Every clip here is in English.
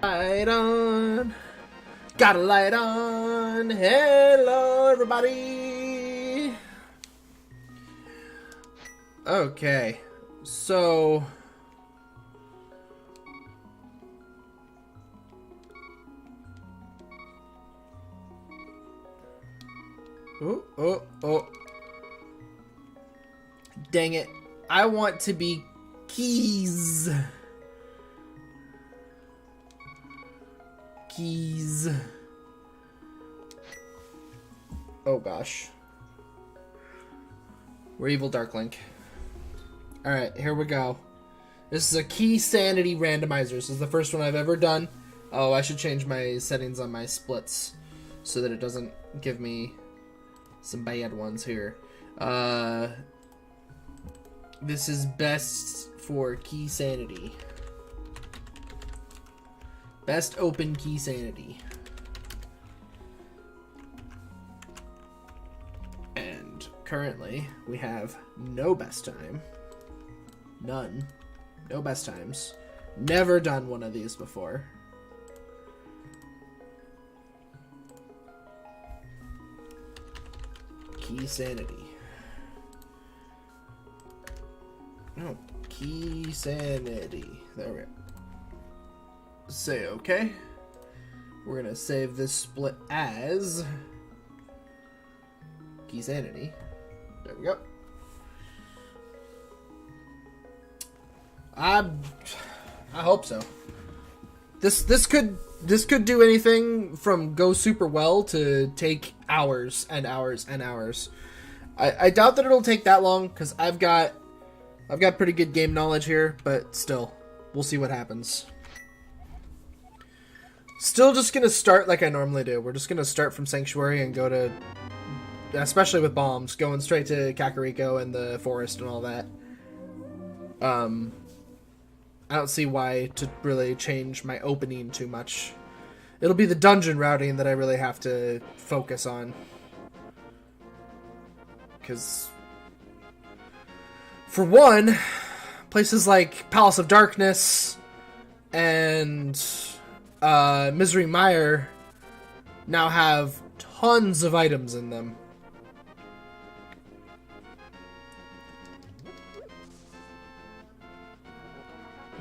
Light on. Got a light on. Hello, everybody. Okay. So... Oh. Dang it. I want to be Keys. Oh gosh. We're evil Darklink. Alright, here we go. This is a Keysanity randomizer. This is the first one I've ever done. Oh, I should change my settings on my splits so that it doesn't give me some bad ones here. This is best for Keysanity. Best open Keysanity. And currently, we have no best time. None. No best times. Never done one of these before. Keysanity. No, Keysanity. There we go. Say okay. We're gonna save this split as Keysanity. There we go. I hope so. This could do anything from go super well to take hours and hours and hours. I doubt that it'll take that long because I've got pretty good game knowledge here, but still, we'll see what happens. Still just gonna start like I normally do. We're just gonna start from Sanctuary and go to, especially with bombs, going straight to Kakariko and the forest and all that. I don't see why to really change my opening too much. It'll be the dungeon routing that I really have to focus on. Because, for one, places like Palace of Darkness and Misery Mire now have tons of items in them.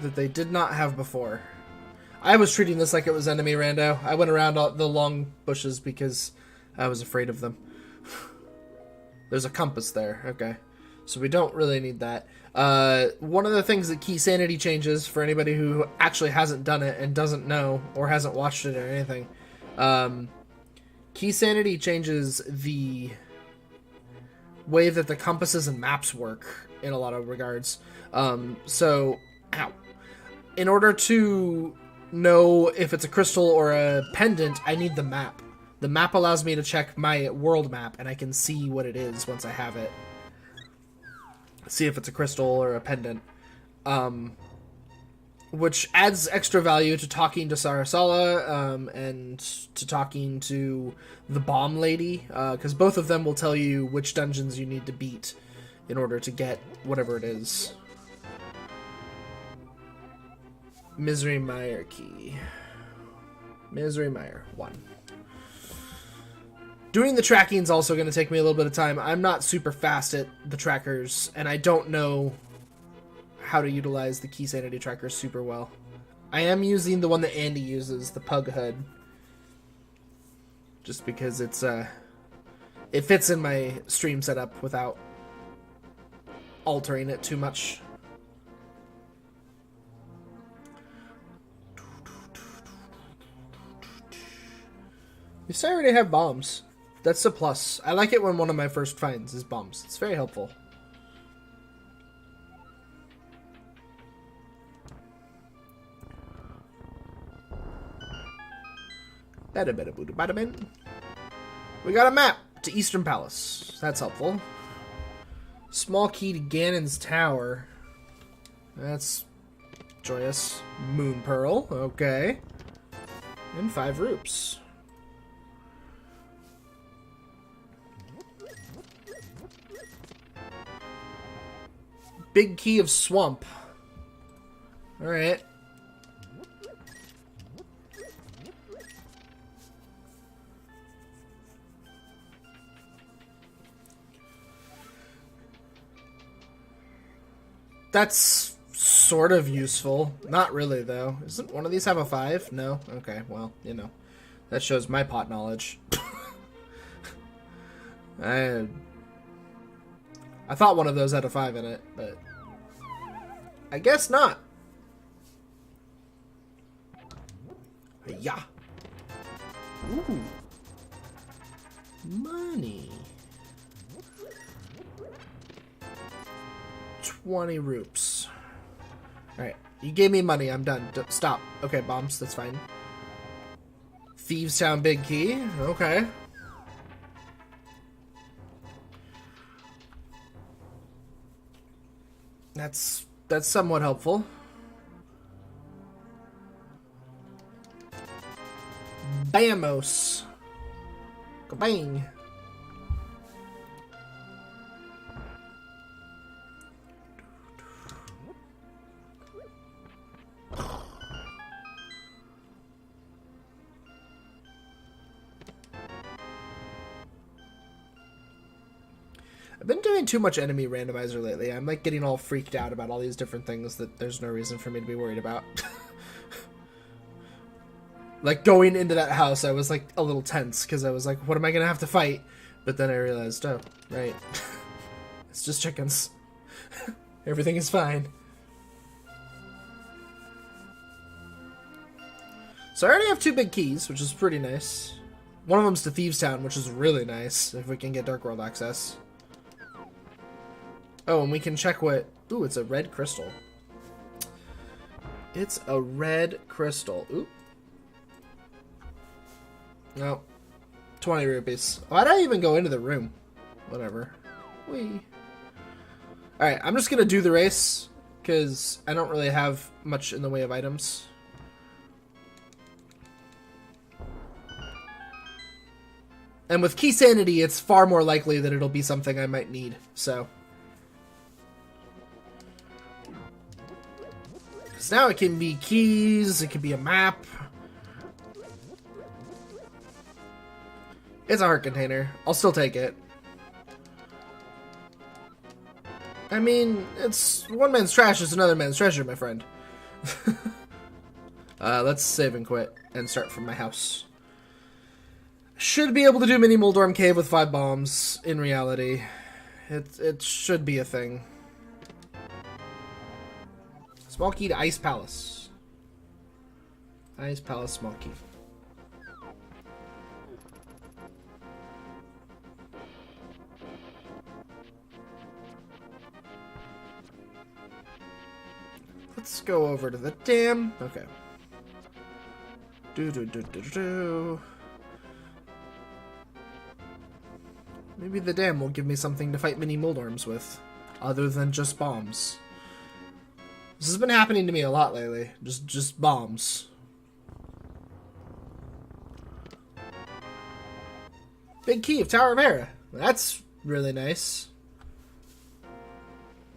That they did not have before. I was treating this like it was enemy rando. I went around all the long bushes because I was afraid of them. There's a compass there. Okay. So we don't really need that. One of the things that Keysanity changes, for anybody who actually hasn't done it and doesn't know or hasn't watched it or anything, Keysanity changes the way that the compasses and maps work in a lot of regards. So, ow. In order to know if it's a crystal or a pendant, I need the map. The map allows me to check my world map, and I can see what it is once I have it. See if it's a crystal or a pendant. Which adds extra value to talking to Sarasala, and to talking to the bomb lady, because both of them will tell you which dungeons you need to beat in order to get whatever it is. Misery Mire key. Misery Mire 1. Doing the tracking is also going to take me a little bit of time. I'm not super fast at the trackers, and I don't know how to utilize the Keysanity trackers super well. I am using the one that Andy uses, the Pug HUD, just because it's it fits in my stream setup without altering it too much. You say I already have bombs. That's a plus. I like it when one of my first finds is bombs. It's very helpful. Bada bada booda bada bin. We got a map to Eastern Palace. That's helpful. Small key to Ganon's Tower. That's joyous. Moon Pearl. Okay. And 5 rupes. Big key of Swamp. Alright. That's sort of useful. Not really, though. Doesn't one of these have a 5? No? Okay, well, you know. That shows my pot knowledge. I thought one of those had a 5 in it, but I guess not. Yeah. Ooh. Money. 20 roops. Alright, you gave me money, I'm done. Stop. Okay, bombs, that's fine. Thieves Town Big Key, okay. That's somewhat helpful. Bamos. Kabang. I've been doing too much enemy randomizer lately. I'm like getting all freaked out about all these different things that there's no reason for me to be worried about. Like going into that house, I was like a little tense because I was like, what am I going to have to fight? But then I realized, oh, right. It's just chickens. Everything is fine. So I already have 2 big keys, which is pretty nice. One of them's to Thieves Town, which is really nice if we can get Dark World access. Oh, and we can check what... Ooh, it's a red crystal. It's a red crystal. Ooh. No. 20 rupees. Why'd I even go into the room? Whatever. Whee. Alright, I'm just gonna do the race, because I don't really have much in the way of items. And with Keysanity, it's far more likely that it'll be something I might need, so... Because now it can be keys, it can be a map... It's a heart container. I'll still take it. I mean, it's one man's trash is another man's treasure, my friend. Let's save and quit and start from my house. Should be able to do Mini Moldorm Cave with 5 bombs, in reality. It should be a thing. Small key to Ice Palace. Ice Palace, small key. Let's go over to the dam. Okay. Maybe the dam will give me something to fight mini Moldorms with, other than just bombs. This has been happening to me a lot lately. Just bombs. Big key of Tower of Hera. That's really nice.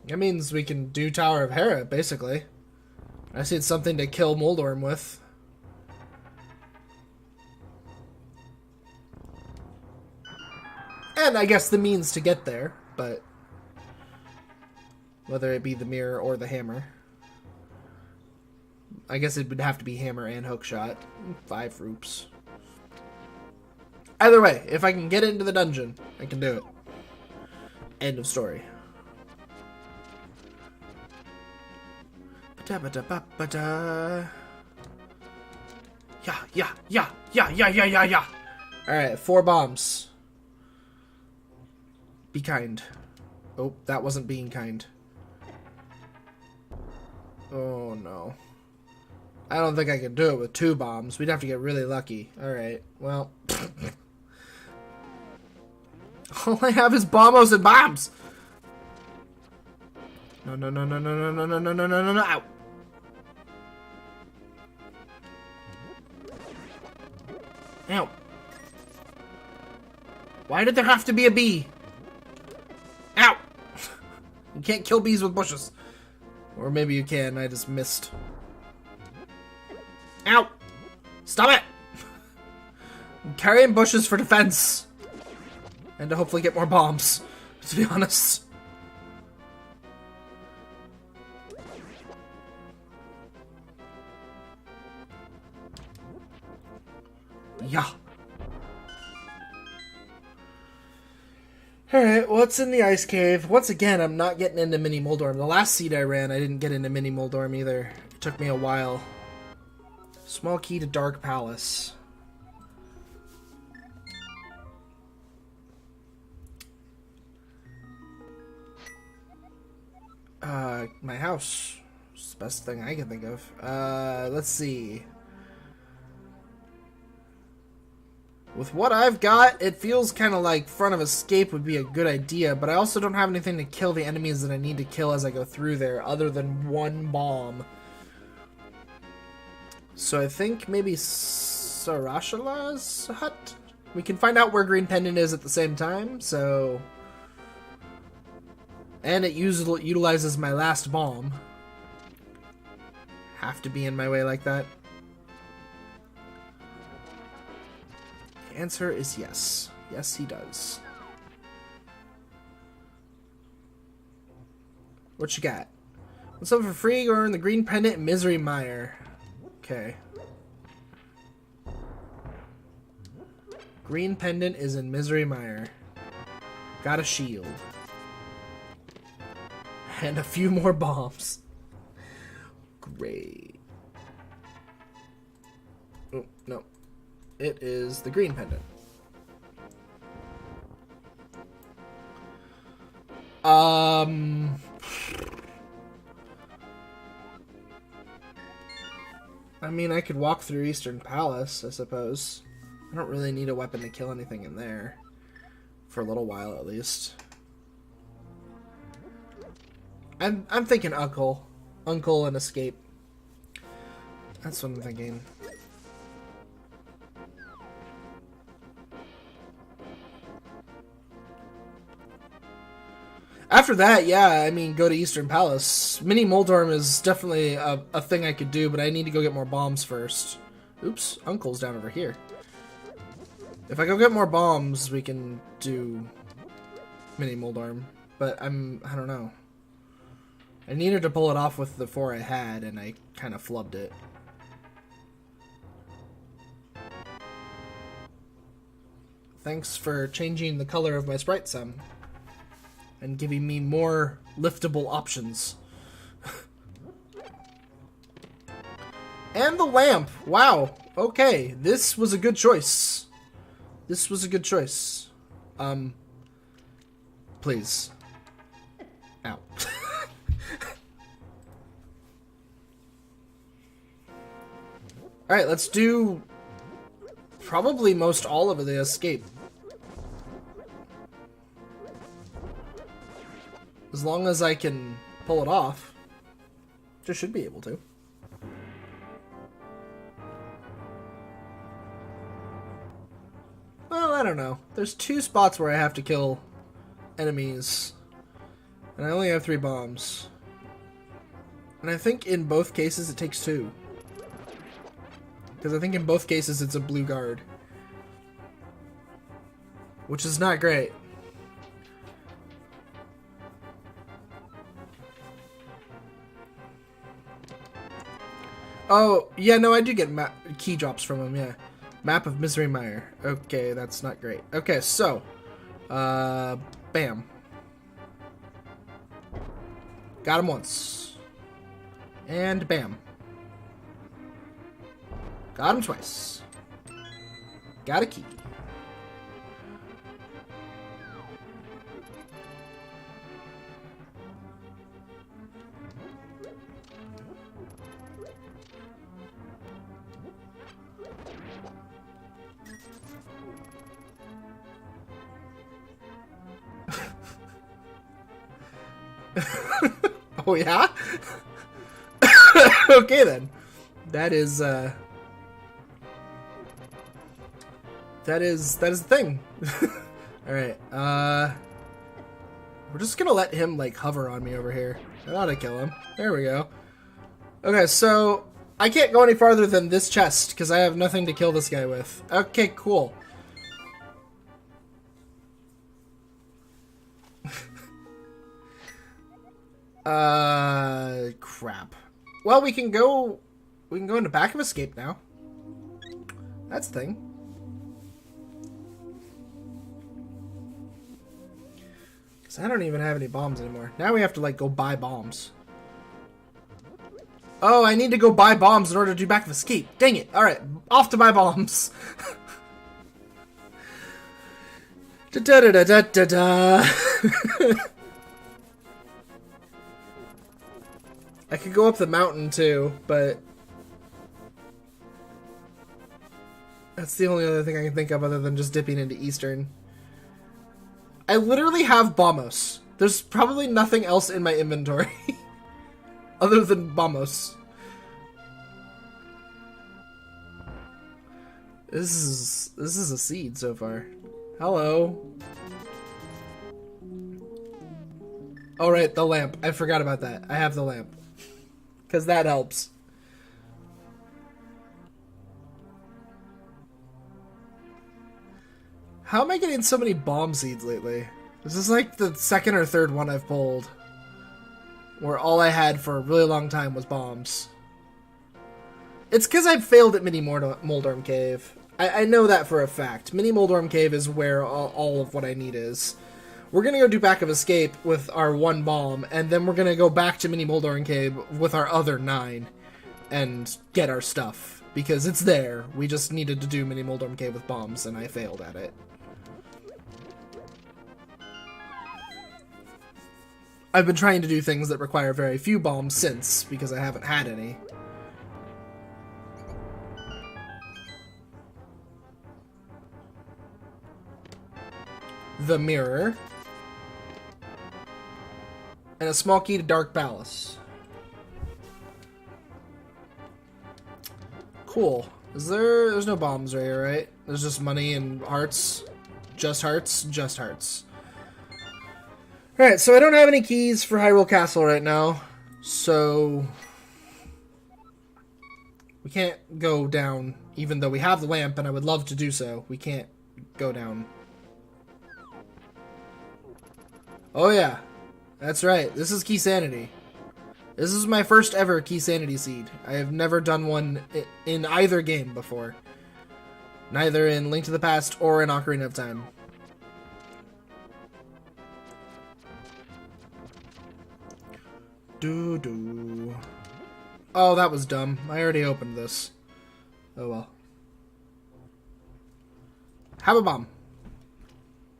That means we can do Tower of Hera, basically. I see it's something to kill Moldorm with. And I guess the means to get there, but... whether it be the mirror or the hammer. I guess it would have to be hammer and hookshot. 5 roops. Either way, if I can get into the dungeon, I can do it. End of story. Yeah. Alright, 4 bombs. Be kind. Oh, that wasn't being kind. Oh, no. I don't think I can do it with 2 bombs. We'd have to get really lucky. Alright, well. All I have is bombos and bombs! No, no, no, no, no, no, no, no, no, no, no, no, ow! Ow. Why did there have to be a bee? Ow! You can't kill bees with bushes. Or maybe you can, I just missed. Ow! Stop it! I'm carrying bushes for defense. And to hopefully get more bombs, to be honest. Yeah. Alright, what's in the ice cave? Once again, I'm not getting into Mini Moldorm. The last seed I ran, I didn't get into Mini Moldorm either. It took me a while. Small key to Dark Palace. My house. It's the best thing I can think of. Let's see. With what I've got, it feels kind of like Front of Escape would be a good idea, but I also don't have anything to kill the enemies that I need to kill as I go through there, other than one bomb. So I think maybe Sarashala's hut? We can find out where Green Pendant is at the same time, so... And it utilizes my last bomb. Have to be in my way like that. The answer is yes. Yes, he does. What you got? Want something for free or earn the Green Pendant and Misery Mire? Okay. Green Pendant is in Misery Mire. Got a shield. And a few more bombs. Great. Oh, no. It is the Green Pendant. I mean, I could walk through Eastern Palace, I suppose. I don't really need a weapon to kill anything in there. For a little while, at least. I'm thinking Uncle. Uncle and Escape. That's what I'm thinking. After that, yeah, I mean, go to Eastern Palace. Mini Moldorm is definitely a thing I could do, but I need to go get more bombs first. Oops, Uncle's down over here. If I go get more bombs, we can do Mini Moldorm. But I don't know. I needed to pull it off with the 4 I had, and I kind of flubbed it. Thanks for changing the color of my sprite some. And giving me more liftable options. And the lamp! Wow! Okay, this was a good choice. This was a good choice. Please. Ow. Alright, let's do probably most all of the escape. As long as I can pull it off, which I should be able to. Well, I don't know. There's 2 spots where I have to kill enemies, and I only have 3 bombs. And I think in both cases it takes 2. Because I think in both cases it's a blue guard. Which is not great. Oh, yeah, no, I do get key drops from him, yeah. Map of Misery Mire. Okay, that's not great. Okay, so. Bam. Got him once. And bam. Got him twice. Got a key. Oh, yeah? Okay, then. That is the thing. Alright, we're just gonna let him, like, hover on me over here. That ought to kill him. There we go. Okay, so I can't go any farther than this chest, because I have nothing to kill this guy with. Okay, cool. Crap. Well, we can go in the back of Escape now. That's the thing. I don't even have any bombs anymore. Now we have to, like, go buy bombs. Oh, I need to go buy bombs in order to do back of escape. Dang it. Alright, off to buy bombs. Da-da-da-da-da-da. I could go up the mountain, too, but... that's the only other thing I can think of other than just dipping into Eastern. I literally have Bombos. There's probably nothing else in my inventory other than Bombos. This is a seed so far. Hello. Oh right, the lamp. I forgot about that. I have the lamp. 'Cause that helps. How am I getting so many bomb seeds lately? This is like the second or third one I've pulled, where all I had for a really long time was bombs. It's because I've failed at Mini Moldorm Cave. I know that for a fact. Mini Moldorm Cave is where all of what I need is. We're going to go do Back of Escape with our 1 bomb, and then we're going to go back to Mini Moldorm Cave with our other 9 and get our stuff. Because it's there. We just needed to do Mini Moldorm Cave with bombs, and I failed at it. I've been trying to do things that require very few bombs since, because I haven't had any. The mirror. And a small key to Dark Palace. Cool. There's no bombs right here, right? There's just money and hearts. Just hearts? Just hearts. Alright, so I don't have any keys for Hyrule Castle right now, so we can't go down, even though we have the lamp and I would love to do so. We can't go down. Oh yeah, that's right, this is Keysanity. This is my first ever Keysanity seed. I have never done one in either game before. Neither in Link to the Past or in Ocarina of Time. Doo-doo. Oh, that was dumb. I already opened this. Oh well. Have a bomb.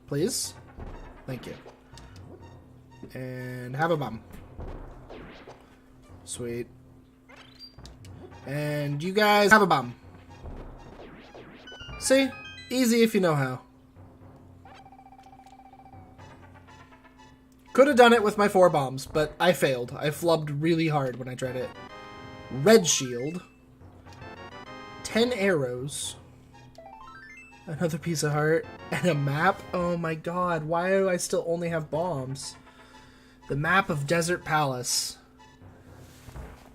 Please. Thank you. And have a bomb. Sweet. And you guys have a bomb. See? Easy if you know how. Could have done it with my 4 bombs, but I failed. I flubbed really hard when I tried it. Red shield. 10 arrows. Another piece of heart. And a map? Oh my god, why do I still only have bombs? The map of Desert Palace.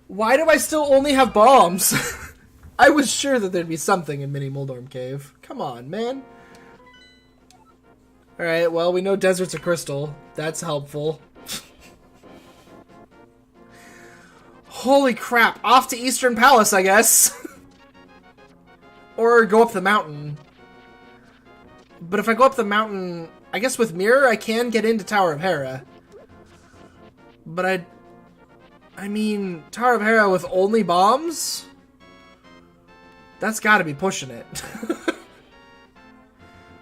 Why do I still only have bombs? I was sure that there'd be something in Mini Moldorm Cave. Come on, man. Alright, well, we know desert's a crystal. That's helpful. Holy crap. Off to Eastern Palace, I guess. Or go up the mountain. But if I go up the mountain, I guess with Mirror, I can get into Tower of Hera. But I mean, Tower of Hera with only bombs? That's gotta be pushing it.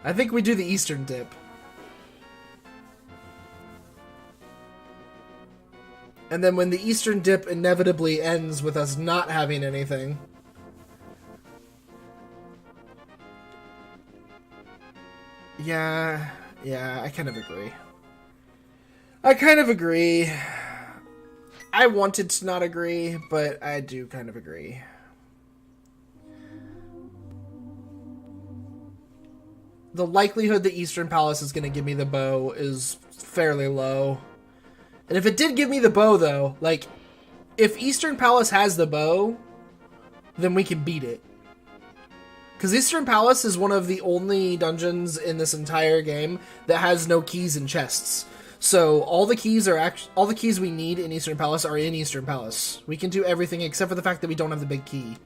I think we do the Eastern dip. And then when the Eastern dip inevitably ends with us not having anything. Yeah, I kind of agree. I wanted to not agree, but I do kind of agree. The likelihood that Eastern Palace is going to give me the bow is fairly low. And if it did give me the bow, though, like, if Eastern Palace has the bow, then we can beat it. Because Eastern Palace is one of the only dungeons in this entire game that has no keys and chests. So all the keys we need in Eastern Palace are in Eastern Palace. We can do everything except for the fact that we don't have the big key.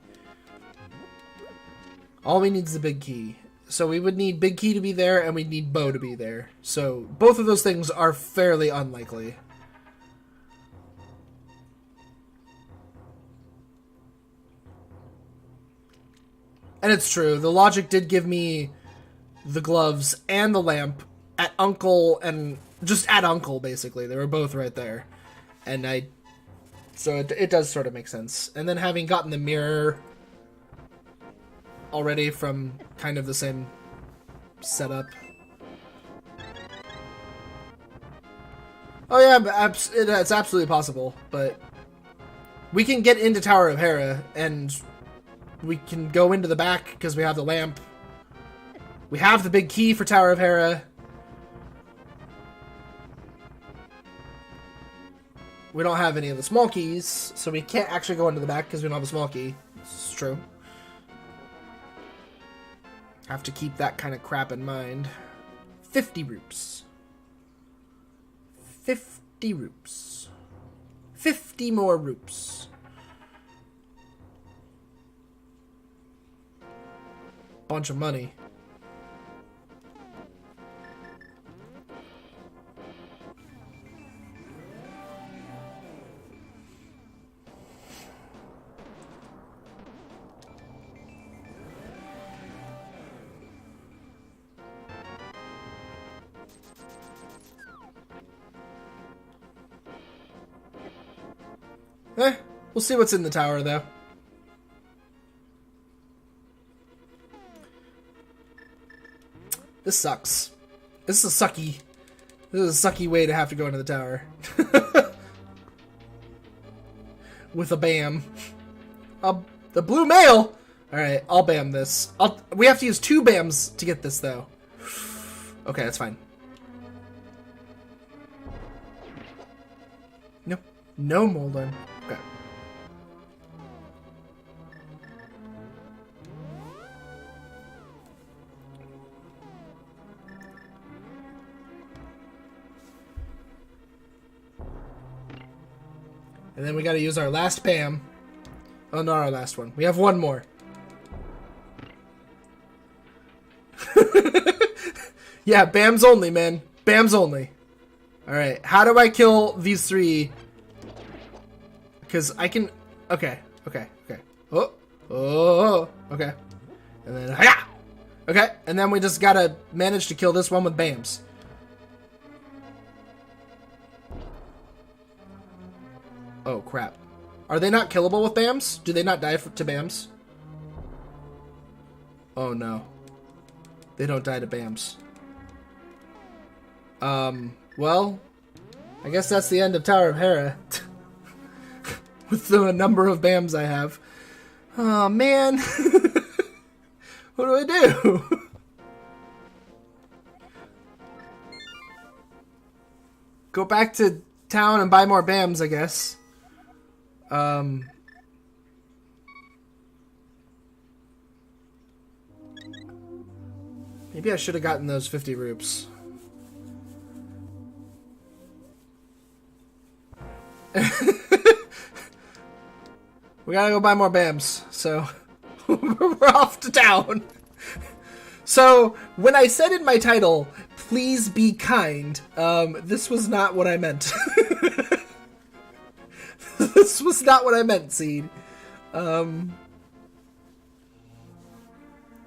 All we need is the big key. So we would need Big Key to be there, and we'd need Bo to be there. So both of those things are fairly unlikely. And it's true. The logic did give me the gloves and the lamp at Uncle and just at Uncle, basically. They were both right there. And so it does sort of make sense. And then having gotten the mirror already from kind of the same setup. Oh yeah, it's absolutely possible, but we can get into Tower of Hera and we can go into the back because we have the lamp. We have the big key for Tower of Hera. We don't have any of the small keys, so we can't actually go into the back because we don't have a small key. This is true. Have to keep that kind of crap in mind. 50 roops. 50 roops. 50 more roops. Bunch of money. We'll see what's in the tower, though. This sucks. This is a sucky way to have to go into the tower. With a BAM. The blue mail! Alright, I'll BAM this. We have to use 2 BAMs to get this, though. Okay, that's fine. No. No Moldon. Okay. And then we gotta use our last BAM. Oh, not our last one. We have one more. Yeah, BAMs only, man. BAMs only. Alright, how do I kill these 3? Because I can... Okay. Oh, okay. And then... Hi-ya! Okay, and then we just gotta manage to kill this one with BAMs. Oh, crap. Are they not killable with BAMs? Do they not die to BAMs? Oh, no. They don't die to BAMs. Well, I guess that's the end of Tower of Hera. With the number of BAMs I have. Oh, man. What do I do? Go back to town and buy more BAMs, I guess. Maybe I should have gotten those 50 roops. We gotta go buy more BAMs, so we're off to town. So, when I said in my title, please be kind, this was not what I meant. This was not what I meant, Seed.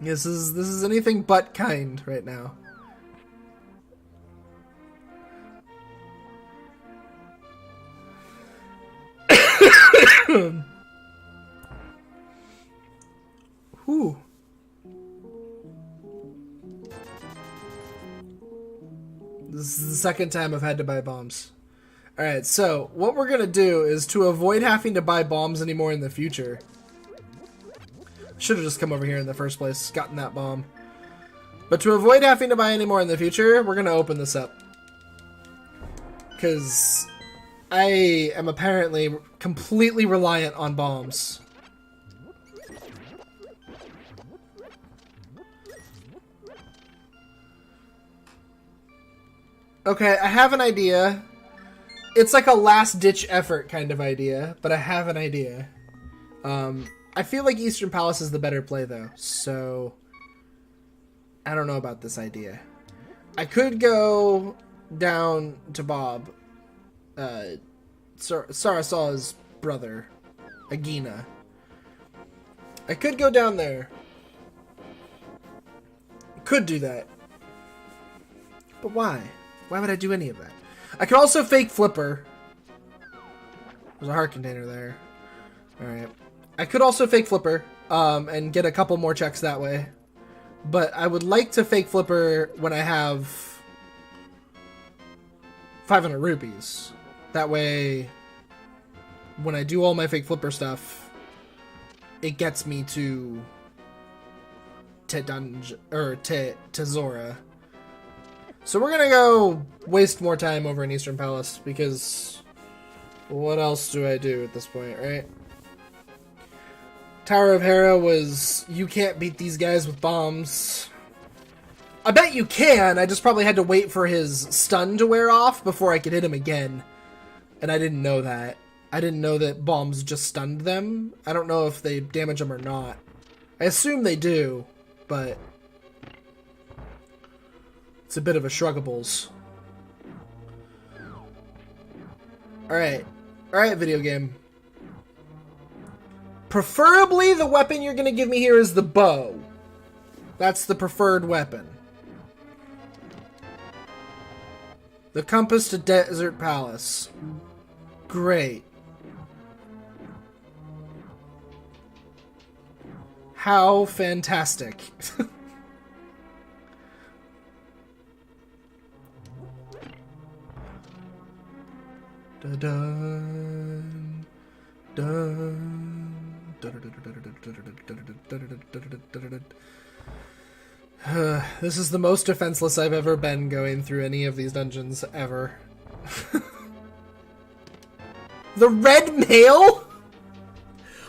This is anything but kind right now. Whew. This is the second time I've had to buy bombs. Alright, so what we're gonna do is to avoid having to buy bombs anymore in the future. Should have just come over here in the first place, gotten that bomb. But to avoid having to buy any more in the future, we're gonna open this up. Because I am apparently completely reliant on bombs. Okay, I have an idea. It's like a last-ditch effort kind of idea, but I have an idea. I feel like Eastern Palace is the better play, though, so... I don't know about this idea. I could go down to Bob, Sarasal's brother, Agina. I could go down there. Could do that. But why? Why would I do any of that? I could also fake Flipper. There's a heart container there. Alright. I could also fake Flipper, and get a couple more checks that way. But I would like to fake Flipper when I have 500 rupees. That way, when I do all my fake Flipper stuff, it gets me to dungeon, or to Zora. So we're gonna go waste more time over in Eastern Palace, because what else do I do at this point, right? Tower of Hera was, you can't beat these guys with bombs. I bet you can, I just probably had to wait for his stun to wear off before I could hit him again. And I didn't know that. I didn't know that bombs just stunned them. I don't know if they damage them or not. I assume they do, but it's a bit of a shruggables. Alright. Alright, video game. Preferably, the weapon you're going to give me here is the bow. That's the preferred weapon. The compass to Desert Palace. Great. How fantastic. Dun, dun. This is the most defenseless I've ever been going through any of these dungeons ever. The red mail?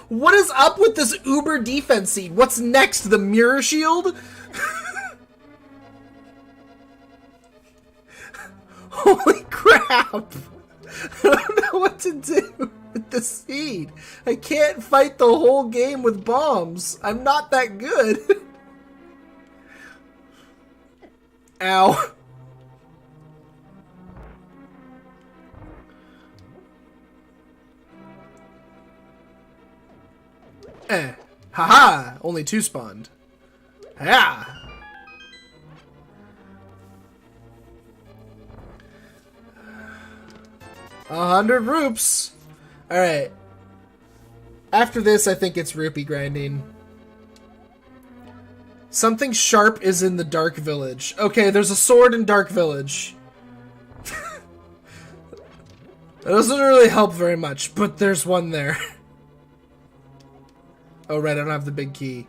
What is up with this uber defense scene? What's next? The mirror shield? Holy crap! I don't know what to do with the seed. I can't fight the whole game with bombs. I'm not that good. Ow. Haha! Only 2 spawned. Yeah. 100 rupes. Alright. After this, I think it's rupee grinding. Something sharp is in the Dark Village. Okay, there's a sword in Dark Village. That doesn't really help very much, but there's one there. Oh, right, I don't have the big key.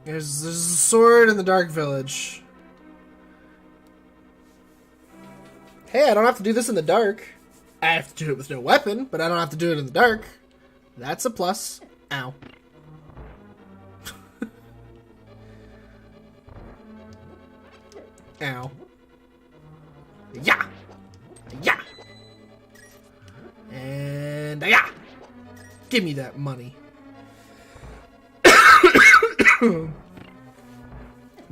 There's a sword in the Dark Village. Hey, I don't have to do this in the dark. I have to do it with no weapon, but I don't have to do it in the dark. That's a plus. Ow. Ow. Yeah! Yeah! And yeah! Give me that money. No,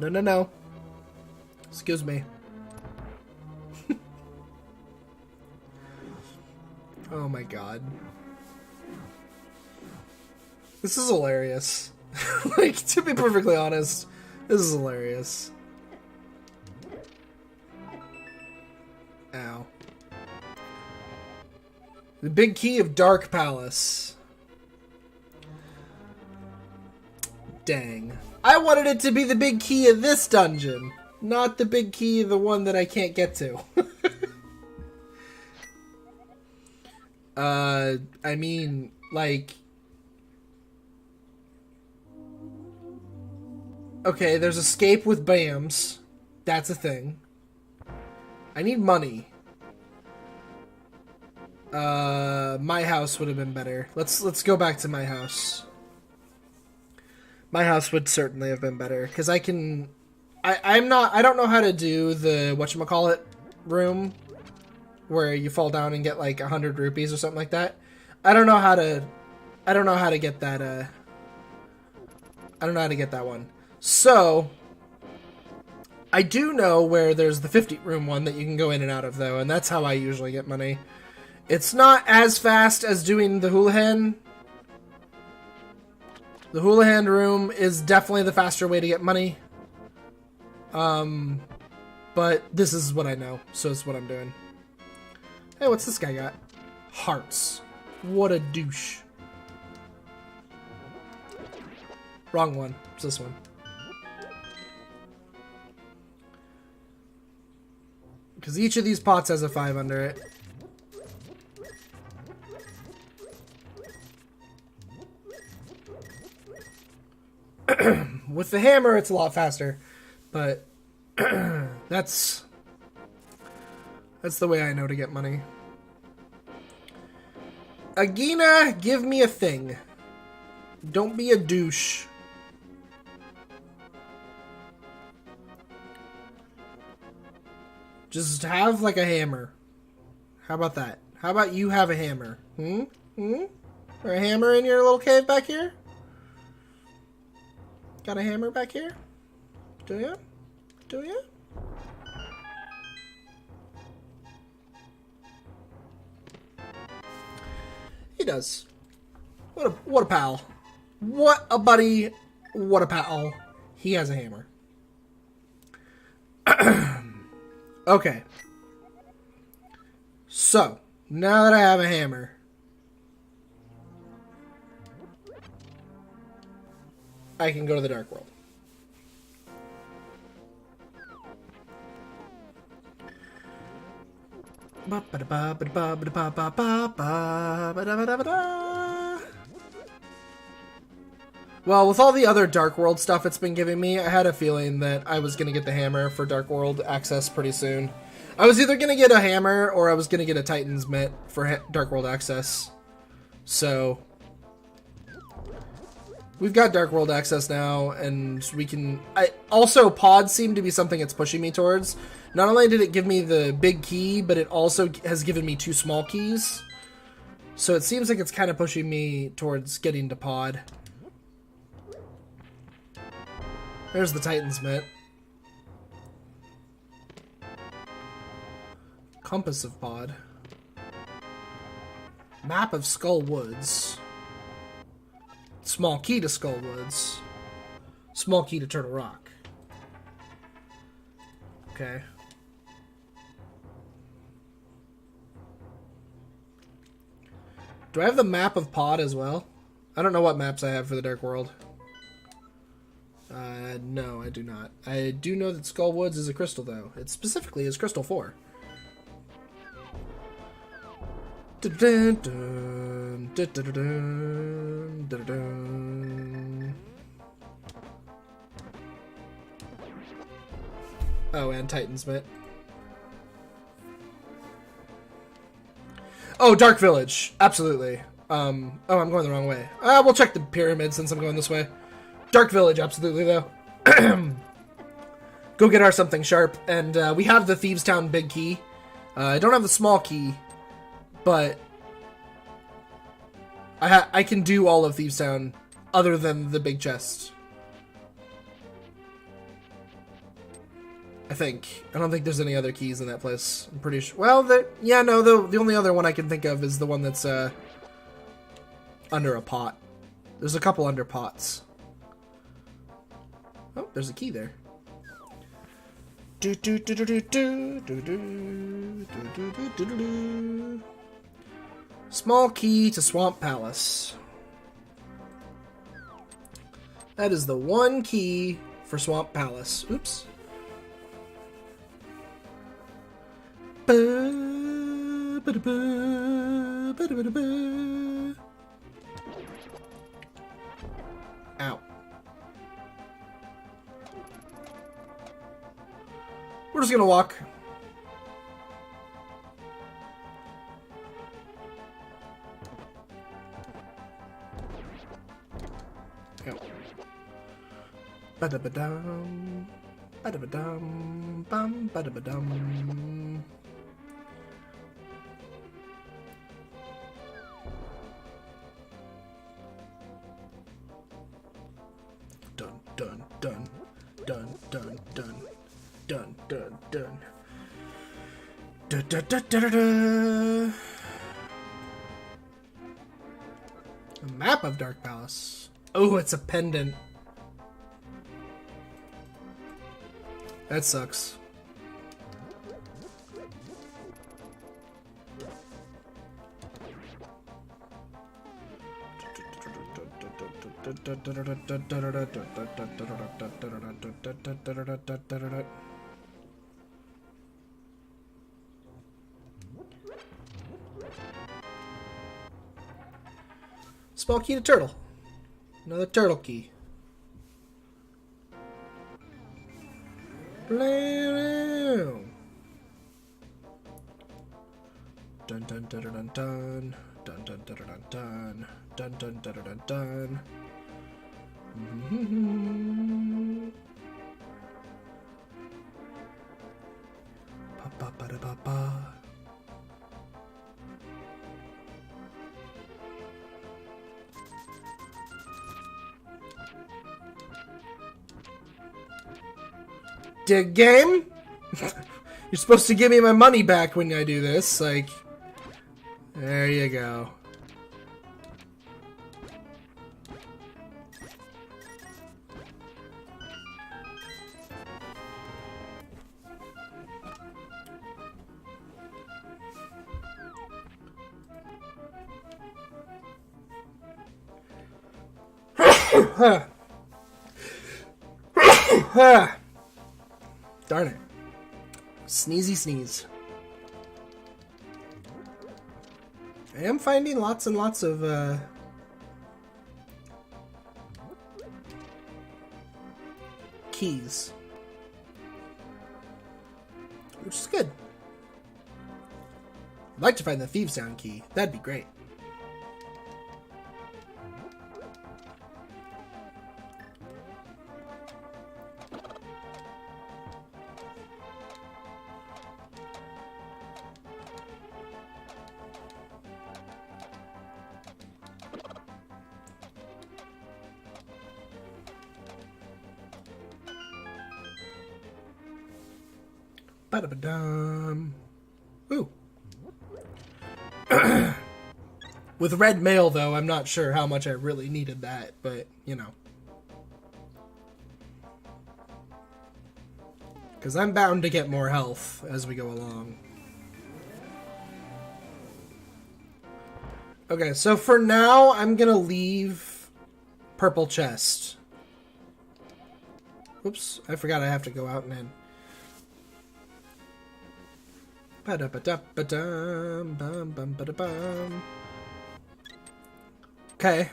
no, no. Excuse me. Oh my god. This is hilarious. Like, to be perfectly honest, this is hilarious. Ow. The big key of Dark Palace. Dang. I wanted it to be the big key of this dungeon, not the big key of the one that I can't get to. I mean, like... Okay, there's escape with BAMs. That's a thing. I need money. My house would have been better. Let's go back to my house. My house would certainly have been better, because I don't know how to do the whatchamacallit room where you fall down and get like 100 rupees or something like that. I don't know how to get that I don't know how to get that one. So, I do know where there's the 50 room one that you can go in and out of, though, and that's how I usually get money. It's not as fast as doing the Houlihan. The Houlihan room is definitely the faster way to get money. But this is what I know, so it's what I'm doing. Hey, what's this guy got? Hearts. What a douche. Wrong one. It's this one. Because each of these pots has a 5 under it. With the hammer, it's a lot faster. But that's the way I know to get money. Agina, give me a thing. Don't be a douche. Just have, like, a hammer. How about that? How about you have a hammer? Or a hammer in your little cave back here? Got a hammer back here? Do ya? Do ya? He does. What a pal. What a buddy. What a pal. He has a hammer. Okay. So, now that I have a hammer, I can go to the Dark World. Well, with all the other Dark World stuff it's been giving me, I had a feeling that I was going to get the hammer for Dark World access pretty soon. I was either going to get a hammer or I was going to get a Titan's Mitt for Dark World access. So, we've got Dark World access now, and we can... Also, pods seem to be something it's pushing me towards. Not only did it give me the big key, but it also has given me 2 small keys. So it seems like it's kind of pushing me towards getting to pod. There's the Titan's Mitt. Compass of pod. Map of Skull Woods. Small key to Skull Woods. Small key to Turtle Rock. Okay. Do I have the map of pod as well? I don't know what maps I have for the Dark World. No, I do not. I do know that Skull Woods is a crystal, though. It specifically is Crystal 4. Oh, and Titan's Mitt. Oh, Dark Village. Absolutely. Oh, I'm going the wrong way. We'll check the pyramid since I'm going this way. Dark Village, absolutely, though. Go get our something sharp. And we have the Thieves Town big key. I don't have the small key, but I can do all of Thieves Town other than the big chest. I think. I don't think there's any other keys in that place. I'm pretty sure. Well, yeah, no, the only other one I can think of is the one that's under a pot. There's a couple under pots. Oh, there's a key there. Small key to Swamp Palace. That is the one key for Swamp Palace. Oops. Ow. We're just gonna walk. Go. Ba-da-ba-dum. Ba-da-ba-dum. Bum. Ba-da-ba-dum. dun, dun. Da, da, da, da, da, da. A map of Dark Palace. Oh, it's a pendant. That sucks. Small key to turtle. Another turtle key. Dun dun dun dun dun dun dun dun dun dun dun dun dun dun dun. Pa pa pa pa pa. Dig game? You're supposed to give me my money back when I do this. Like, there you go. Darn it. Sneezy sneeze. I am finding lots and lots of keys, which is good. I'd like to find the Thieves' Sound key. That'd be great. Ba-da-ba-dum. Ooh. With red mail, though, I'm not sure how much I really needed that, but, you know. Because I'm bound to get more health as we go along. Okay, so for now, I'm going to leave Purple Chest. Oops, I forgot I have to go out and in. Ba-da-ba-da-ba-dum, bum, bum, ba-da-bum. Okay.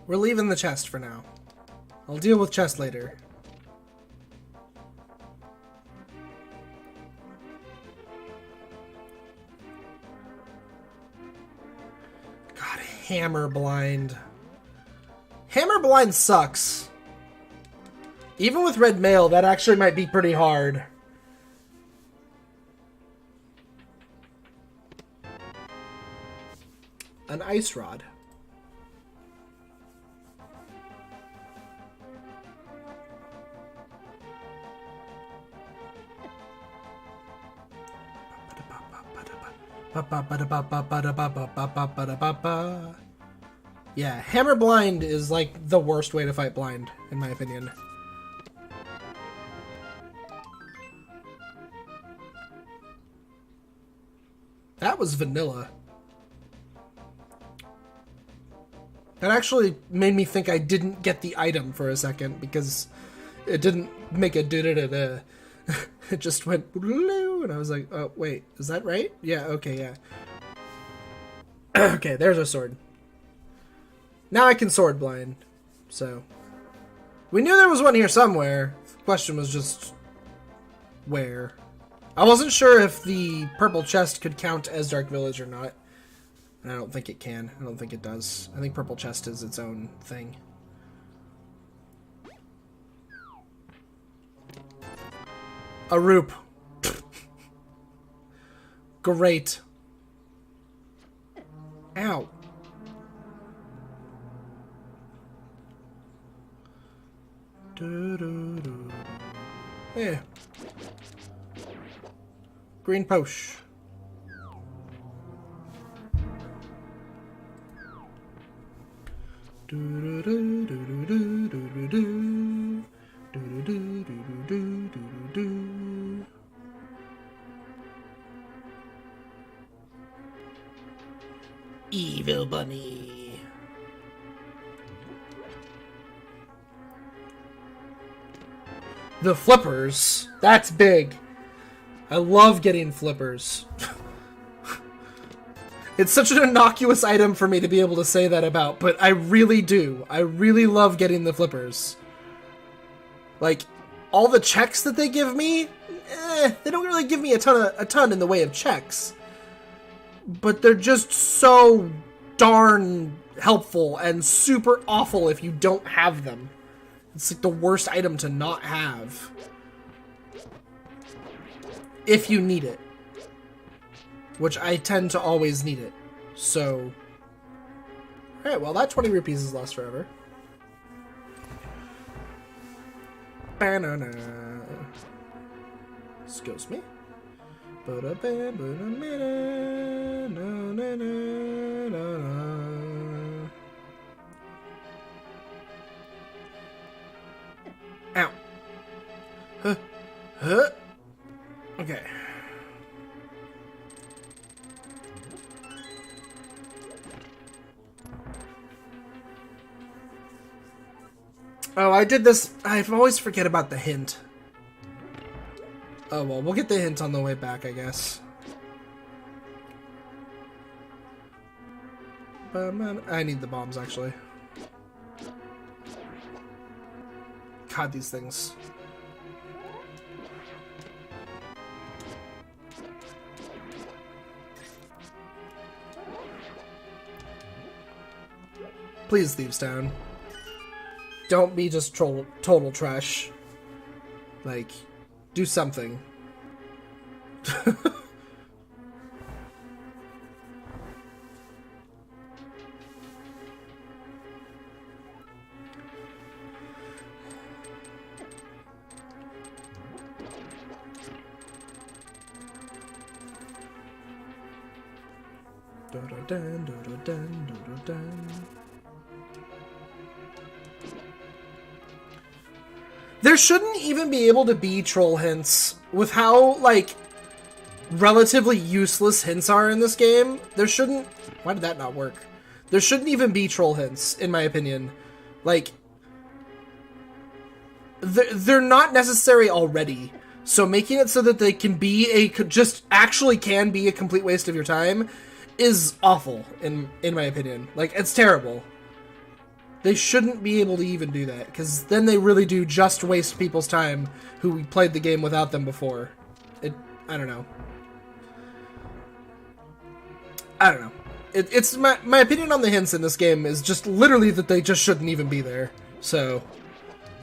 We're leaving the chest for now. I'll deal with chest later. God, hammer blind. Hammer blind sucks. Even with red mail, that actually might be pretty hard. An ice rod. Yeah, hammer blind is like the worst way to fight blind, in my opinion. That was vanilla. That actually made me think I didn't get the item for a second, because it didn't make a da-da-da-da. It just went and I was like, oh, wait, is that right? Yeah, okay, yeah. Okay, there's our sword. Now I can sword blind, so. We knew there was one here somewhere. The question was just where. I wasn't sure if the purple chest could count as Dark Village or not. And I don't think it can. I don't think it does. I think purple chest is its own thing. A roop. Great. Ow. Yeah. Green posh. Evil bunny. The flippers. That's big. I love getting flippers. It's such an innocuous item for me to be able to say that about, but I really do. I really love getting the flippers. Like, all the checks that they give me, they don't really give me a ton in the way of checks. But they're just so darn helpful and super awful if you don't have them. It's like the worst item to not have. If you need it. Which I tend to always need it. So. Alright, well that 20 rupees is lost forever. Banana. Excuse me. Ow. Huh. Okay. Oh, I did this. I always forget about the hint. Oh, well, we'll get the hint on the way back, I guess. I need the bombs, actually. God, these things. Please, Thieves Town. Don't be just total trash. Like, do something. There shouldn't even be able to be troll hints with how, like, relatively useless hints are in this game. There shouldn't... Why did that not work? There shouldn't even be troll hints, in my opinion. Like, they're not necessary already. So making it so that they can be just actually can be a complete waste of your time is awful, in my opinion. Like, it's terrible. They shouldn't be able to even do that, because then they really do just waste people's time who played the game without them before. I don't know. I don't know. It's my opinion on the hints in this game is just literally that they just shouldn't even be there. So,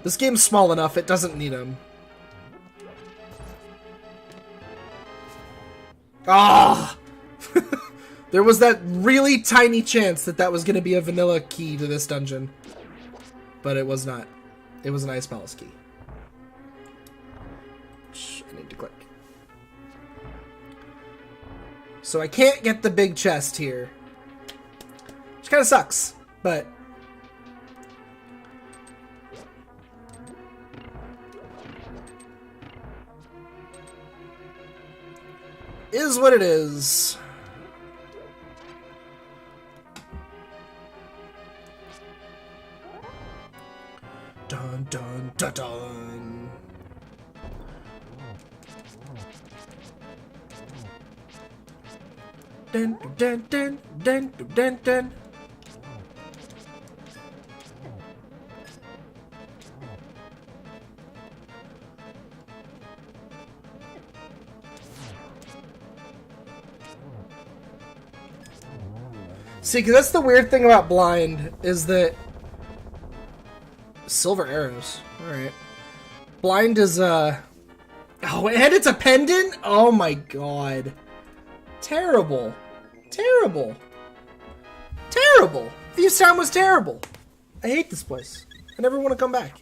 this game's small enough, it doesn't need them. Ah! There was that really tiny chance that that was going to be a vanilla key to this dungeon. But it was not. It was an Ice Palace key. Shh, I need to click. So I can't get the big chest here. Which kind of sucks, but... is what it is. Dun dun dun dun. Dun dun dun dun dun dun. See, because that's the weird thing about blind, is that... Silver arrows. Alright. Blind is, Oh, and it's a pendant? Oh my god. Terrible. Terrible. Terrible. Thieves Town was terrible. I hate this place. I never want to come back.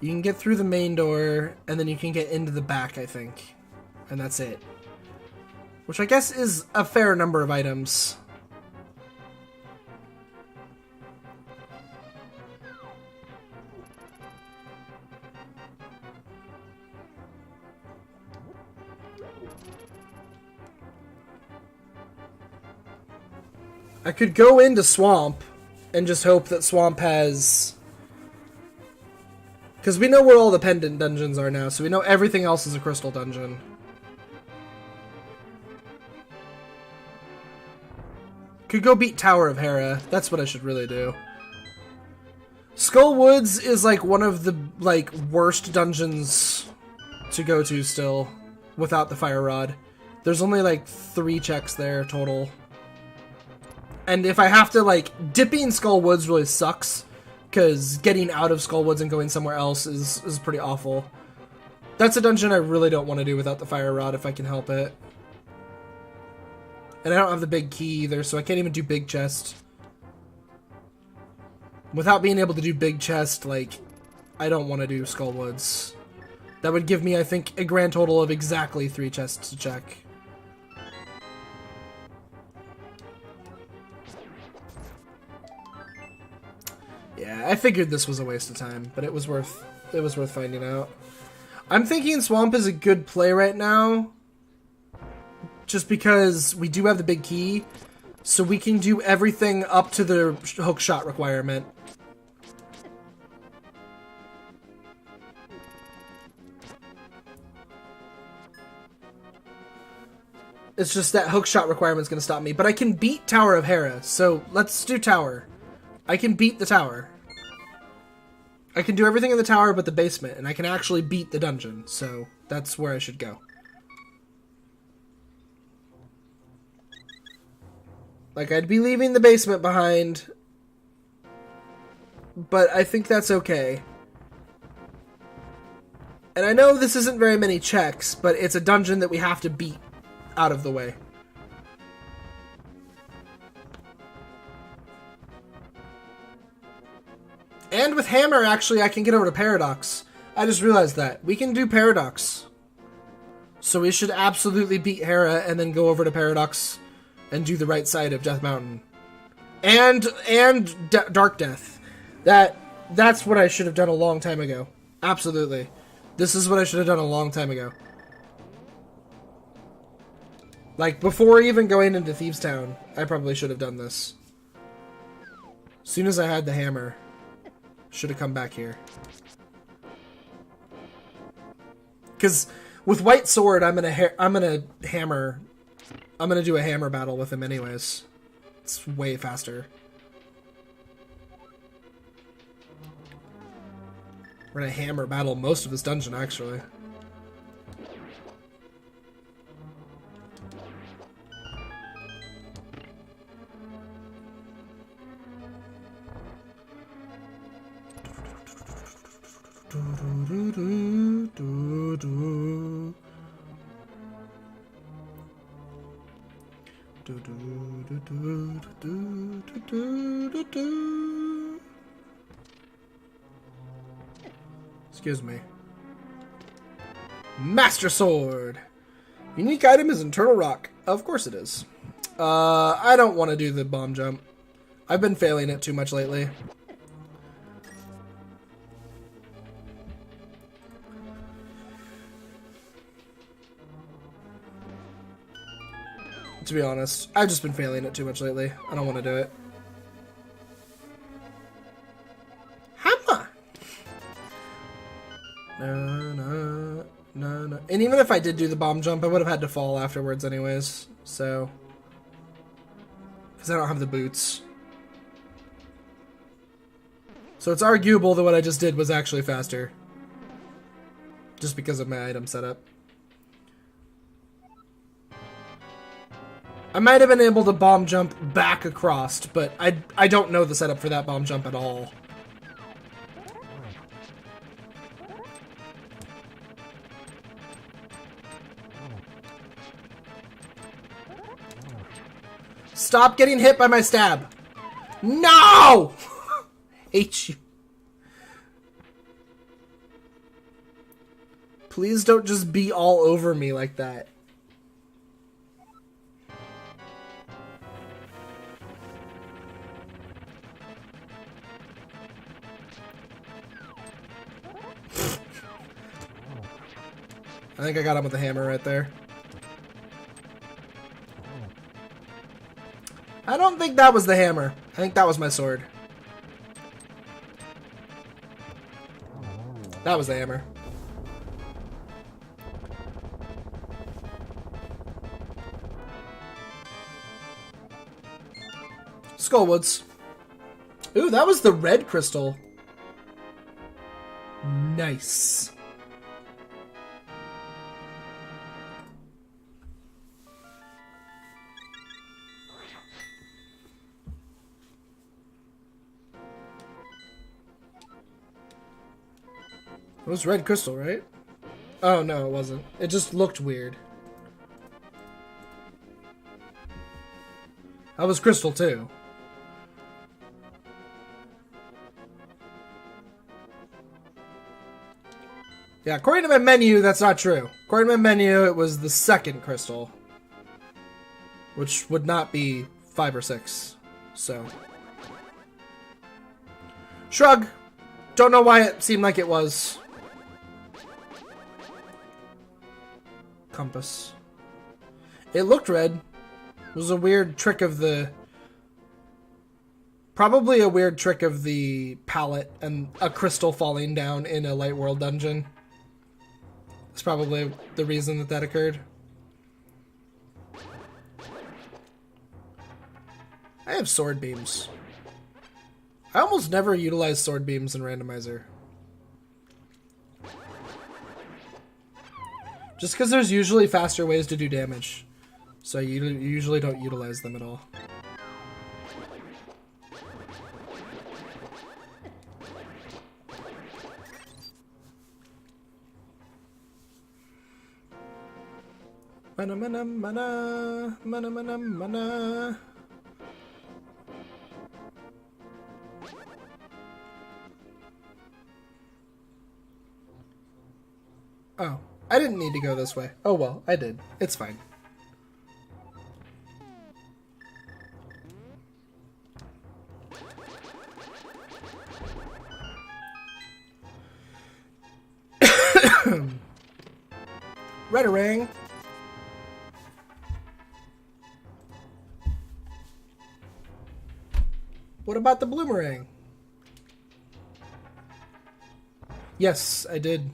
You can get through the main door, and then you can get into the back, I think. And that's it. Which I guess is a fair number of items. I could go into Swamp and just hope that Swamp has... Because we know where all the pendant dungeons are now, so we know everything else is a crystal dungeon. Could go beat Tower of Hera. That's what I should really do. Skull Woods is like one of the like worst dungeons to go to still without the fire rod. There's only like 3 checks there total. And if I have to like dipping Skull Woods really sucks. Because getting out of Skull Woods and going somewhere else is pretty awful. That's a dungeon I really don't want to do without the fire rod if I can help it. And I don't have the big key either, so I can't even do big chest. Without being able to do big chest, like, I don't want to do Skull Woods. That would give me, I think, a grand total of exactly 3 chests to check. Yeah, I figured this was a waste of time, but it was worth finding out. I'm thinking Swamp is a good play right now, just because we do have the big key, so we can do everything up to the hook shot requirement. It's just that hook shot requirement's gonna stop me, but I can beat Tower of Hera, so let's do Tower. I can beat the tower. I can do everything in the tower but the basement, and I can actually beat the dungeon, so that's where I should go. Like, I'd be leaving the basement behind, but I think that's okay. And I know this isn't very many checks, but it's a dungeon that we have to beat out of the way. And with Hammer, actually, I can get over to Paradox. I just realized that. We can do Paradox. So we should absolutely beat Hera and then go over to Paradox and do the right side of Death Mountain. And Dark Death. That's what I should have done a long time ago. Absolutely. This is what I should have done a long time ago. Like, before even going into Thieves Town, I probably should have done this. As soon as I had the hammer. Should have come back here. Because with White Sword, I'm gonna do a hammer battle with him anyways. It's way faster. We're gonna hammer battle most of this dungeon, actually. Excuse me. Master Sword! Unique item is Internal Rock. Of course it is. I don't want to do the bomb jump. I've been failing it too much lately. To be honest, I've just been failing it too much lately. I don't want to do it. Hammer! No. And even if I did do the bomb jump, I would have had to fall afterwards anyways. So. Because I don't have the boots. So it's arguable that what I just did was actually faster. Just because of my item setup. I might have been able to bomb jump back across, but I don't know the setup for that bomb jump at all. Stop getting hit by my stab. No! Hate you. Please don't just be all over me like that. I think I got him with the hammer right there. I don't think that was the hammer. I think that was my sword. That was the hammer. Skullwoods. Ooh, that was the red crystal. Nice. It was red crystal, right? Oh, no, it wasn't. It just looked weird. That was crystal, too. Yeah, according to my menu, that's not true. According to my menu, it was the second crystal. Which would not be 5 or 6. So. Shrug. Don't know why it seemed like it was. Compass. It looked red. It was a weird trick of the... Probably a weird trick of the palette and a crystal falling down in a Light World dungeon. That's probably the reason that that occurred. I have sword beams. I almost never utilize sword beams in Randomizer. Just because there's usually faster ways to do damage. So you usually don't utilize them at all. Mana mana mana mana mana mana. Oh, I didn't need to go this way. Oh well, I did. It's fine. Red-a-ring. What about the bloomerang? Yes, I did.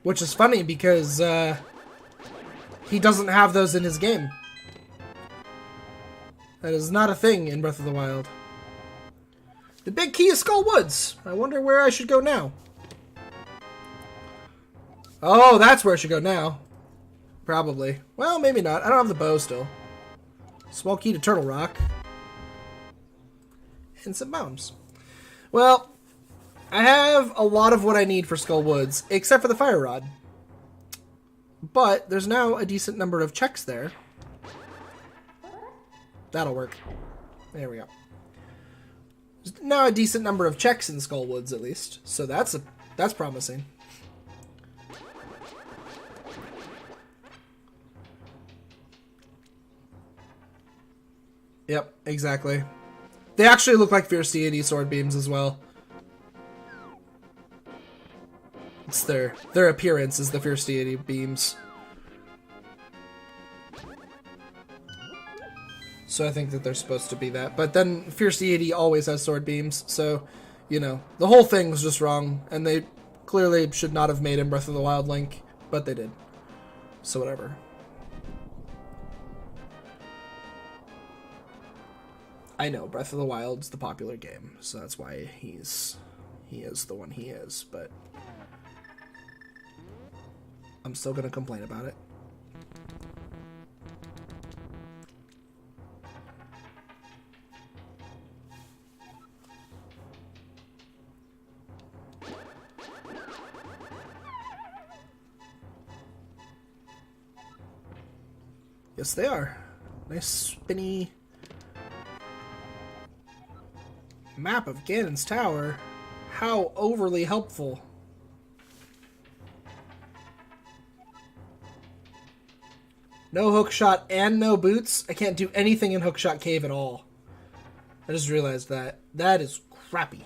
Which is funny because he doesn't have those in his game. That is not a thing in Breath of the Wild. The big key is Skull Woods. I wonder where I should go now. Oh, that's where I should go now. Probably. Well, maybe not. I don't have the bow still. Small key to Turtle Rock. And some bombs. Well, I have a lot of what I need for Skull Woods, except for the Fire Rod. But there's now a decent number of checks there. That'll work. There we go. There's now a decent number of checks in Skull Woods, at least. So that's promising. Yep, exactly. They actually look like Fierce Deity sword beams as well. It's their appearance is the Fierce Deity beams. So I think that they're supposed to be that. But then Fierce Deity always has sword beams, so, you know, the whole thing was just wrong, and they clearly should not have made him Breath of the Wild Link, but they did. So whatever. I know, Breath of the Wild's the popular game, so that's why he is the one he is, but I'm still gonna complain about it. Yes, they are. Nice spinny map of Ganon's Tower. How overly helpful. No hookshot and no boots. I can't do anything in Hookshot Cave at all. I just realized that. That is crappy.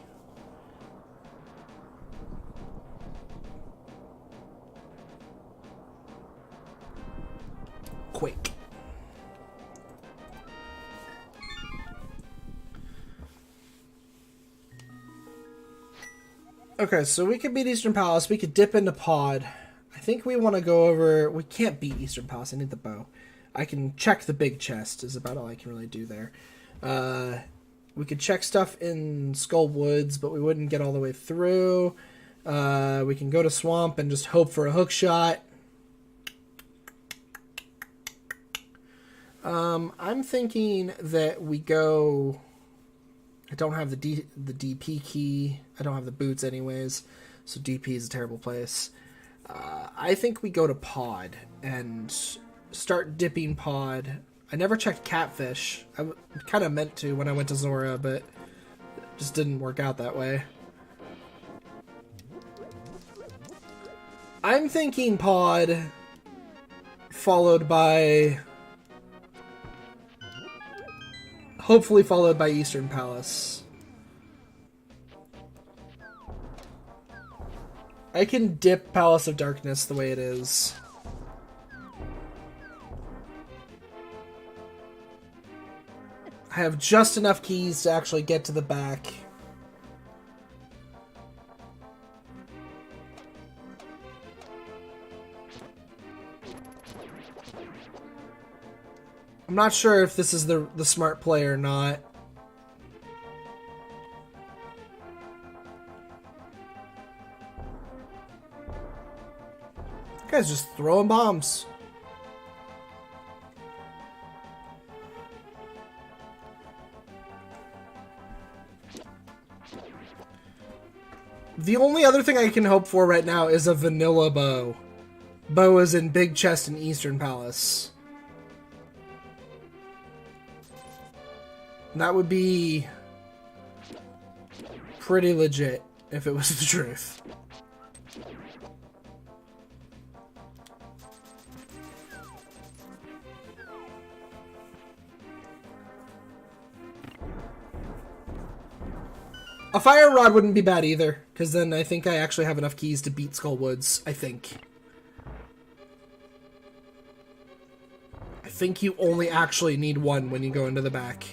Quake. Okay, so we could beat Eastern Palace. We could dip into Pod. I think we want to go over... We can't beat Eastern Palace. I need the bow. I can check the big chest is about all I can really do there. We could check stuff in Skull Woods, but we wouldn't get all the way through. We can go to Swamp and just hope for a hook shot. I'm thinking that we go... I don't have the DP key. I don't have the boots anyways, so DP is a terrible place. I think we go to Pod and start dipping Pod. I never checked Catfish. I kind of meant to when I went to Zora, but it just didn't work out that way. I'm thinking Pod, followed by... Hopefully followed by Eastern Palace. I can dip Palace of Darkness the way it is. I have just enough keys to actually get to the back. I'm not sure if this is the smart play or not. This guy's just throwing bombs. The only other thing I can hope for right now is a vanilla bow. Bow is in Big Chest in Eastern Palace. That would be pretty legit if it was the truth. A fire rod wouldn't be bad either, because then I think I actually have enough keys to beat Skull Woods, I think. I think you only actually need one when you go into the back.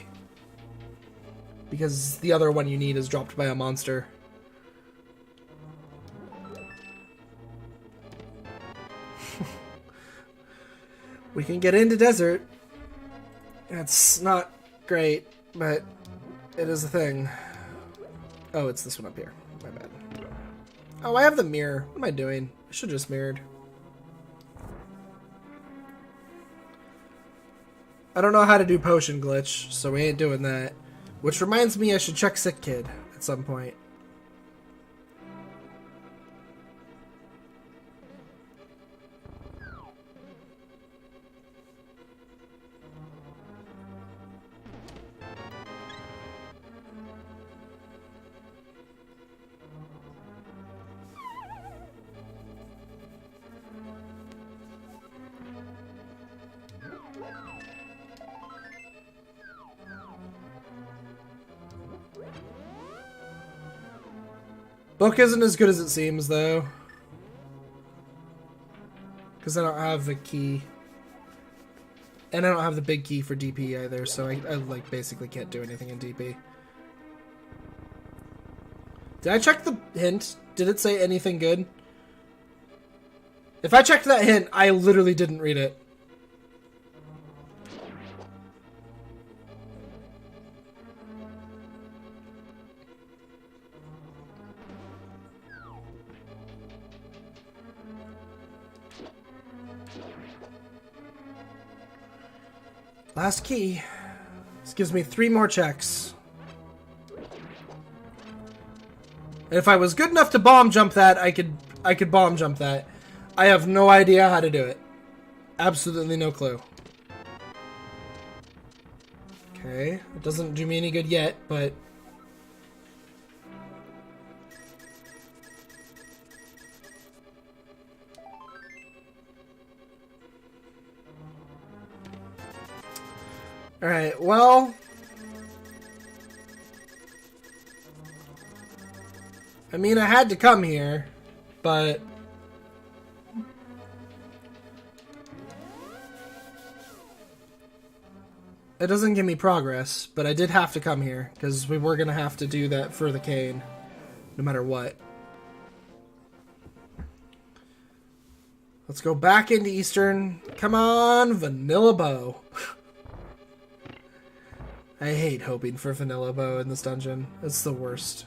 Because the other one you need is dropped by a monster. We can get into desert. It's not great, but it is a thing. Oh, it's this one up here. My bad. Oh, I have the mirror. What am I doing? I should have just mirrored. I don't know how to do potion glitch, so we ain't doing that. Which reminds me I should check Sick Kid at some point. Book isn't as good as it seems, though. Because I don't have the key. And I don't have the big key for DP either, so I like, basically can't do anything in DP. Did I check the hint? Did it say anything good? If I checked that hint, I literally didn't read it. Last key. This gives me 3 more checks. And if I was good enough to bomb jump that, I could bomb jump that. I have no idea how to do it. Absolutely no clue. Okay, it doesn't do me any good yet, but... Alright, well... I mean, I had to come here, but... It doesn't give me progress, but I did have to come here, because we were going to have to do that for the cane, no matter what. Let's go back into Eastern. Come on, Vanilla Bow. I hate hoping for Vanilla Bow in this dungeon. It's the worst.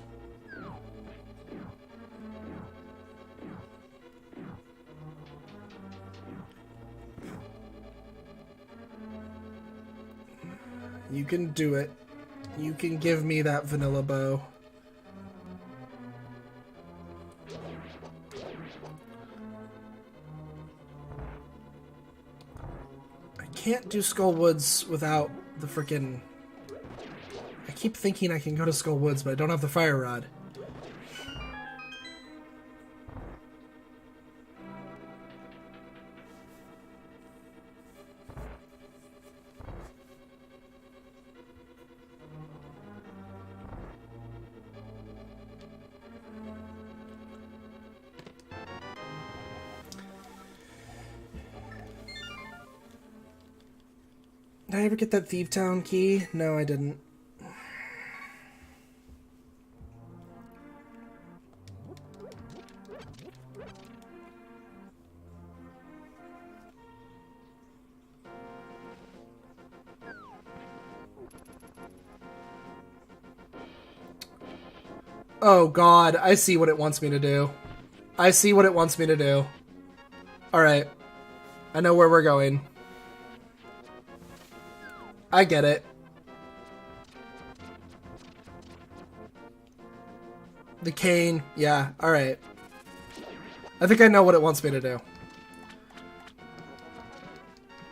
You can do it. You can give me that Vanilla Bow. I can't do Skull Woods without the frickin'... I keep thinking I can go to Skull Woods, but I don't have the Fire Rod. Did I ever get that Thief Town key? No, I didn't. Oh god, I see what it wants me to do. I see what it wants me to do. Alright. I know where we're going. I get it. The cane. Yeah, alright. I think I know what it wants me to do.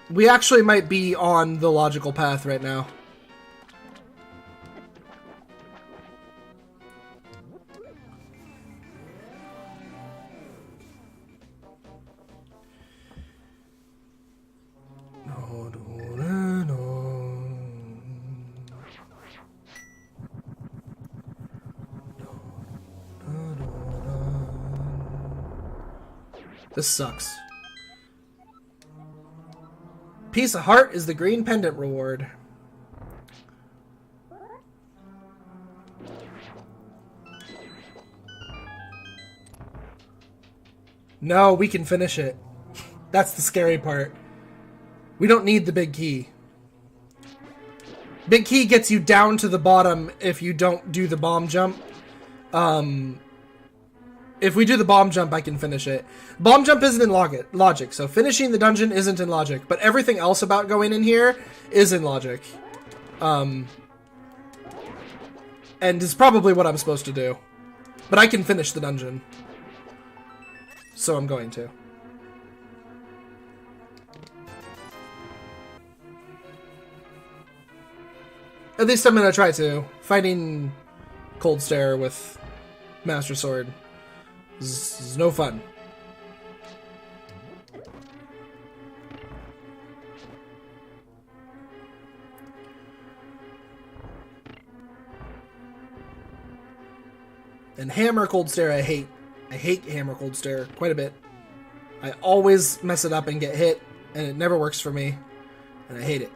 We actually might be on the logical path right now. This sucks. Piece of Heart is the green pendant reward. No, we can finish it. That's the scary part. We don't need the big key. Big key gets you down to the bottom if you don't do the bomb jump. If we do the bomb jump, I can finish it. Bomb jump isn't in logic, so finishing the dungeon isn't in logic. But everything else about going in here is in logic. And is probably what I'm supposed to do. But I can finish the dungeon. So I'm going to. At least I'm going to try to. Fighting Cold Stare with Master Sword. This is no fun. And Hammer Cold Stare I hate. I hate Hammer Cold Stare quite a bit. I always mess it up and get hit, and it never works for me. And I hate it.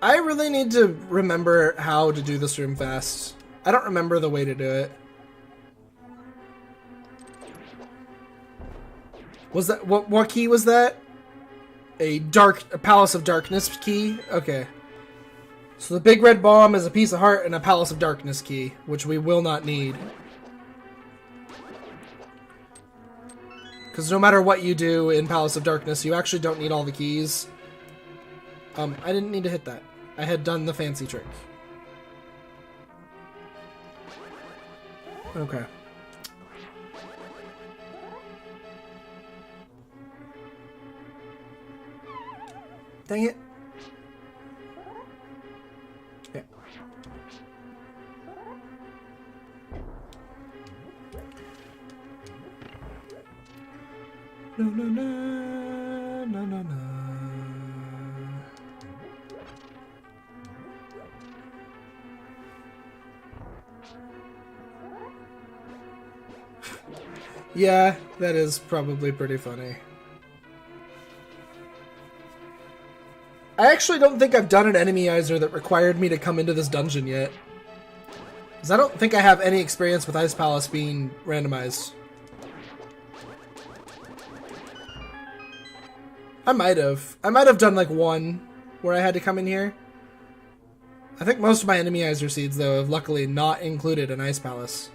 I really need to remember how to do this room fast. I don't remember the way to do it. Was that what key was that? A Palace of Darkness key? Okay. So the big red bomb is a Piece of Heart and a Palace of Darkness key, which we will not need. Because no matter what you do in Palace of Darkness, you actually don't need all the keys. I didn't need to hit that. I had done the fancy trick. Okay. Dang it. Yeah. No, no, no, no, no, no. Yeah, that is probably pretty funny. I actually don't think I've done an Enemyizer that required me to come into this dungeon yet. Because I don't think I have any experience with Ice Palace being randomized. I might have. I might have done like one where I had to come in here. I think most of my Enemyizer seeds, though, have luckily not included an Ice Palace.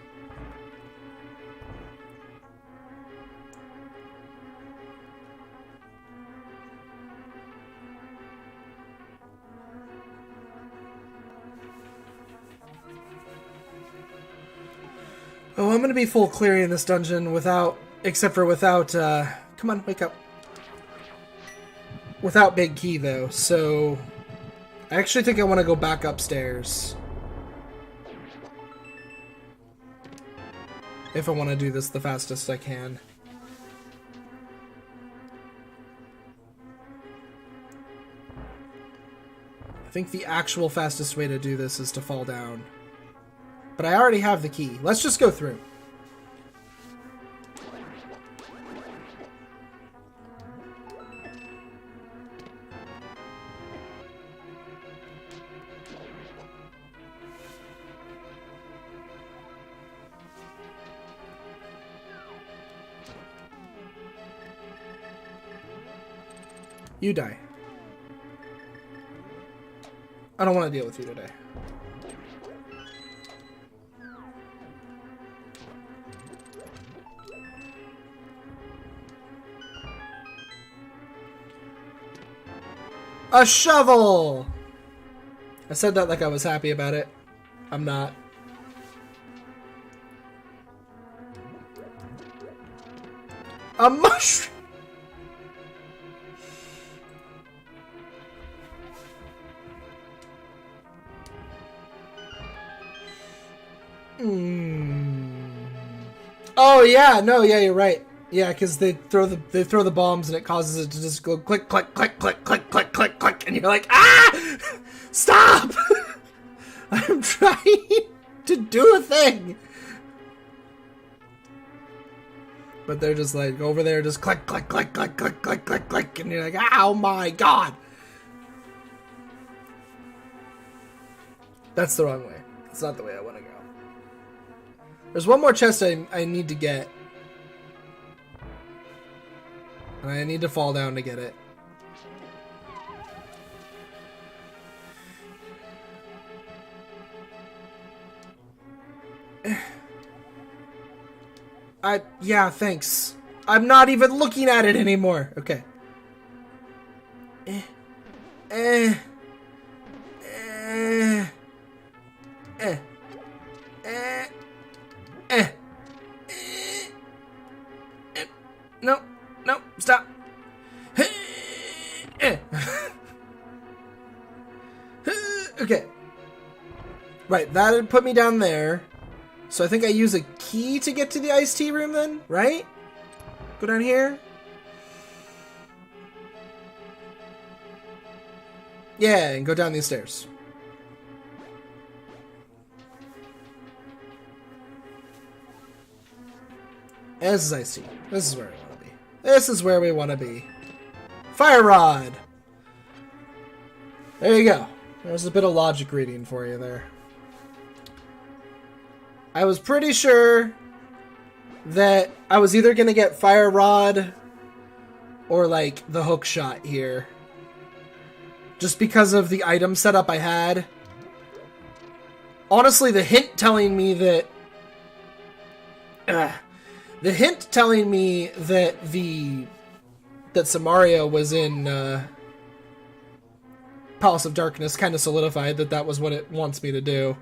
Oh, I'm gonna be full clearing this dungeon without, except for without, come on, wake up. Without Big Key, though, so I actually think I want to go back upstairs. If I want to do this the fastest I can. I think the actual fastest way to do this is to fall down. But I already have the key. Let's just go through. You die. I don't want to deal with you today. A shovel! I said that like I was happy about it. I'm not. A mushroom! Oh yeah, no, yeah, you're right. Yeah, because they throw the bombs and it causes it to just go click, click, click, click, click, click, click, click, and you're like, ah! Stop! I'm trying to do a thing. But they're just like over there, just click, click, click, click, click, click, click, click, and you're like, oh my god! That's the wrong way. It's not the way I want to go. There's one more chest I need to get. And I need to fall down to get it. Yeah, thanks. I'm not even looking at it anymore. Okay. No, no, stop. Okay. Right, that would put me down there. So I think I use a key to get to the iced tea room then, right? Go down here. Yeah, and go down these stairs. And this is iced tea. This is where we want to be. This is where we want to be. Fire rod! There you go. There's a bit of logic reading for you there. I was pretty sure that I was either going to get fire rod or like the hook shot here. Just because of the item setup I had. Honestly, the hint telling me that... the hint telling me that that Samaria was in Palace of Darkness kind of solidified that was what it wants me to do.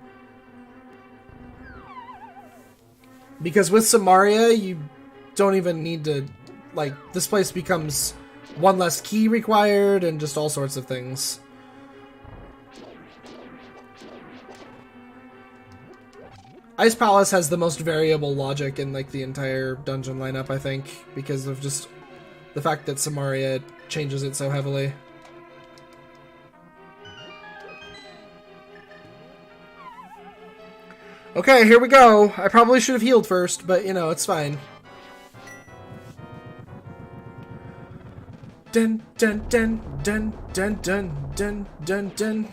Because with Samaria, you don't even need to... Like, this place becomes one less key required, and just all sorts of things. Ice Palace has the most variable logic in like the entire dungeon lineup, I think, because of just the fact that Samaria changes it so heavily. Okay, here we go. I probably should have healed first, but you know, it's fine. Dun dun dun dun dun dun dun dun dun.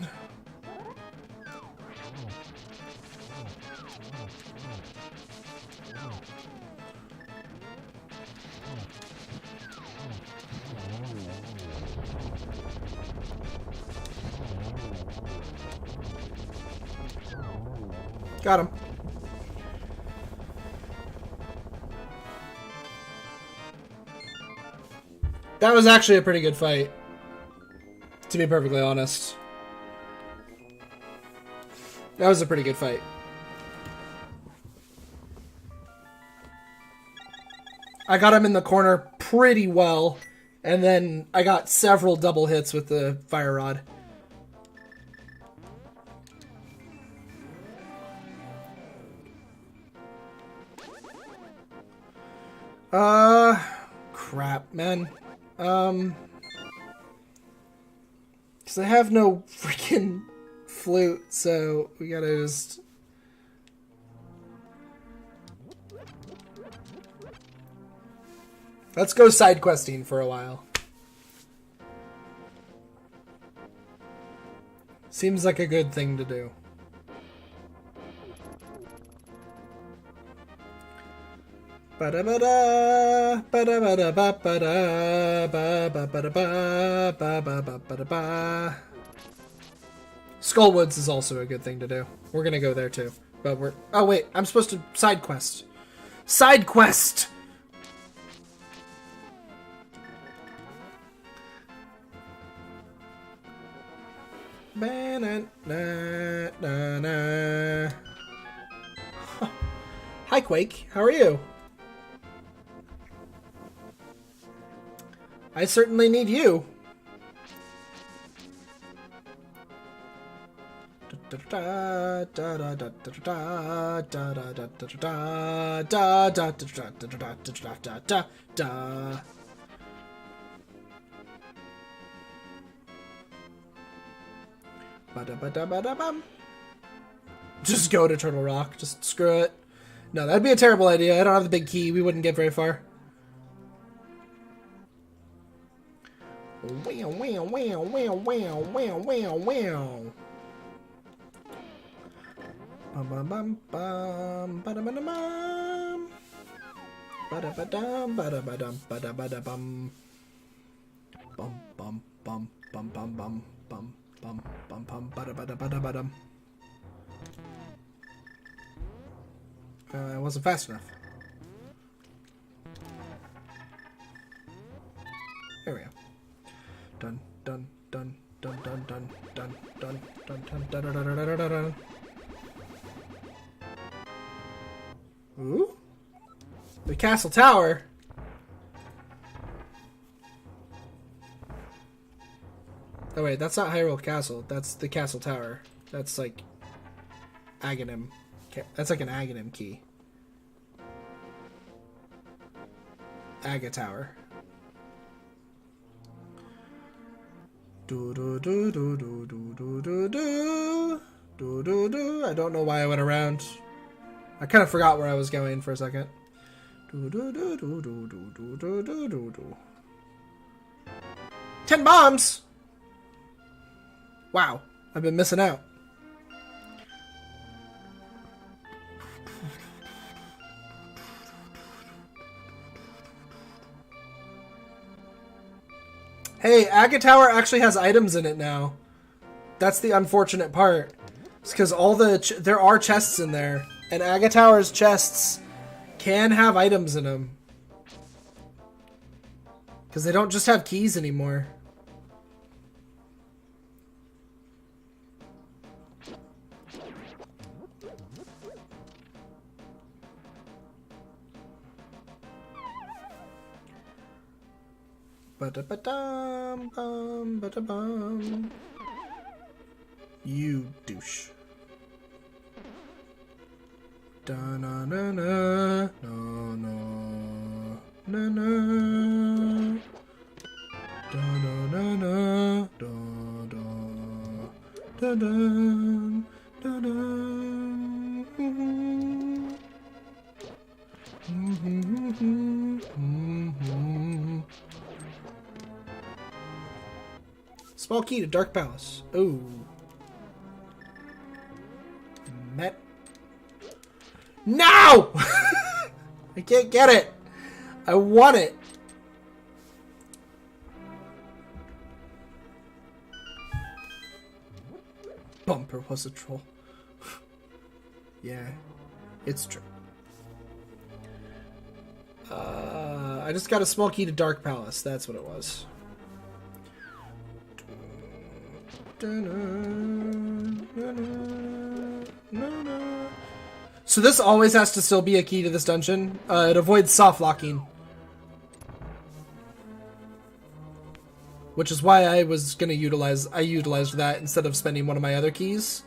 Got him. That was actually a pretty good fight, to be perfectly honest. That was a pretty good fight. I got him in the corner pretty well, and then I got several double hits with the fire rod. Crap, man. Because I have no freaking flute, so we gotta just... Let's go side questing for a while. Seems like a good thing to do. Ba-da-ba-da, ba-da-ba-da, ba-da, ba-ba-ba-da, ba-ba-ba-da-ba. Skullwoods is also a good thing to do. We're gonna go there too. But we're... Oh wait, I'm supposed to side quest. Side quest! Ba-na-na-na-na. Hi Quake, how are you? I certainly need you. Just go to Turtle Rock. Just screw it. No, that'd be a terrible idea. I don't have the big key. We wouldn't get very far. Wow, wow, wow, wow, wow, wow, wow, wow. Bum bum bum bum ba da ba da bum ba da ba dum ba da ba dum ba da ba da bum bum bum bum bum bum bum bum bum bum bum ba da ba da ba da ba dum. I wasn't fast enough. There we go. Dun dun dun dun dun dun dun dun dun dun dun dun dun dun dun. Ooh, the castle tower. Oh wait, that's not Hyrule Castle. That's the castle tower. That's like Aghanim. That's like an Aghanim key. Aga Tower. Do do do do do do do do do do do do. I don't know why I went around. I kind of forgot where I was going for a second. Do do do do do do do do do do do. 10 bombs. Wow, I've been missing out. Hey, Aga Tower actually has items in it now. That's the unfortunate part. It's because all the there are chests in there, and Aga Tower's chests can have items in them. Because they don't just have keys anymore. Ba-da-ba-dum, bum, ba-da-bum. You douche. Da-na-na-na, no-no, na-na. Da-na-na-na, da-da, da-da, da-da. Small key to Dark Palace. Oh. Met. No! I can't get it. I want it. Bumper was a troll. Yeah, it's true. I just got a small key to Dark Palace. That's what it was. So this always has to still be a key to this dungeon. It avoids soft locking. Which is why I was gonna utilized that instead of spending one of my other keys.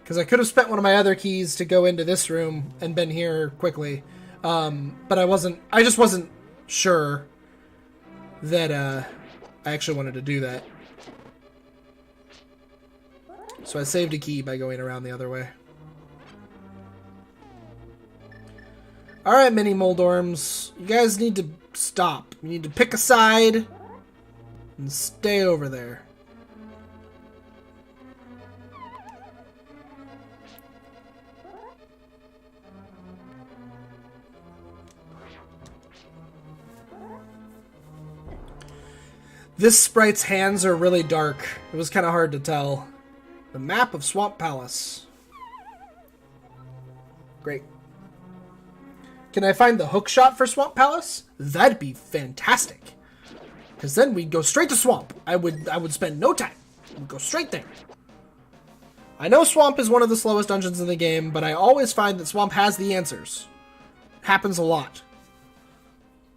Because I could have spent one of my other keys to go into this room and been here quickly. But I just wasn't sure that I actually wanted to do that. So I saved a key by going around the other way. Alright, mini Moldorms. You guys need to stop. You need to pick a side and stay over there. This sprite's hands are really dark. It was kind of hard to tell. The map of Swamp Palace. Great. Can I find the hook shot for Swamp Palace? That'd be fantastic. Because then we'd go straight to Swamp. I would spend no time. We'd go straight there. I know Swamp is one of the slowest dungeons in the game, but I always find that Swamp has the answers. Happens a lot.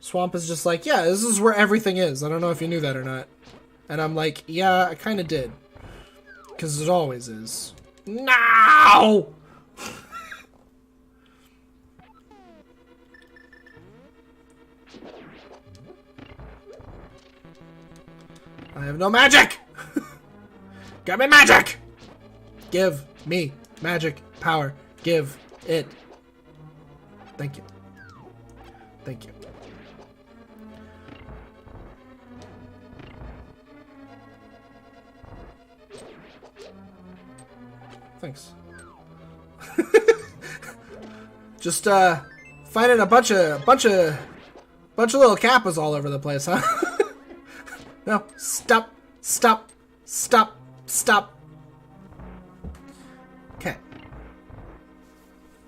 Swamp is just like, yeah, this is where everything is. I don't know if you knew that or not. And I'm like, yeah, I kind of did. Because it always is. No! I have no magic! Give me magic! Give me magic power. Give it. Thank you. Thank you. Thanks. Just finding a bunch of little kappas all over the place, huh? No, stop, stop, stop, stop. Okay.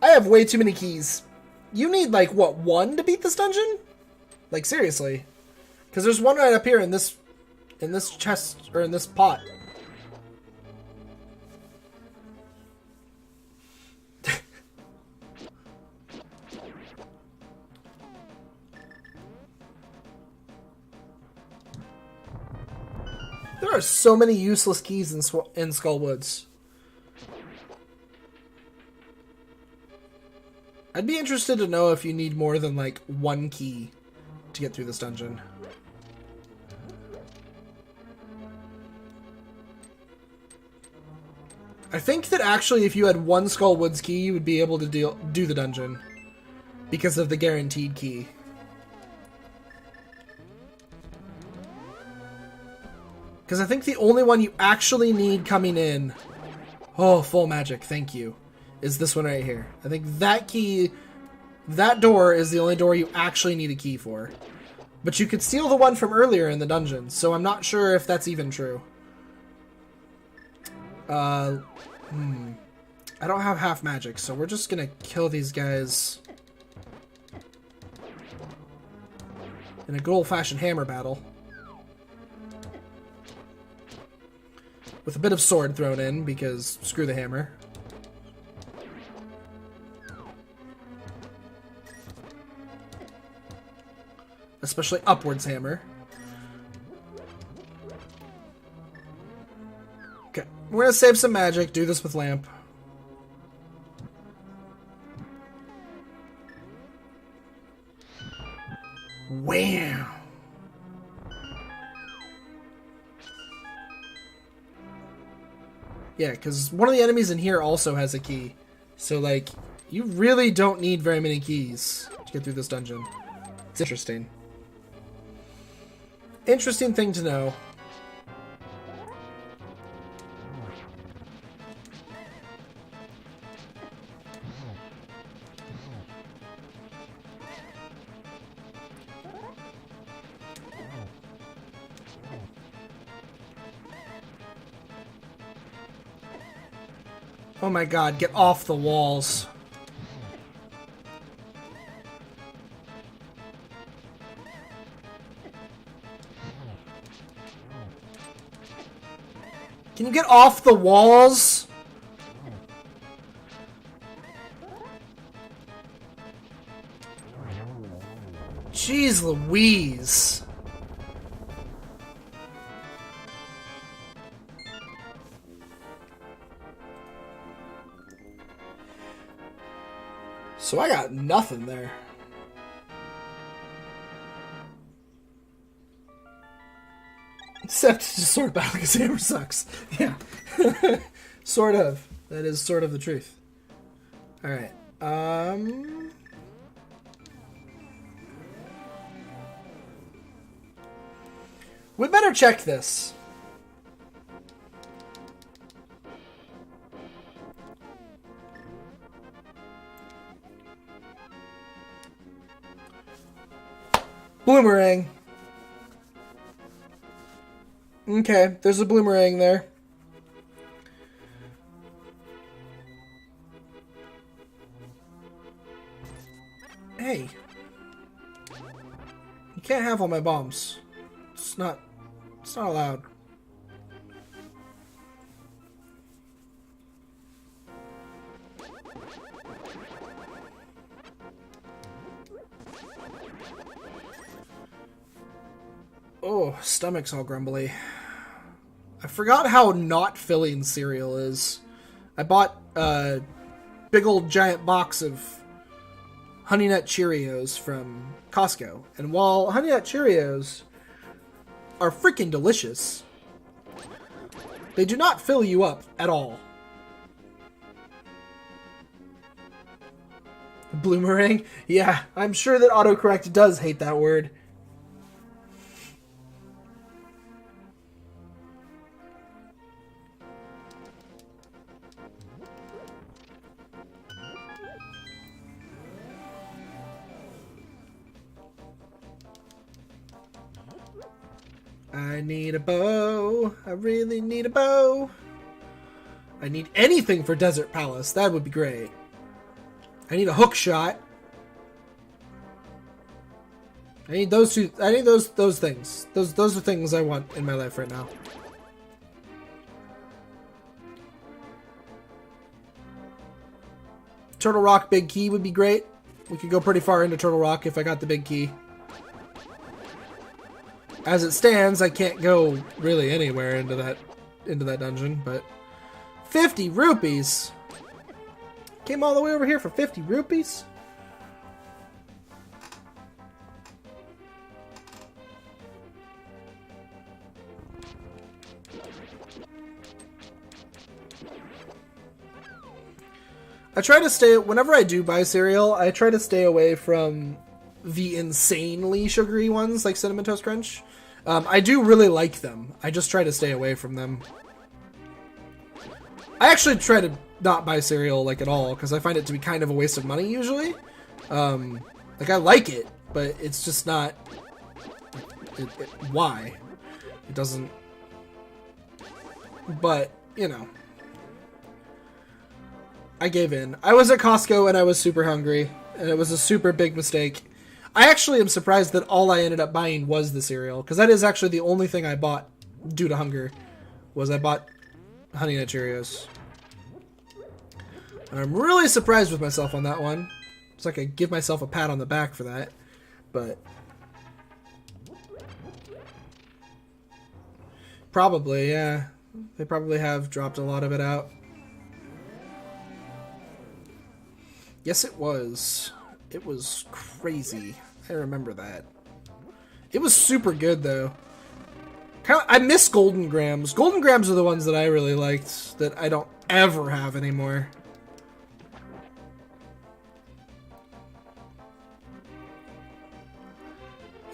I have way too many keys. You need like what, one to beat this dungeon? Like seriously. Because there's one right up here in this chest or in this pot. There are so many useless keys in Skullwoods. I'd be interested to know if you need more than like one key to get through this dungeon. I think that actually if you had one Skullwoods key, you would be able to do the dungeon. Because of the guaranteed key. Because I think the only one you actually need coming in... Oh, full magic, thank you. Is this one right here. I think that key... That door is the only door you actually need a key for. But you could steal the one from earlier in the dungeon, so I'm not sure if that's even true. I don't have half magic, so we're just gonna kill these guys... in a good old-fashioned hammer battle. With a bit of sword thrown in, because screw the hammer. Especially upwards hammer. Okay, we're gonna save some magic, do this with lamp. Wham! Yeah, because one of the enemies in here also has a key. So, like, you really don't need very many keys to get through this dungeon. It's interesting. Interesting thing to know. Oh my god, get off the walls. Can you get off the walls? Jeez Louise. So I got nothing there. Except just sword battle because hammer sucks. Yeah. Sort of. That is sort of the truth. Alright. We better check this. Bloomerang. Okay, there's a bloomerang there. Hey. You can't have all my bombs. It's not allowed. Oh, stomach's all grumbly. I forgot how not filling cereal is. I bought a big old giant box of Honey Nut Cheerios from Costco. And while Honey Nut Cheerios are freaking delicious, they do not fill you up at all. Bloomerang? Yeah, I'm sure that autocorrect does hate that word. I need a bow. I really need a bow. I need anything for Desert Palace. That would be great. I need a hook shot. I need those two. I need those things. Those are things I want in my life right now. Turtle Rock big key would be great. We could go pretty far into Turtle Rock if I got the big key. As it stands, I can't go really anywhere into that dungeon, but 50 rupees. Came all the way over here for 50 rupees? I try to stay, whenever I do buy cereal, I try to stay away from the insanely sugary ones like Cinnamon Toast Crunch. I do really like them. I just try to stay away from them. I actually try to not buy cereal like at all because I find it to be kind of a waste of money usually. Like I like it, but it's just not. Why? It doesn't. But you know, I gave in. I was at Costco and I was super hungry, and it was a super big mistake. I actually am surprised that all I ended up buying was the cereal, because that is actually the only thing I bought due to hunger, was I bought Honey Nut Cheerios. And I'm really surprised with myself on that one. It's like I give myself a pat on the back for that, but probably, yeah. They probably have dropped a lot of it out. Yes, it was. It was crazy. I remember that. It was super good, though. I miss Golden Grams. Golden Grams are the ones that I really liked that I don't ever have anymore.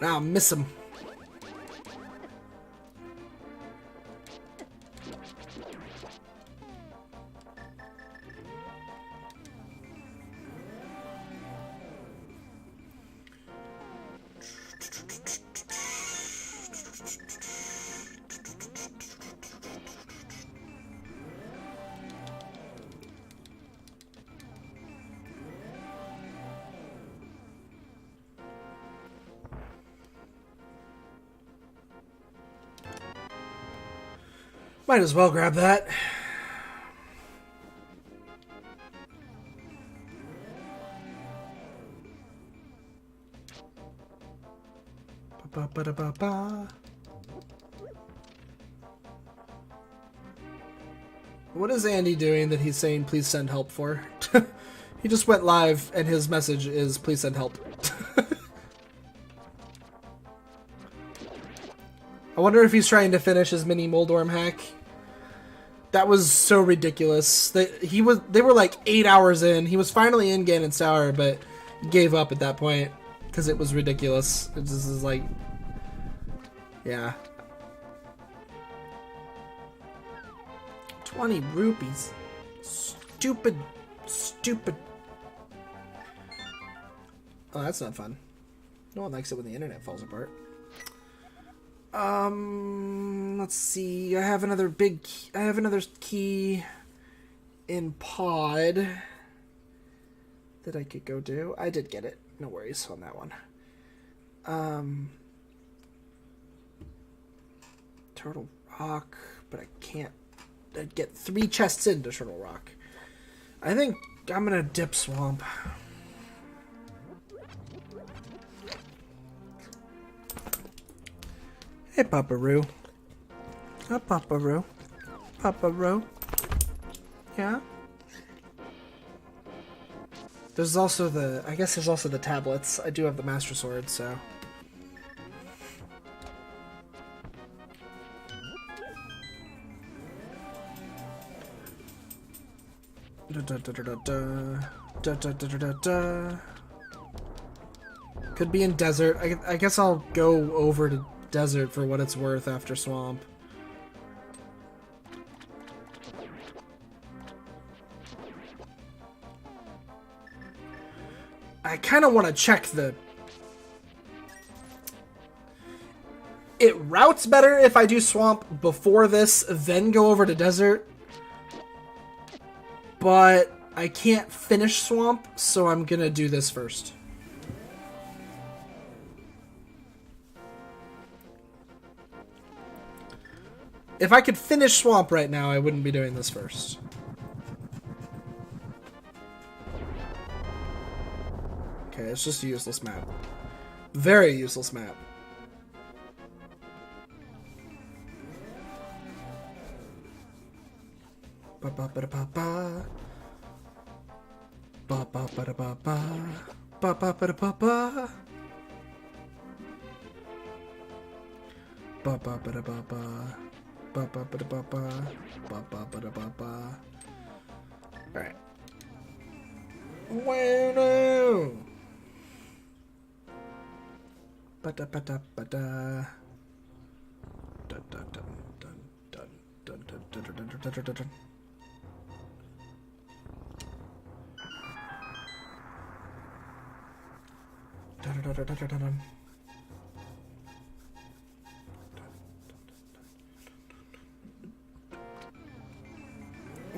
I'll miss them. Might as well grab that. Ba-ba-ba-ba-ba. What is Andy doing that he's saying please send help for? He just went live and his message is please send help. I wonder if he's trying to finish his mini Moldorm hack. That was so ridiculous. They were like 8 hours in. He was finally in Ganon's Tower, but gave up at that point because it was ridiculous. It just is like, yeah. 20 rupees. Stupid, stupid. Oh, that's not fun. No one likes it when the internet falls apart. Let's see. I have another key in pod that I could go do. I did get it. No worries on that one. Turtle Rock, but I can't. I'd get 3 chests into Turtle Rock. I think I'm gonna dip Swamp. Hey, Paparoo. Oh, Paparoo. Paparoo. Yeah? There's also I guess there's also the tablets. I do have the Master Sword, so. Could be in desert. I guess I'll go over to desert for what it's worth after Swamp. I kind of want to check it routes better if I do Swamp before this, then go over to desert. But I can't finish Swamp, so I'm gonna do this first. If I could finish Swamp right now, I wouldn't be doing this first. Okay, it's just a useless map. Very useless map. Ba-ba-ba-da-ba-ba. Ba-ba-ba-da-ba-ba. Ba-ba-ba-da-ba-ba. Ba-ba-ba-da-ba-ba. Ba-ba-ba-da-ba-ba. Ba-ba-ba-da-ba-ba. Alright. Well, no. Ba-da-ba-da-ba-da. Dun-dun-dun-dun-dun-dun-dun-dun-dun-dun-dun. Dun-dun-dun-dun-dun-dun.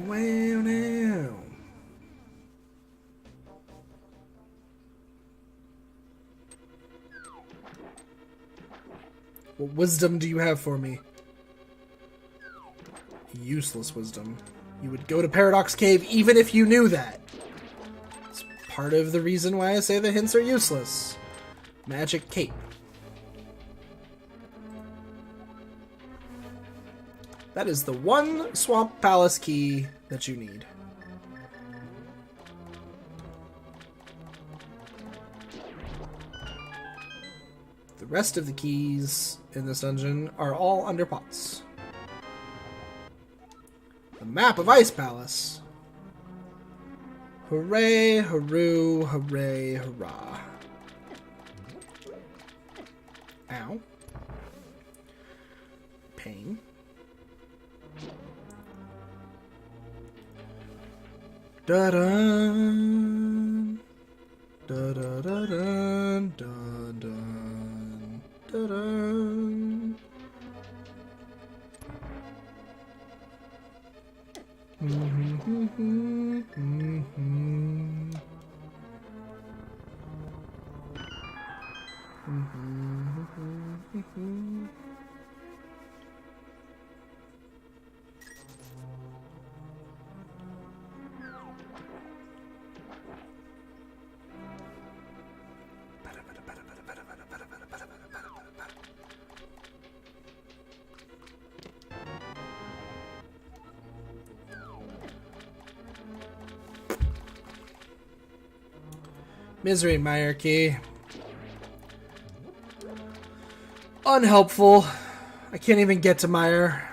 Well, now. What wisdom do you have for me? Useless wisdom. You would go to Paradox Cave even if you knew that. It's part of the reason why I say the hints are useless. Magic Cape. That is the one Swamp Palace key that you need. The rest of the keys in this dungeon are all under pots. The map of Ice Palace. Hooray, hooroo, hooray, hurrah. Ow. Pain. Da-dun. Da-da-da-dun, dun-dun. Da-dun. Misery Mire key. Unhelpful. I can't even get to Mire.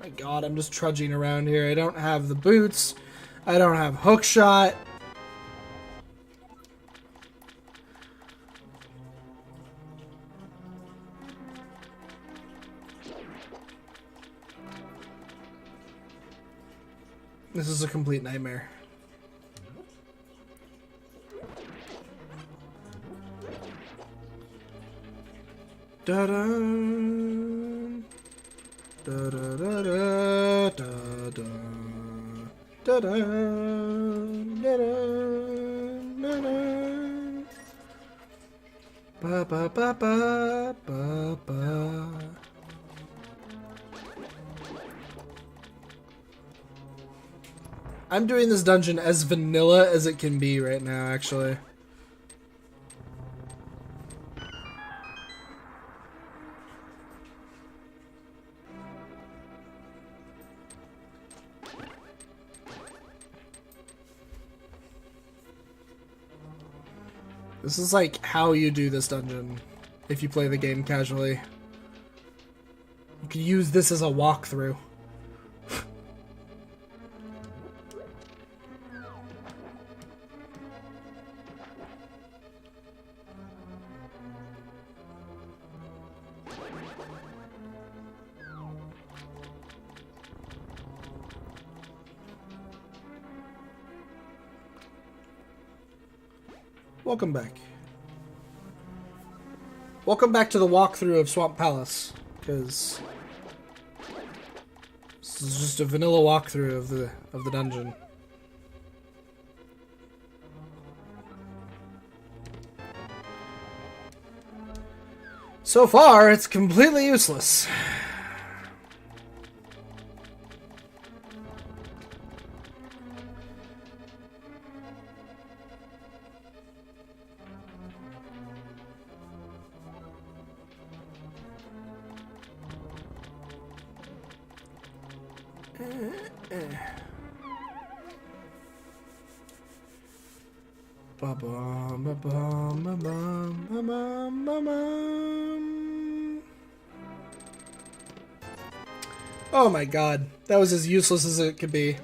My god, I'm just trudging around here. I don't have the boots. I don't have hookshot. This is a complete nightmare. Da-dun. Da-da-da-da, da-dun. Da-dun. Da-dun. Da-dun. Ba-ba-ba-ba-ba-ba. I'm doing this dungeon as vanilla as it can be right now, actually. This is like how you do this dungeon if you play the game casually. You could use this as a walkthrough. Welcome back. Welcome back to the walkthrough of Swamp Palace, because this is just a vanilla walkthrough of the dungeon. So far, it's completely useless. Oh my god, that was as useless as it could be.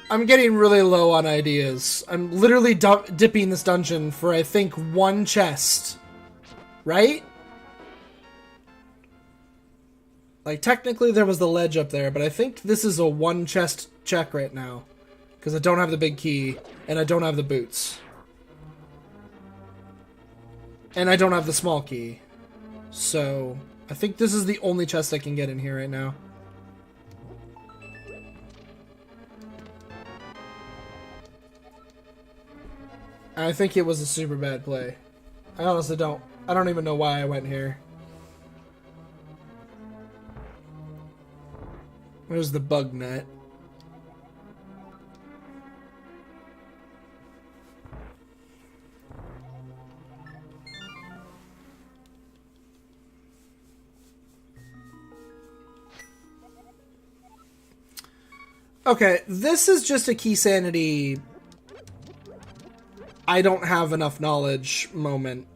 I'm getting really low on ideas. I'm literally dipping this dungeon for, I think, one chest. Right? Like, technically there was the ledge up there, but I think this is a one chest check right now. Because I don't have the big key, and I don't have the boots. And I don't have the small key. So, I think this is the only chest I can get in here right now. I think it was a super bad play. I honestly don't. I don't even know why I went here. Where's the bug net? Okay, this is just a Keysanity I don't have enough knowledge moment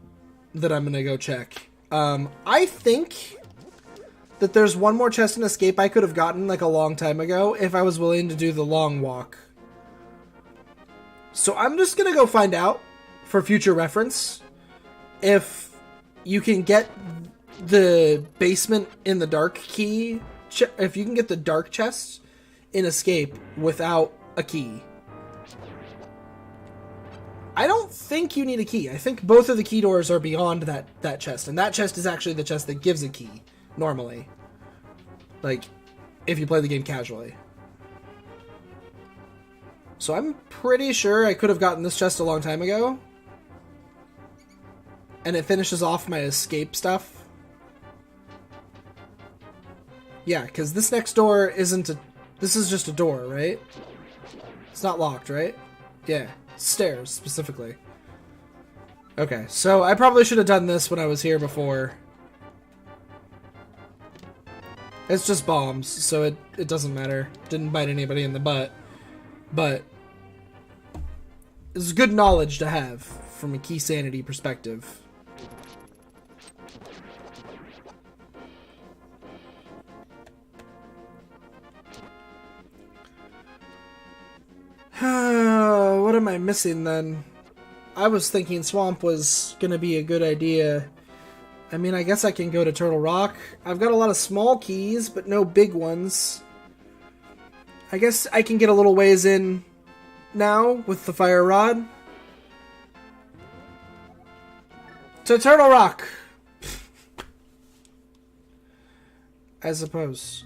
that I'm gonna go check. I think that there's one more chest and escape I could have gotten like a long time ago if I was willing to do the long walk. So I'm just gonna go find out for future reference if you can get the basement in the dark key, if you can get the dark chest in escape without a key. I don't think you need a key. I think both of the key doors are beyond that chest. And that chest is actually the chest that gives a key, normally. Like, if you play the game casually. So I'm pretty sure I could have gotten this chest a long time ago. And it finishes off my escape stuff. Yeah, because this next door isn't a... This is just a door, right? It's not locked, right? Yeah. Stairs, specifically. Okay, so I probably should have done this when I was here before. It's just bombs, so it doesn't matter. Didn't bite anybody in the butt. But it's good knowledge to have from a Keysanity perspective. What am I missing then? I was thinking Swamp was gonna be a good idea. I mean, I guess I can go to Turtle Rock. I've got a lot of small keys, but no big ones. I guess I can get a little ways in now with the fire rod. To Turtle Rock! I suppose.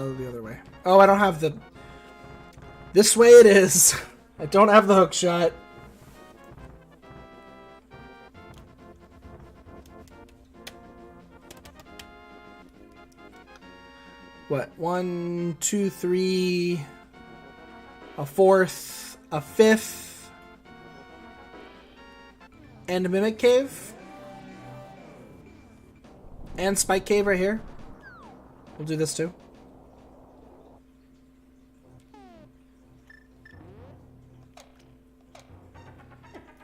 The other way. Oh, I don't have the... This way it is. I don't have the hook shot. What? 1, 2, 3... A fourth... A fifth... And a Mimic Cave? And Spike Cave right here. We'll do this too.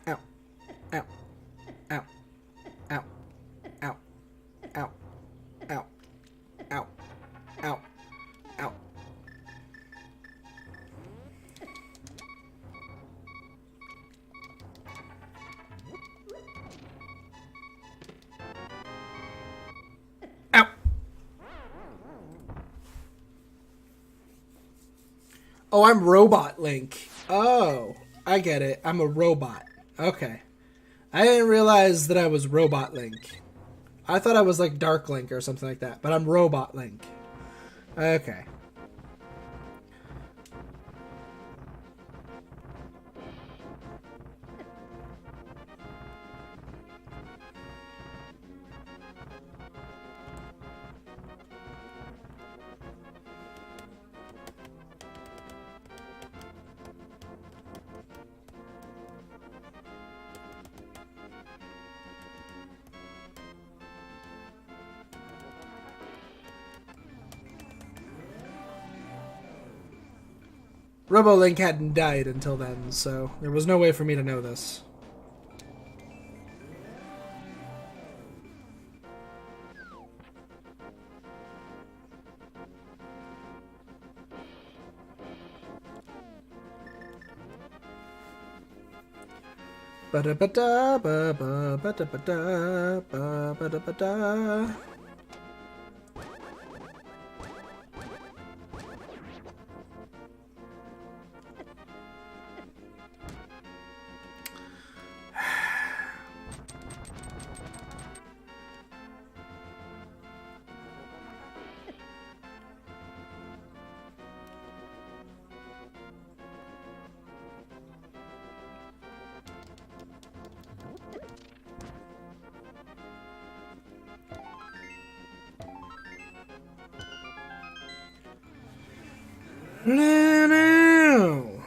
Ow. Ow. Ow. Ow. Ow. Ow. Ow. Ow. Ow. Ow. Ow. Oh, I'm Robot Link. Oh, I get it. I'm a robot. Okay. I didn't realize that I was Robot Link. I thought I was like Dark Link or something like that, but I'm Robot Link. Okay. RoboLink hadn't died until then, so there was no way for me to know this. Ba-da-ba-da, ba-ba, ba-da-ba-da, ba-ba-da-ba-da. No.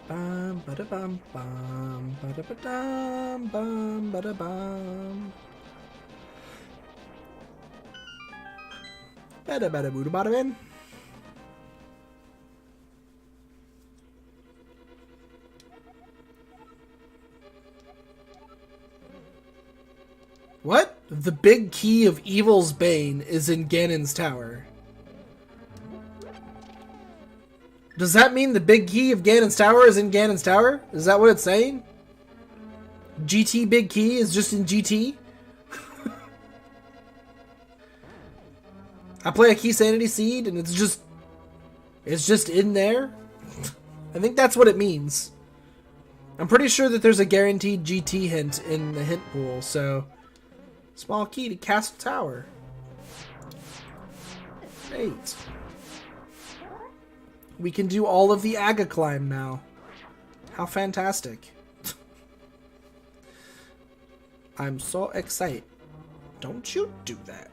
Bum ba da bum bum ba da ba dum bum ba da bum ba da boo da bada bin. What? The big key of Evil's Bane is in Ganon's tower. Does that mean the big key of Ganon's tower is in Ganon's tower? Is that what it's saying? GT big key is just in GT? I play a Keysanity seed and it's just in there? I think that's what it means. I'm pretty sure that there's a guaranteed GT hint in the hint pool, so... Small key to Castle Tower. 8. We can do all of the Aga climb now. How fantastic. I'm so excited. Don't you do that.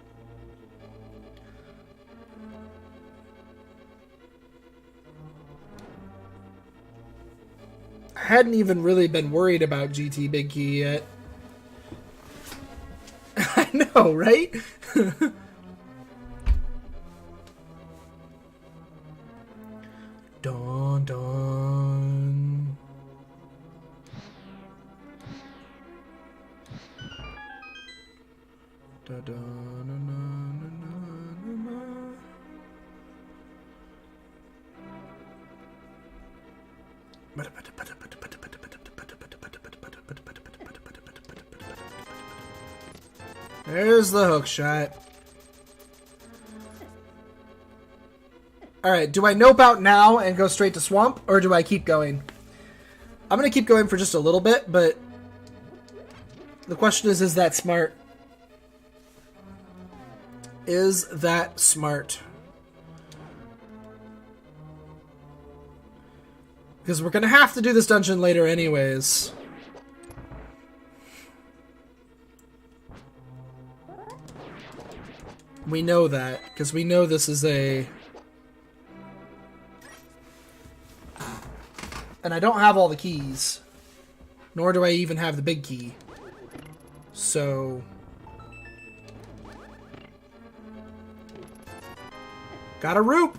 I hadn't even really been worried about GT Big Key yet. I know, right? Dun dun. Da da na na na na na. There's the hook shot. Alright, do I nope out now and go straight to Swamp, or do I keep going? I'm going to keep going for just a little bit, but the question is that smart? Is that smart? Because we're going to have to do this dungeon later anyways. We know that, because we know this is a... And I don't have all the keys. Nor do I even have the big key. So... Got a rope!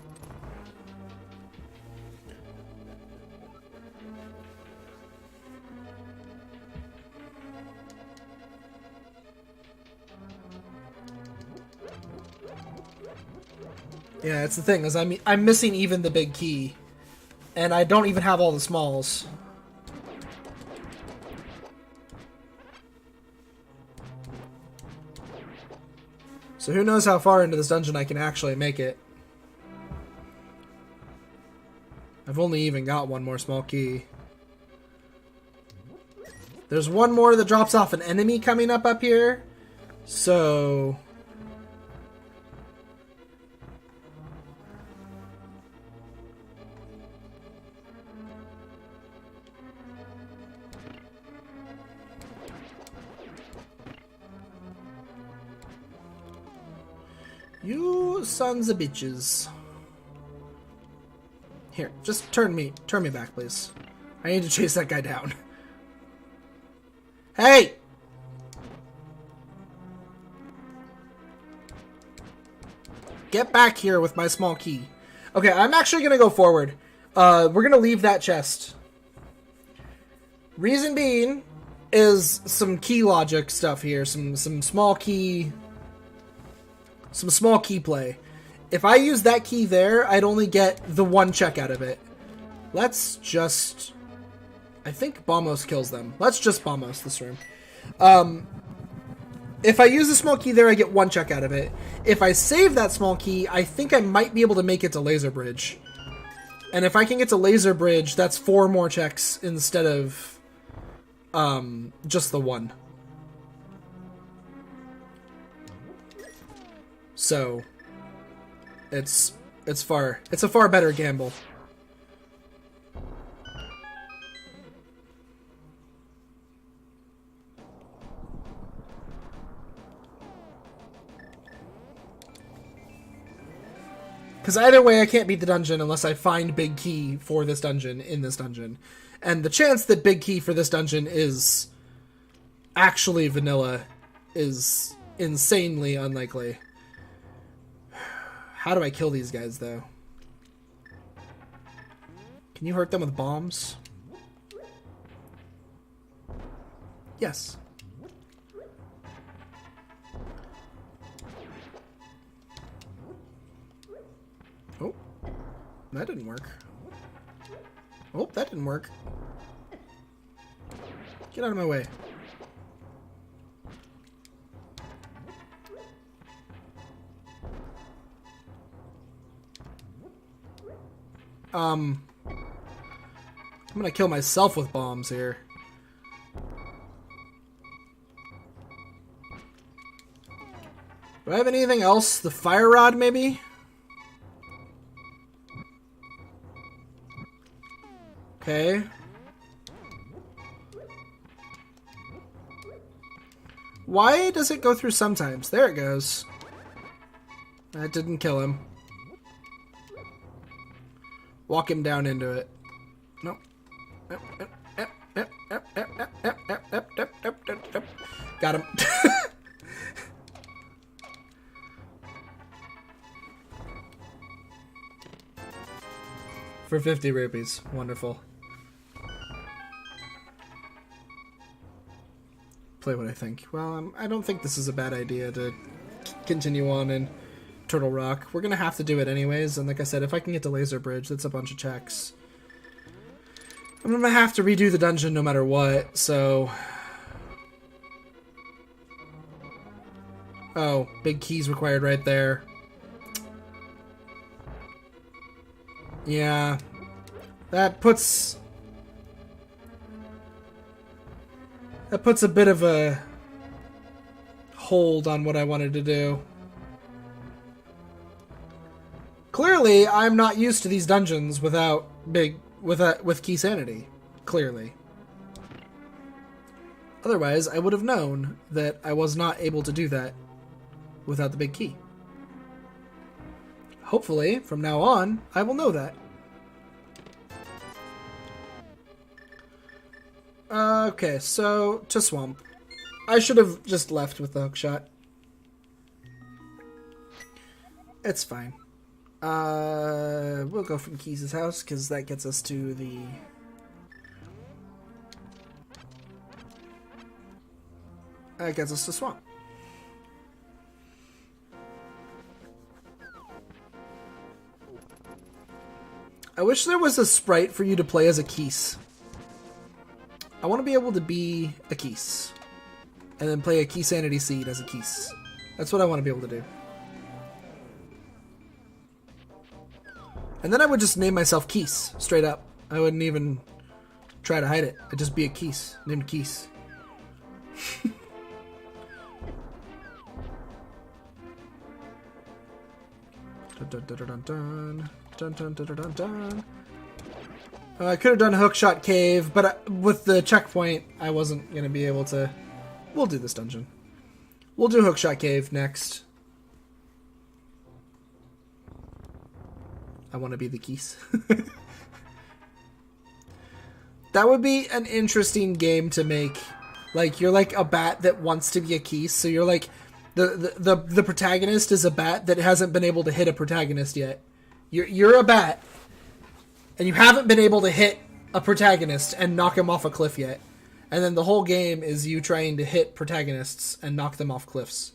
Yeah, it's the thing, is I'm missing even the big key. And I don't even have all the smalls. So who knows how far into this dungeon I can actually make it. I've only even got one more small key. There's one more that drops off an enemy coming up here. So... You sons of bitches. Here, just turn me back, please. I need to chase that guy down. Hey! get back here with my small key. Okay, I'm actually going to go forward. We're going to leave that chest. Reason being is some key logic stuff here. Some small key play. If I use that key there, I'd only get the one check out of it. Let's just... I think Bombos kills them. Let's just Bombos this room. If I use the small key there, I get one check out of it. If I save that small key, I think I might be able to make it to Laser Bridge. And if I can get to Laser Bridge, that's 4 more checks instead of just the 1. So it's a far better gamble. Because either way, I can't beat the dungeon unless I find Big Key for this dungeon in this dungeon. And the chance that Big Key for this dungeon is actually vanilla is insanely unlikely. How do I kill these guys, though? Can you hurt them with bombs? Yes. Oh, that didn't work. Oh, that didn't work. Get out of my way. I'm gonna kill myself with bombs here. Do I have anything else? The fire rod, maybe? Okay. Why does it go through sometimes? There it goes. That didn't kill him. Walk him down into it. Nope. Got him. For 50 rupees. Wonderful. Play what I think. Well, I don't think this is a bad idea to continue on in Turtle Rock. We're gonna have to do it anyways, and like I said, if I can get to Laser Bridge, that's a bunch of checks. I'm gonna have to redo the dungeon no matter what, so... Oh, big keys required right there. Yeah. That puts a bit of a hold on what I wanted to do. Clearly, I'm not used to these dungeons with Keysanity. Clearly. Otherwise, I would have known that I was not able to do that without the big key. Hopefully, from now on, I will know that. Okay, so, to Swamp. I should have just left with the hookshot. It's fine. We'll go from Keys' house, because that gets us to the... That gets us to Swamp. I wish there was a sprite for you to play as a Keys. I want to be able to be a Keys. And then play a Keysanity seed as a Keys. That's what I want to be able to do. And then I would just name myself Keys, straight up. I wouldn't even try to hide it. I'd just be a Keys, named Keys. I could have done Hookshot Cave, but with the checkpoint, I wasn't going to be able to... We'll do this dungeon. We'll do Hookshot Cave next. I want to be the Keys. That would be an interesting game to make. Like, you're like a bat that wants to be a Keys, so you're like The protagonist is a bat that hasn't been able to hit a protagonist yet. You're a bat, and you haven't been able to hit a protagonist and knock him off a cliff yet. And then the whole game is you trying to hit protagonists and knock them off cliffs.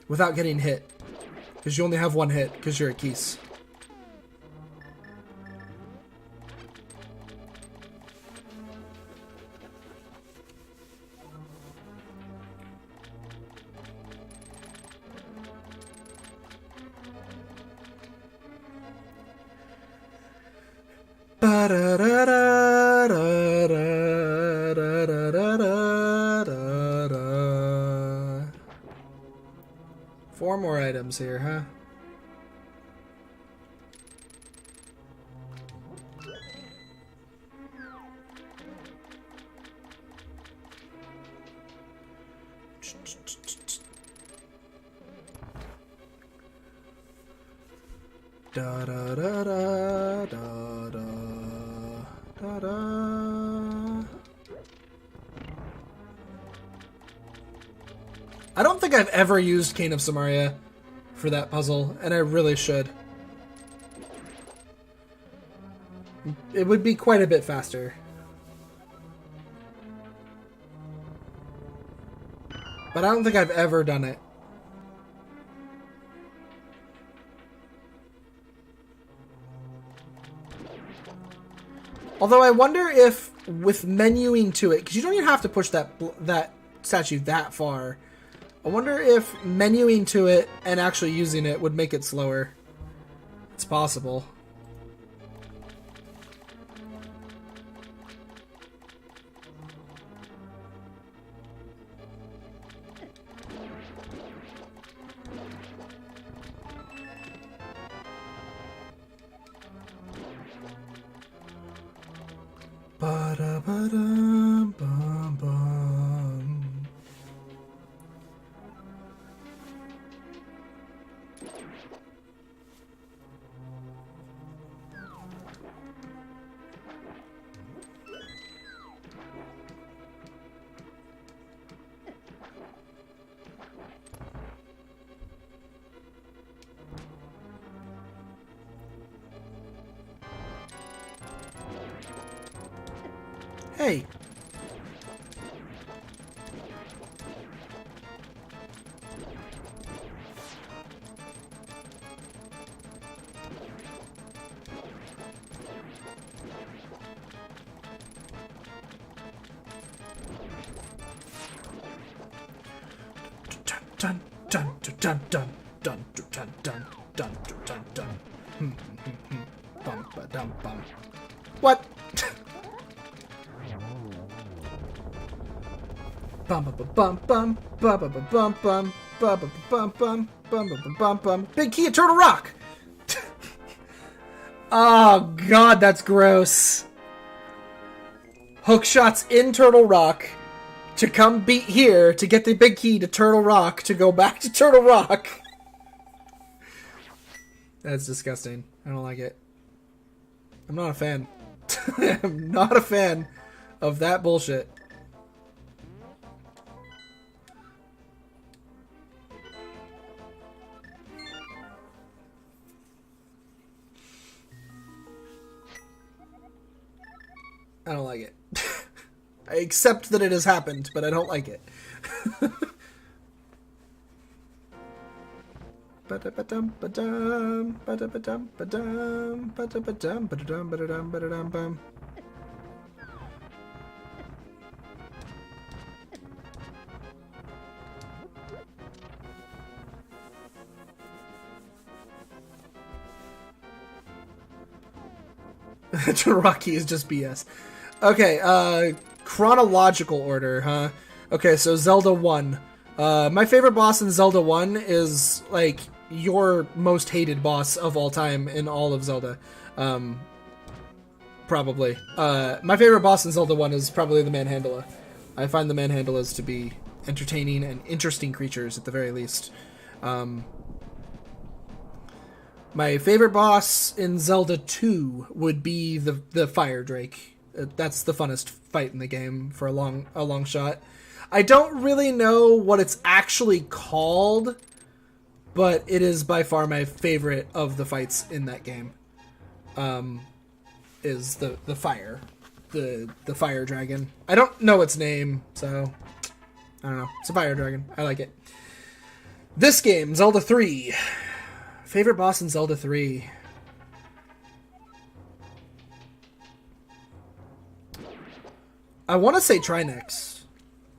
Without getting hit. Because you only have one hit, because you're a Keys. Four more items here, huh? Da da da da da da da da. I don't think I've ever used Cane of Samaria for that puzzle, and I really should. It would be quite a bit faster. But I don't think I've ever done it. Although I wonder if with menuing to it, because you don't even have to push that statue that far. I wonder if menuing to it and actually using it would make it slower. It's possible. Ba-da-ba-dum-bum-bum. Hey. Dun dun dun dun dun dun dun dun dun dun. Bum ba dum bum. What? Bum bum bum bum bum bum bum bum bum bum bum bum bum bum. Big key of Turtle Rock. Oh God, that's gross. Hook shots in Turtle Rock to come beat here to get the big key to Turtle Rock to go back to Turtle Rock. That's disgusting. I don't like it. I'm not a fan. I'm not a fan of that bullshit. I don't like it. I accept that it has happened, but I don't like it. Rocky is just BS. Okay, chronological order, huh? Okay, so Zelda 1. My favorite boss in Zelda 1 is, like, your most hated boss of all time in all of Zelda. Probably. My favorite boss in Zelda 1 is probably the Manhandla. I find the Manhandlas to be entertaining and interesting creatures, at the very least. My favorite boss in Zelda 2 would be the Fire Drake. That's the funnest fight in the game for a long shot. I don't really know what it's actually called, but it is by far my favorite of the fights in that game. Is the fire, the fire dragon. I don't know its name, so I don't know. It's a fire dragon. I like it. This game, Zelda 3. Favorite boss in Zelda 3. I want to say Trinex.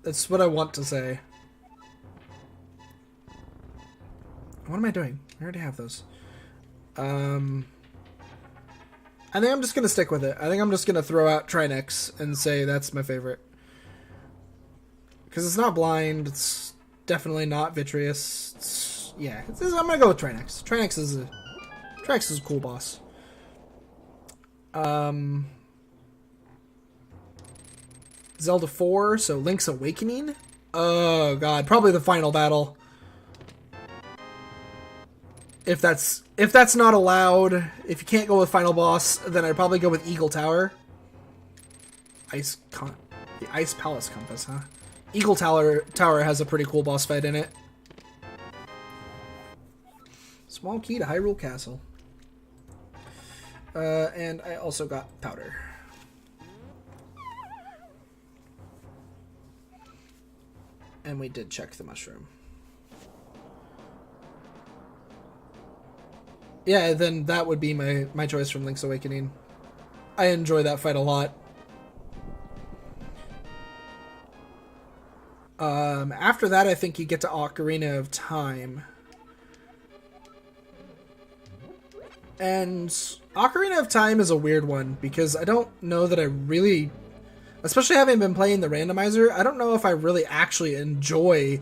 That's what I want to say. What am I doing? I already have those. I think I'm just going to stick with it. I think I'm just going to throw out Trinex and say that's my favorite. Because it's not blind. It's definitely not vitreous. I'm going to go with Trinex. Trinex is a cool boss. Zelda 4, so Link's Awakening. Oh god, probably the final battle. If that's not allowed, if you can't go with final boss, then I'd probably go with Eagle Tower. The Ice Palace Compass, huh? Eagle Tower has a pretty cool boss fight in it. Small key to Hyrule Castle. And I also got powder. And we did check the mushroom. Yeah, then that would be my choice from Link's Awakening. I enjoy that fight a lot. After that, I think you get to Ocarina of Time. And Ocarina of Time is a weird one, because I don't know that I really... Especially having been playing the randomizer, I don't know if I really actually enjoy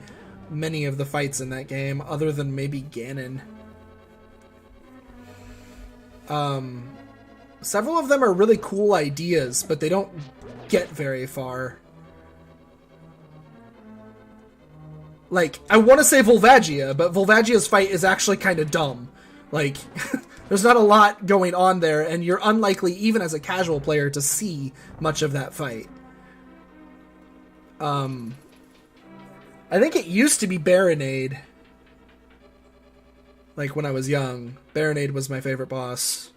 many of the fights in that game, other than maybe Ganon. Several of them are really cool ideas, but they don't get very far. Like, I want to say Volvagia, but Volvagia's fight is actually kind of dumb. Like, there's not a lot going on there, and you're unlikely, even as a casual player, to see much of that fight. I think it used to be Baronade. Like, when I was young. Baronade was my favorite boss.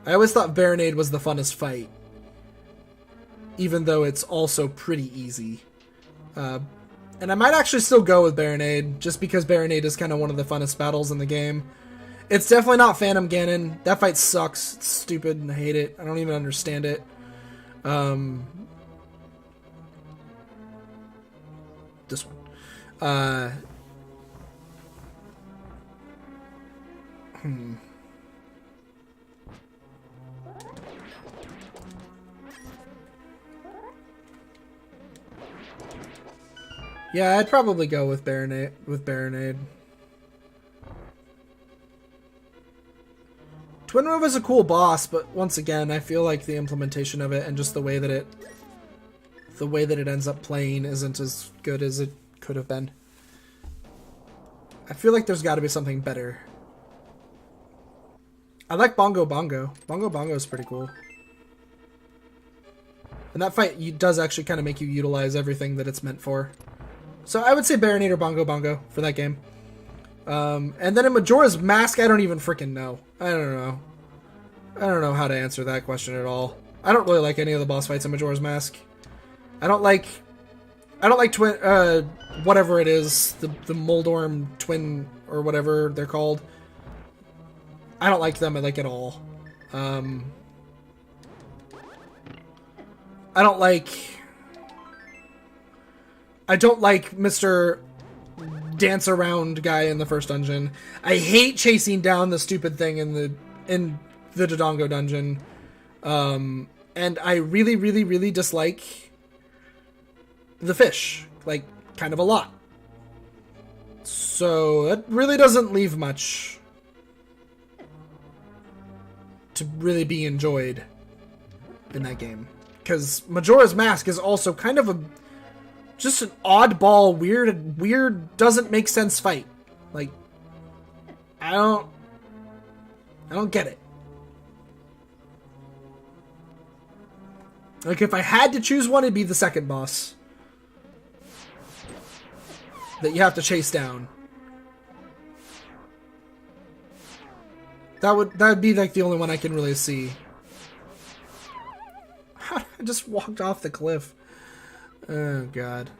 I always thought Baronade was the funnest fight. Even though it's also pretty easy. And I might actually still go with Baronade, just because Baronade is kind of one of the funnest battles in the game. It's definitely not Phantom Ganon. That fight sucks. It's stupid and I hate it. I don't even understand it. This one. Yeah, I'd probably go with Baronade. Twin Move is a cool boss, but once again, I feel like the implementation of it and just the way that it ends up playing isn't as good as it could have been. I feel like there's got to be something better. I like Bongo Bongo. Bongo Bongo is pretty cool. And that fight does actually kind of make you utilize everything that it's meant for. So I would say Baronade or Bongo Bongo for that game. And then in Majora's Mask, I don't even freaking know. I don't know. I don't know how to answer that question at all. I don't really like any of the boss fights in Majora's Mask. I don't like twin, whatever it is, the Moldorm twin, or whatever they're called. I don't like them, like, at all. I don't like Mr. Dance Around guy in the first dungeon. I hate chasing down the stupid thing in the Dodongo dungeon. And I really, really, really dislike the fish. Like, kind of a lot. So, it really doesn't leave much to really be enjoyed in that game. Because Majora's Mask is also kind of just an oddball, weird, doesn't make sense fight. Like, I don't get it. Like, if I had to choose one, it'd be the second boss. that you have to chase down. That would be like the only one I can really see. I just walked off the cliff. Oh god.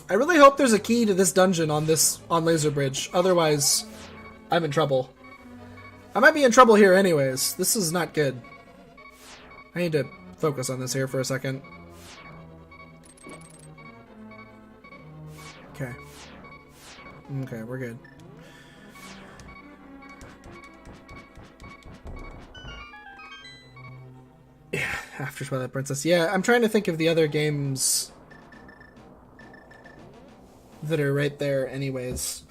I really hope there's a key to this dungeon on Laser Bridge. Otherwise, I'm in trouble. I might be in trouble here anyways. This is not good. I need to focus on this here for a second. Okay. Okay, we're good. Yeah, after Twilight Princess. Yeah, I'm trying to think of the other games that are right there anyways.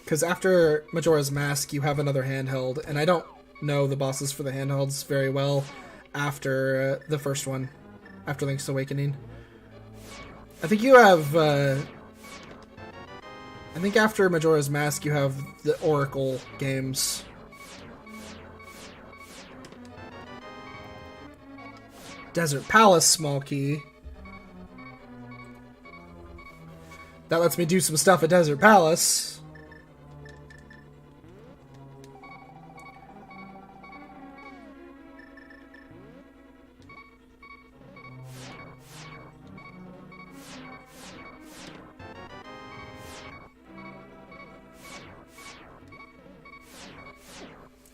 Because after Majora's Mask, you have another handheld, and I don't know the bosses for the handhelds very well after the first one, after Link's Awakening. I think you have, I think after Majora's Mask, you have the Oracle games. Desert Palace small key. That lets me do some stuff at Desert Palace.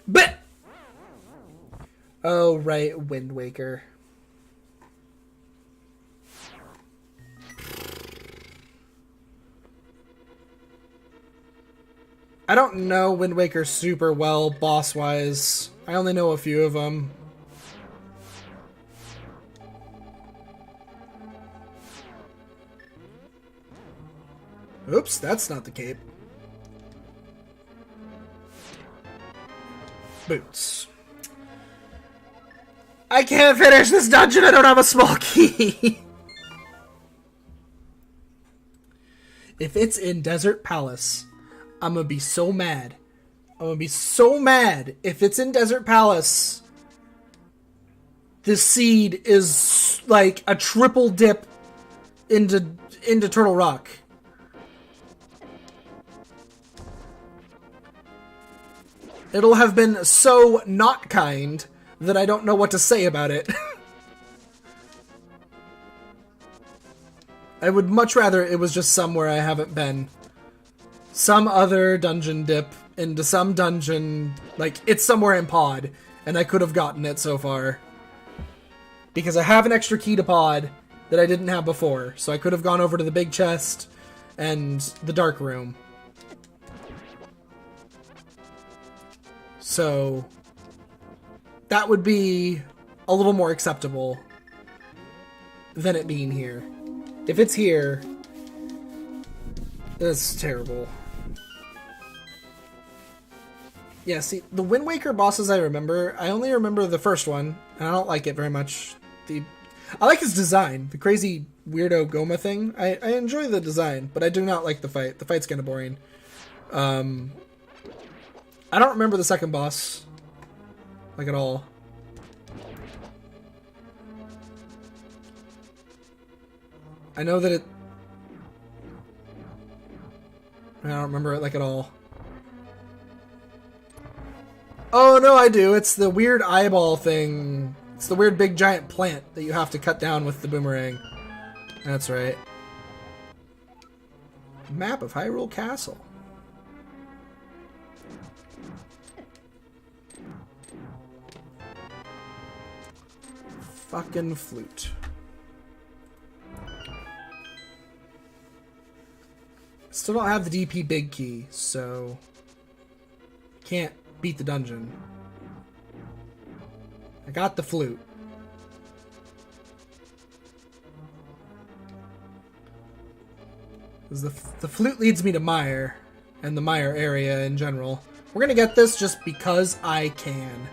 But oh, right, Wind Waker. I don't know Wind Waker super well, boss-wise. I only know a few of them. Oops, that's not the cape. Boots. I can't finish this dungeon, I don't have a small key! If it's in Desert Palace, I'm gonna be so mad. I'm gonna be so mad if it's in Desert Palace. This seed is like a triple dip into Turtle Rock. It'll have been so not kind that I don't know what to say about it. I would much rather it was just somewhere I haven't been. Some other dungeon dip into some dungeon, like, it's somewhere in Pod, and I could have gotten it so far. Because I have an extra key to Pod that I didn't have before, so I could have gone over to the big chest and the dark room. So that would be a little more acceptable than it being here. If it's here, that's terrible. Yeah, see, the Wind Waker bosses I only remember the first one, and I don't like it very much. I like his design, the crazy weirdo Goma thing. I enjoy the design, but I do not like the fight. The fight's kind of boring. I don't remember the second boss, like, at all. I know that I don't remember it, like, at all. Oh, no, I do. It's the weird eyeball thing. It's the weird big giant plant that you have to cut down with the boomerang. That's right. Map of Hyrule Castle. Fucking flute. Still don't have the DP big key, so can't beat the dungeon. I got the flute. The flute leads me to Mire, and the Mire area in general. We're gonna get this just because I can.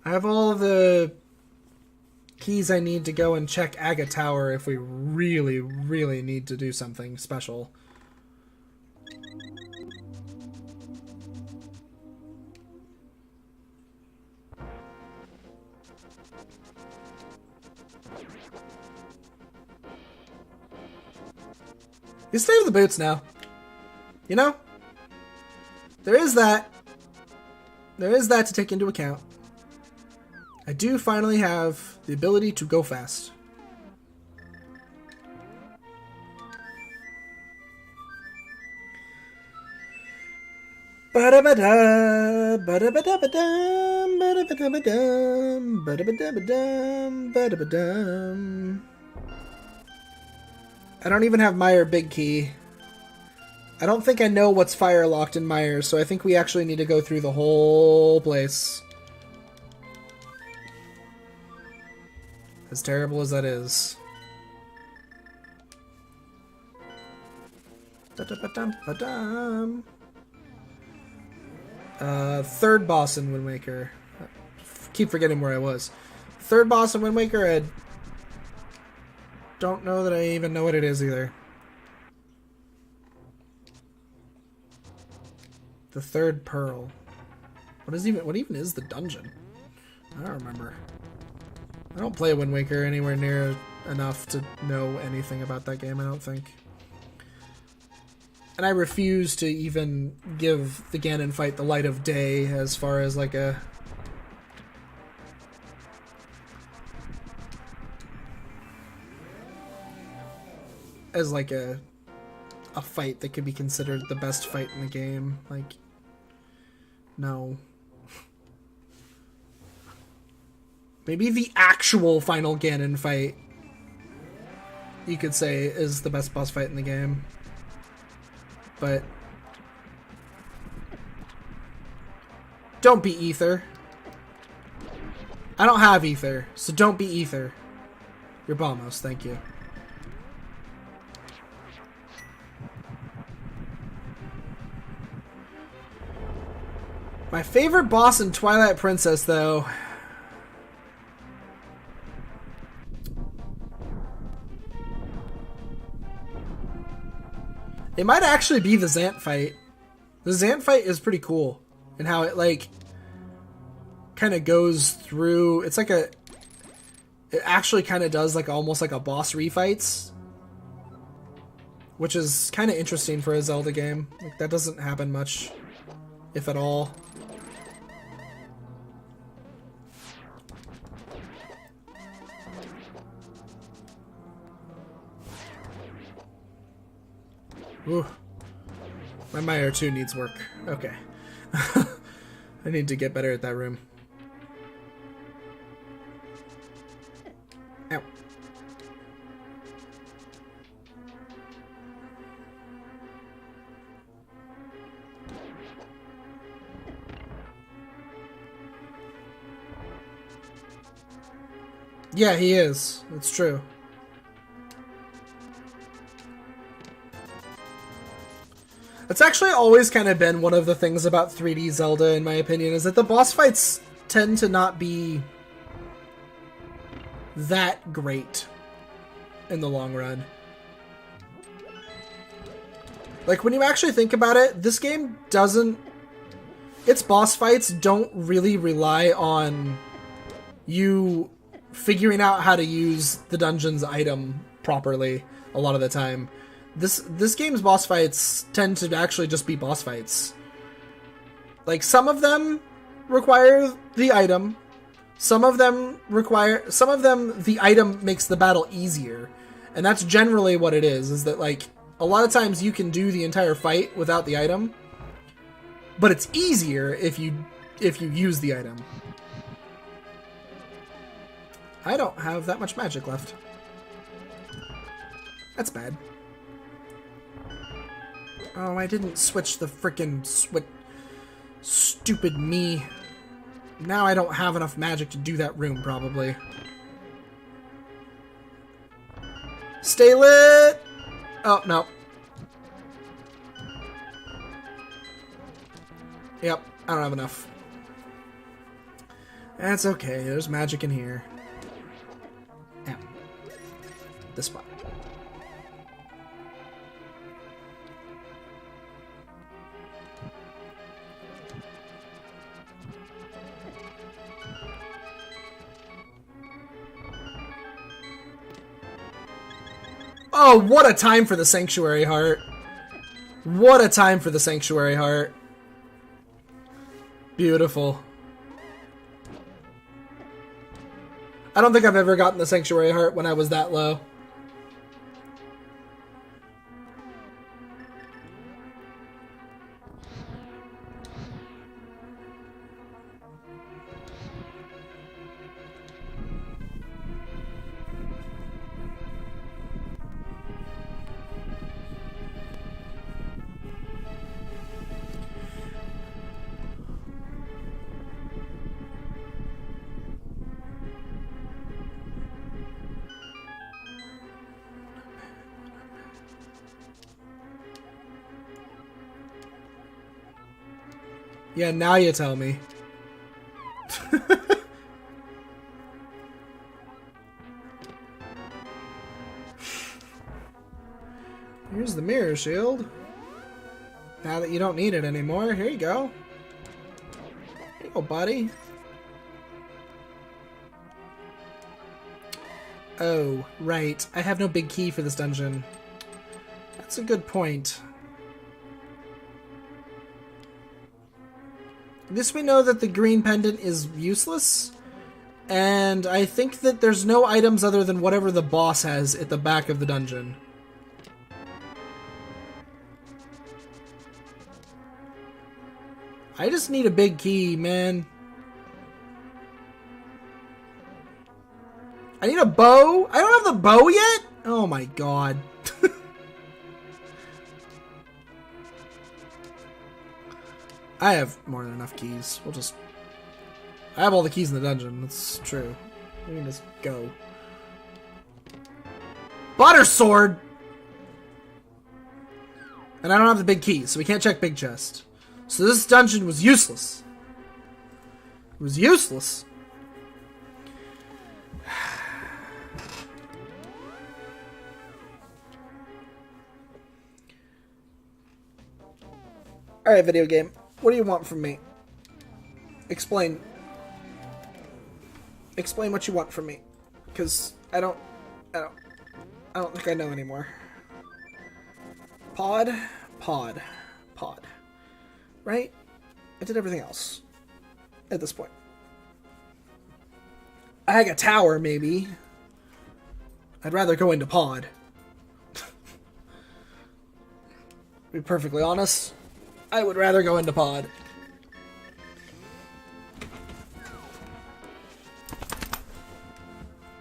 I have all of the Keys, I need to go and check Aga Tower if we really, really need to do something special. You stay with the boots now. You know? There is that. There is that to take into account. I do finally have the ability to go fast. Ba-da-ba-da, ba-da-ba-da-ba-dum, ba-da-ba-da-ba-dum, ba-da-ba-da-ba-dum, ba-da-ba-dum. I don't even have Meyer Big Key. I don't think I know what's fire locked in Meyer, so I think we actually need to go through the whole place. As terrible as that is. Ba-da-ba-dum-ba-dum. Third boss in Wind Waker. Keep forgetting where I was. Third boss in Wind Waker, I don't know that I even know what it is either. The third pearl. What even is the dungeon? I don't remember. I don't play Wind Waker anywhere near enough to know anything about that game, I don't think. And I refuse to even give the Ganon fight the light of day as far as like a... as like a fight that could be considered the best fight in the game. Like, no. Maybe the actual final Ganon fight, you could say, is the best boss fight in the game. But don't be Ether. I don't have Ether, so don't be Ether. You're Balmos, thank you. My favorite boss in Twilight Princess, though... it might actually be the Zant fight. The Zant fight is pretty cool. And how it, like, kind of goes through... it's like a... it actually kind of does, like, almost like a boss refights. Which is kind of interesting for a Zelda game. Like, that doesn't happen much, if at all. Ooh. My Meyer 2 needs work. Okay. I need to get better at that room. Ow. Yeah, he is. It's true. It's actually always kind of been one of the things about 3D Zelda, in my opinion, is that the boss fights tend to not be that great in the long run. Like, when you actually think about it, this game doesn't... its boss fights don't really rely on you figuring out how to use the dungeon's item properly a lot of the time. This game's boss fights tend to actually just be boss fights. Like, some of them require the item. Some of them the item makes the battle easier. And that's generally what it is that, like, a lot of times you can do the entire fight without the item. But it's easier if you use the item. I don't have that much magic left. That's bad. Oh, I didn't switch the frickin' stupid me. Now I don't have enough magic to do that room, probably. Stay lit! Oh, no. Yep, I don't have enough. That's okay, there's magic in here. this spot. Oh, what a time for the Sanctuary Heart. What a time for the Sanctuary Heart. Beautiful. I don't think I've ever gotten the Sanctuary Heart when I was that low. Yeah, now you tell me. Here's the mirror shield. Now that you don't need it anymore, here you go. Here you go, buddy. Oh, right. I have no big key for this dungeon. That's a good point. At least we know that the green pendant is useless, and I think that there's no items other than whatever the boss has at the back of the dungeon. I just need a big key, man. I need a bow? I don't have the bow yet? Oh my god. I have more than enough keys. We'll just... I have all the keys in the dungeon. That's true. We can just go. Butter sword! And I don't have the big key, so we can't check big chest. So this dungeon was useless. It was useless. Alright, video game. What do you want from me? Explain. Explain what you want from me. Because I don't think I know anymore. Pod. Right? I did everything else. At this point. I had a tower, maybe. I'd rather go into pod. To be perfectly honest, I would rather go into pod.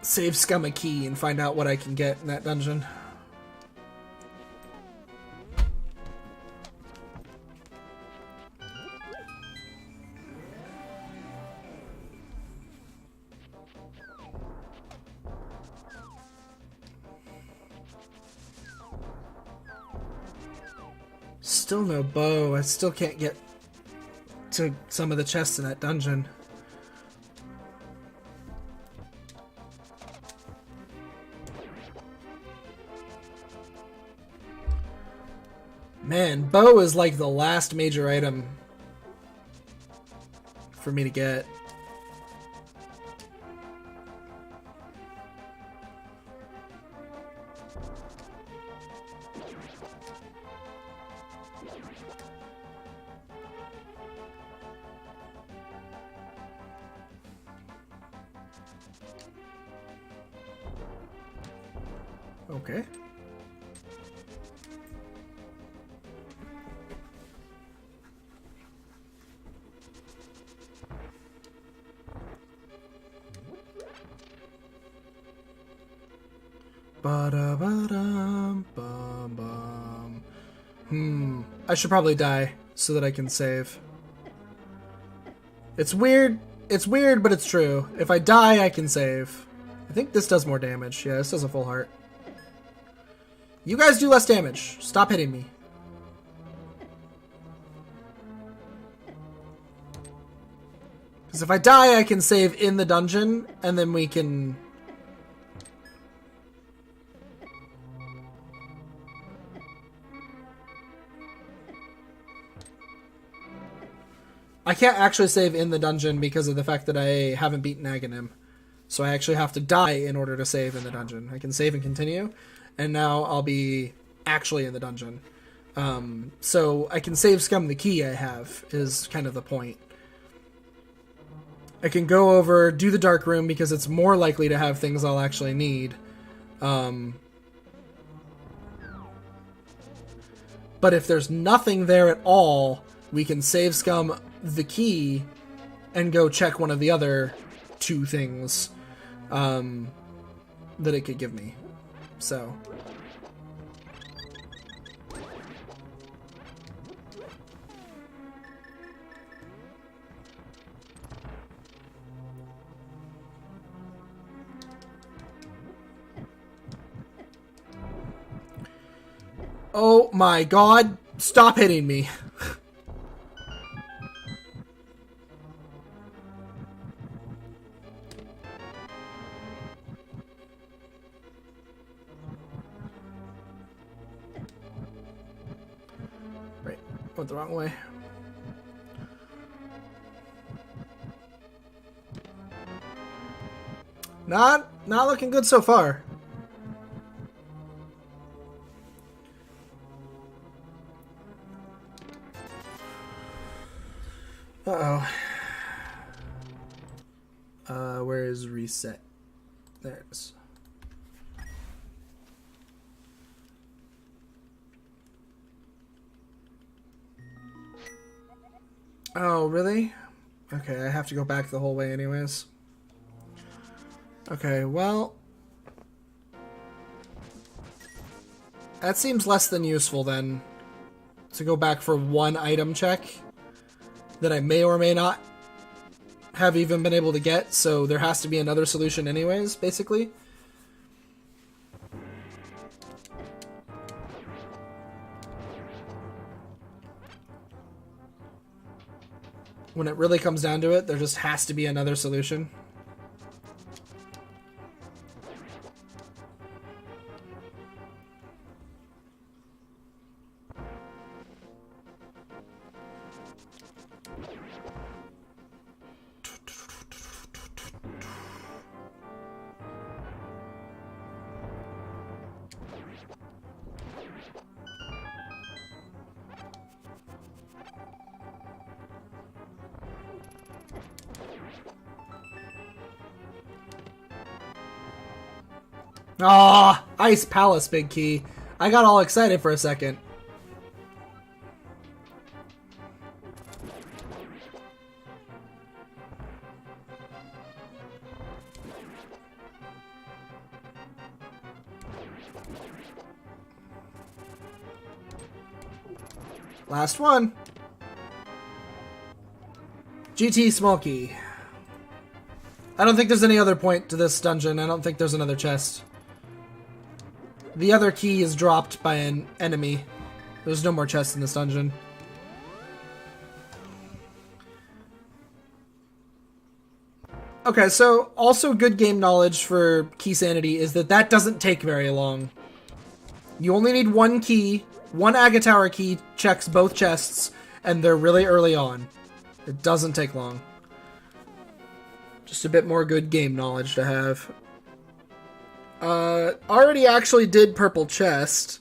Save Scum a key and find out what I can get in that dungeon. Still no bow. I still can't get to some of the chests in that dungeon. Man, bow is like the last major item for me to get. Okay. Ba-da-ba-dum, bum, bum. I should probably die so that I can save. It's weird, but it's true. If I die, I can save. I think this does more damage. Yeah, this does a full heart. You guys do less damage. Stop hitting me. Because if I die, I can save in the dungeon, and then we can... I can't actually save in the dungeon because of the fact that I haven't beaten Aghanim. So I actually have to die in order to save in the dungeon. I can save and continue, and now I'll be actually in the dungeon. So I can save scum the key I have, is kind of the point. I can go over, do the dark room, because it's more likely to have things I'll actually need. But if there's nothing there at all, we can save scum the key and go check one of the other 2 things that it could give me. So... Oh my god, stop hitting me. Right, went the wrong way. Not looking good so far. Uh-oh. Where is reset? There it is. Oh, really? Okay, I have to go back the whole way anyways. Okay, well... That seems less than useful then. To go back for 1 item check that I may or may not have even been able to get, so there has to be another solution anyways, basically. When it really comes down to it, there just has to be another solution. Ah, Ice Palace big key. I got all excited for a second. Last one. GT small key. I don't think there's any other point to this dungeon. I don't think there's another chest. The other key is dropped by an enemy. There's no more chests in this dungeon. Okay, so also good game knowledge for Keysanity is that doesn't take very long. You only need 1 key. 1 Agatower key checks both chests, and they're really early on. It doesn't take long. Just a bit more good game knowledge to have. Already actually did purple chest.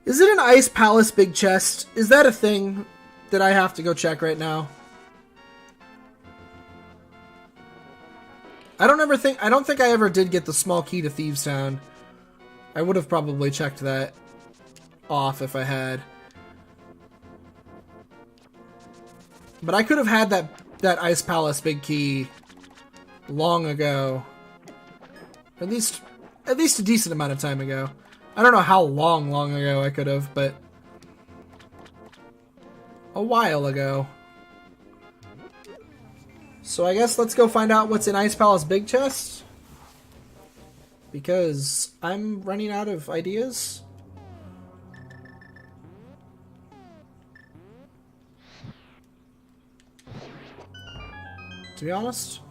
Is it an Ice Palace big chest? Is that a thing that I have to go check right now? I don't think I ever did get the small key to Thieves Town. I would have probably checked that off if I had. But I could have had that Ice Palace big key long ago. At least a decent amount of time ago. I don't know how long ago I could have, but a while ago. So I guess let's go find out what's in Ice Palace big chest. Because I'm running out of ideas. To be honest.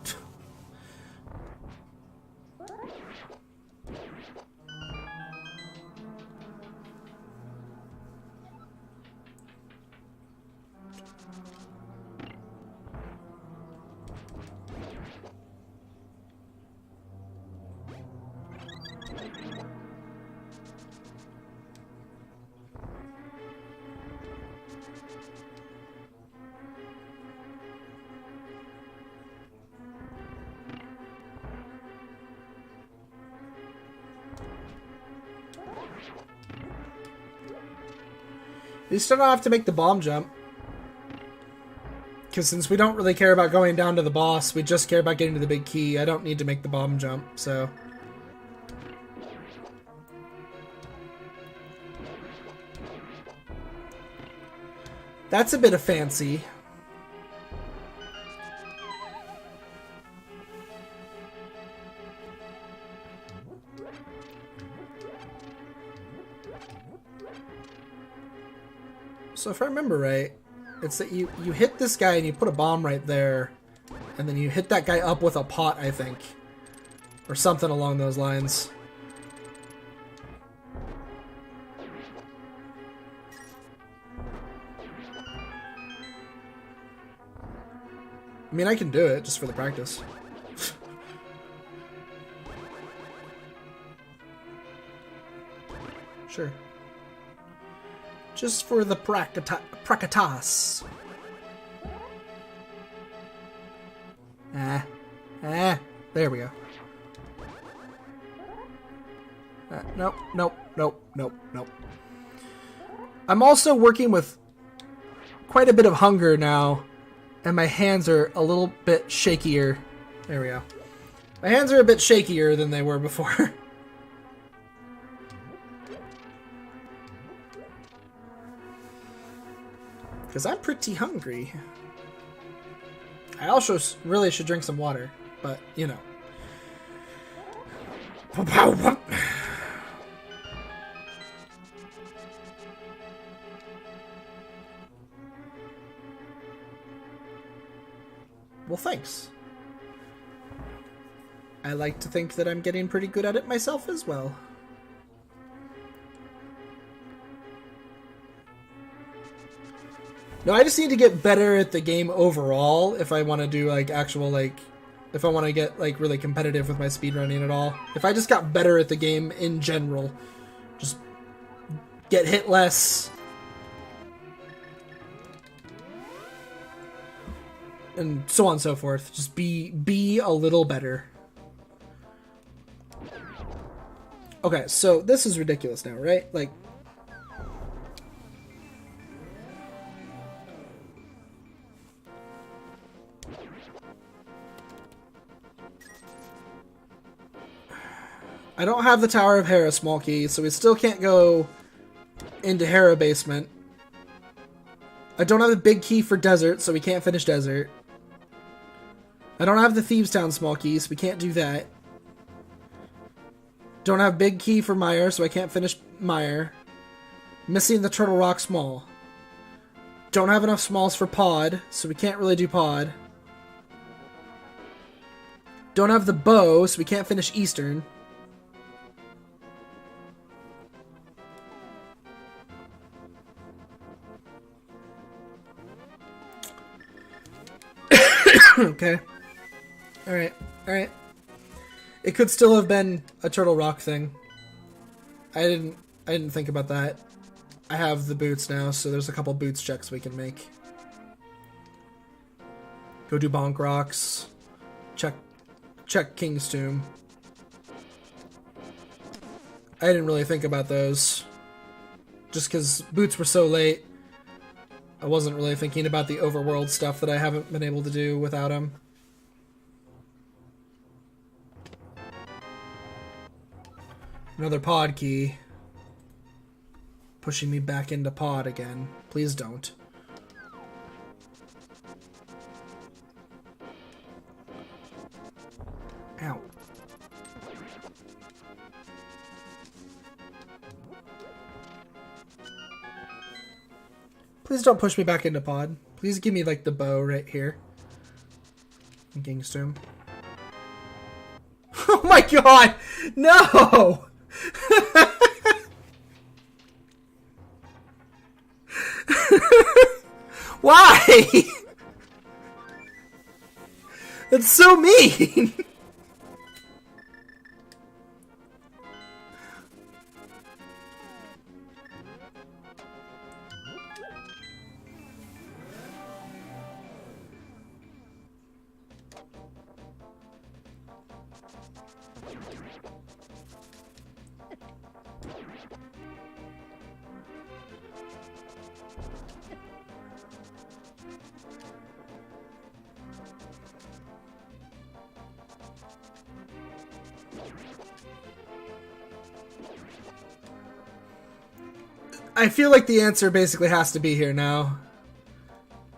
We still don't have to make the bomb jump. Because since we don't really care about going down to the boss, we just care about getting to the big key. I don't need to make the bomb jump, so... That's a bit of fancy. So if I remember right, it's that you hit this guy and you put a bomb right there, and then you hit that guy up with a pot, I think. Or something along those lines. I mean, I can do it just for the practice. Sure. Just for the practice. There we go. Nope, nope, nope, nope, nope. I'm also working with quite a bit of hunger now, and my hands are a little bit shakier. There we go. My hands are a bit shakier than they were before. Because I'm pretty hungry. I also really should drink some water, but, you know. Well, thanks. I like to think that I'm getting pretty good at it myself as well. No, I just need to get better at the game overall if I want to do, like, actual, like... If I want to get, like, really competitive with my speedrunning at all. If I just got better at the game in general. Just get hit less. And so on and so forth. Just be a little better. Okay, so this is ridiculous now, right? Like... I don't have the Tower of Hera small key, so we still can't go into Hera basement. I don't have the big key for desert, so we can't finish desert. I don't have the Thieves Town small key, so we can't do that. Don't have big key for Mire, so I can't finish Mire. Missing the Turtle Rock small. Don't have enough smalls for Pod, so we can't really do Pod. Don't have the bow, so we can't finish Eastern. Okay. Alright. Alright. It could still have been a Turtle Rock thing. I didn't think about that. I have the boots now, so there's a couple boots checks we can make. Go do Bonk Rocks. Check King's Tomb. I didn't really think about those. Just because boots were so late. I wasn't really thinking about the overworld stuff that I haven't been able to do without him. Another pod key. Pushing me back into pod again. Please don't. Ow. Please don't push me back into pod. Please give me, like, the bow right here. King's Tomb. Oh my god! No! Why? That's so mean! I feel like the answer basically has to be here now.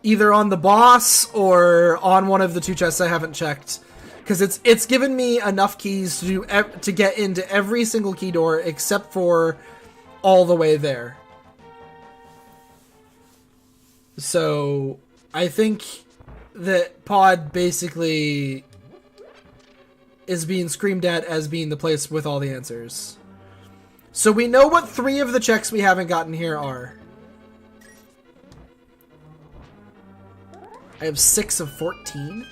Either on the boss or on one of the 2 chests I haven't checked. Because it's given me enough keys to get into every single key door except for all the way there. So I think that Pod basically is being screamed at as being the place with all the answers. So we know what 3 of the checks we haven't gotten here are. I have 6 of 14.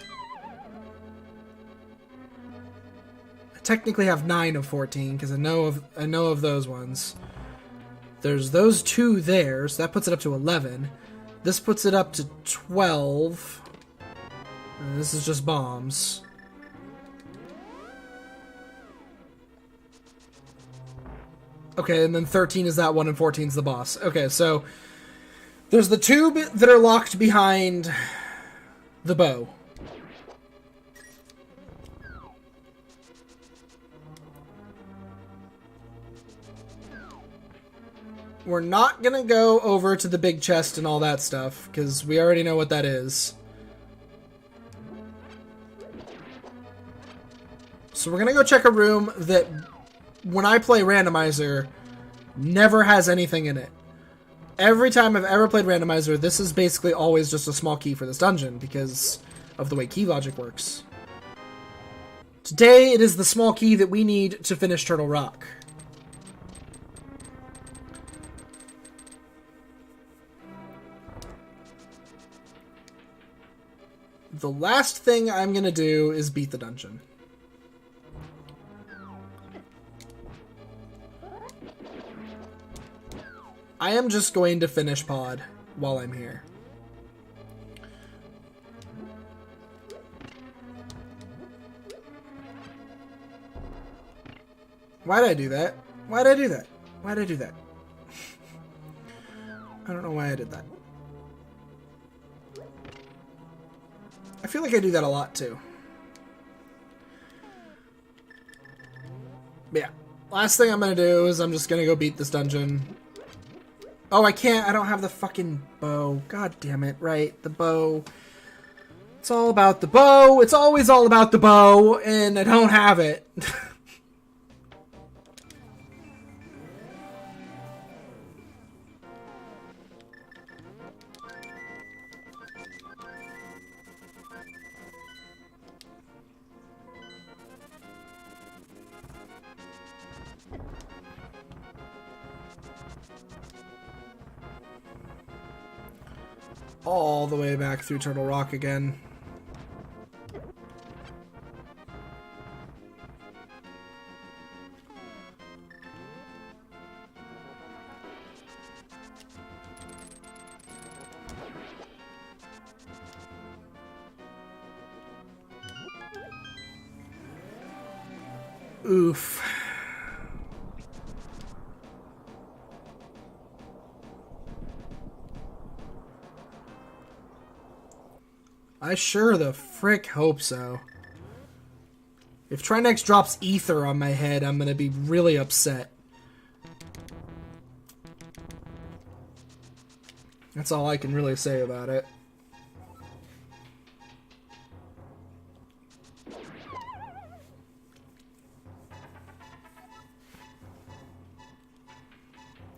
I technically have 9 of 14 because I know of those ones. There's those 2 there, so that puts it up to 11. This puts it up to 12. And this is just bombs. Okay, and then 13 is that one, and 14 is the boss. Okay, so there's the 2 that are locked behind the bow. We're not gonna go over to the big chest and all that stuff, because we already know what that is. So we're gonna go check a room that, when I play Randomizer, never has anything in it. Every time I've ever played Randomizer, this is basically always just a small key for this dungeon, because of the way key logic works. Today, it is the small key that we need to finish Turtle Rock. The last thing I'm going to do is beat the dungeon. I am just going to finish Pod while I'm here. Why'd I do that? Why'd I do that? Why'd I do that? I don't know why I did that. I feel like I do that a lot too. But yeah. Last thing I'm gonna do is I'm just gonna go beat this dungeon. Oh, I can't. I don't have the fucking bow. God damn it. Right. The bow. It's all about the bow. It's always all about the bow. And I don't have it. All the way back through Turtle Rock again. Oof. I sure the frick hope so. If Trinex drops ether on my head, I'm gonna be really upset. That's all I can really say about it.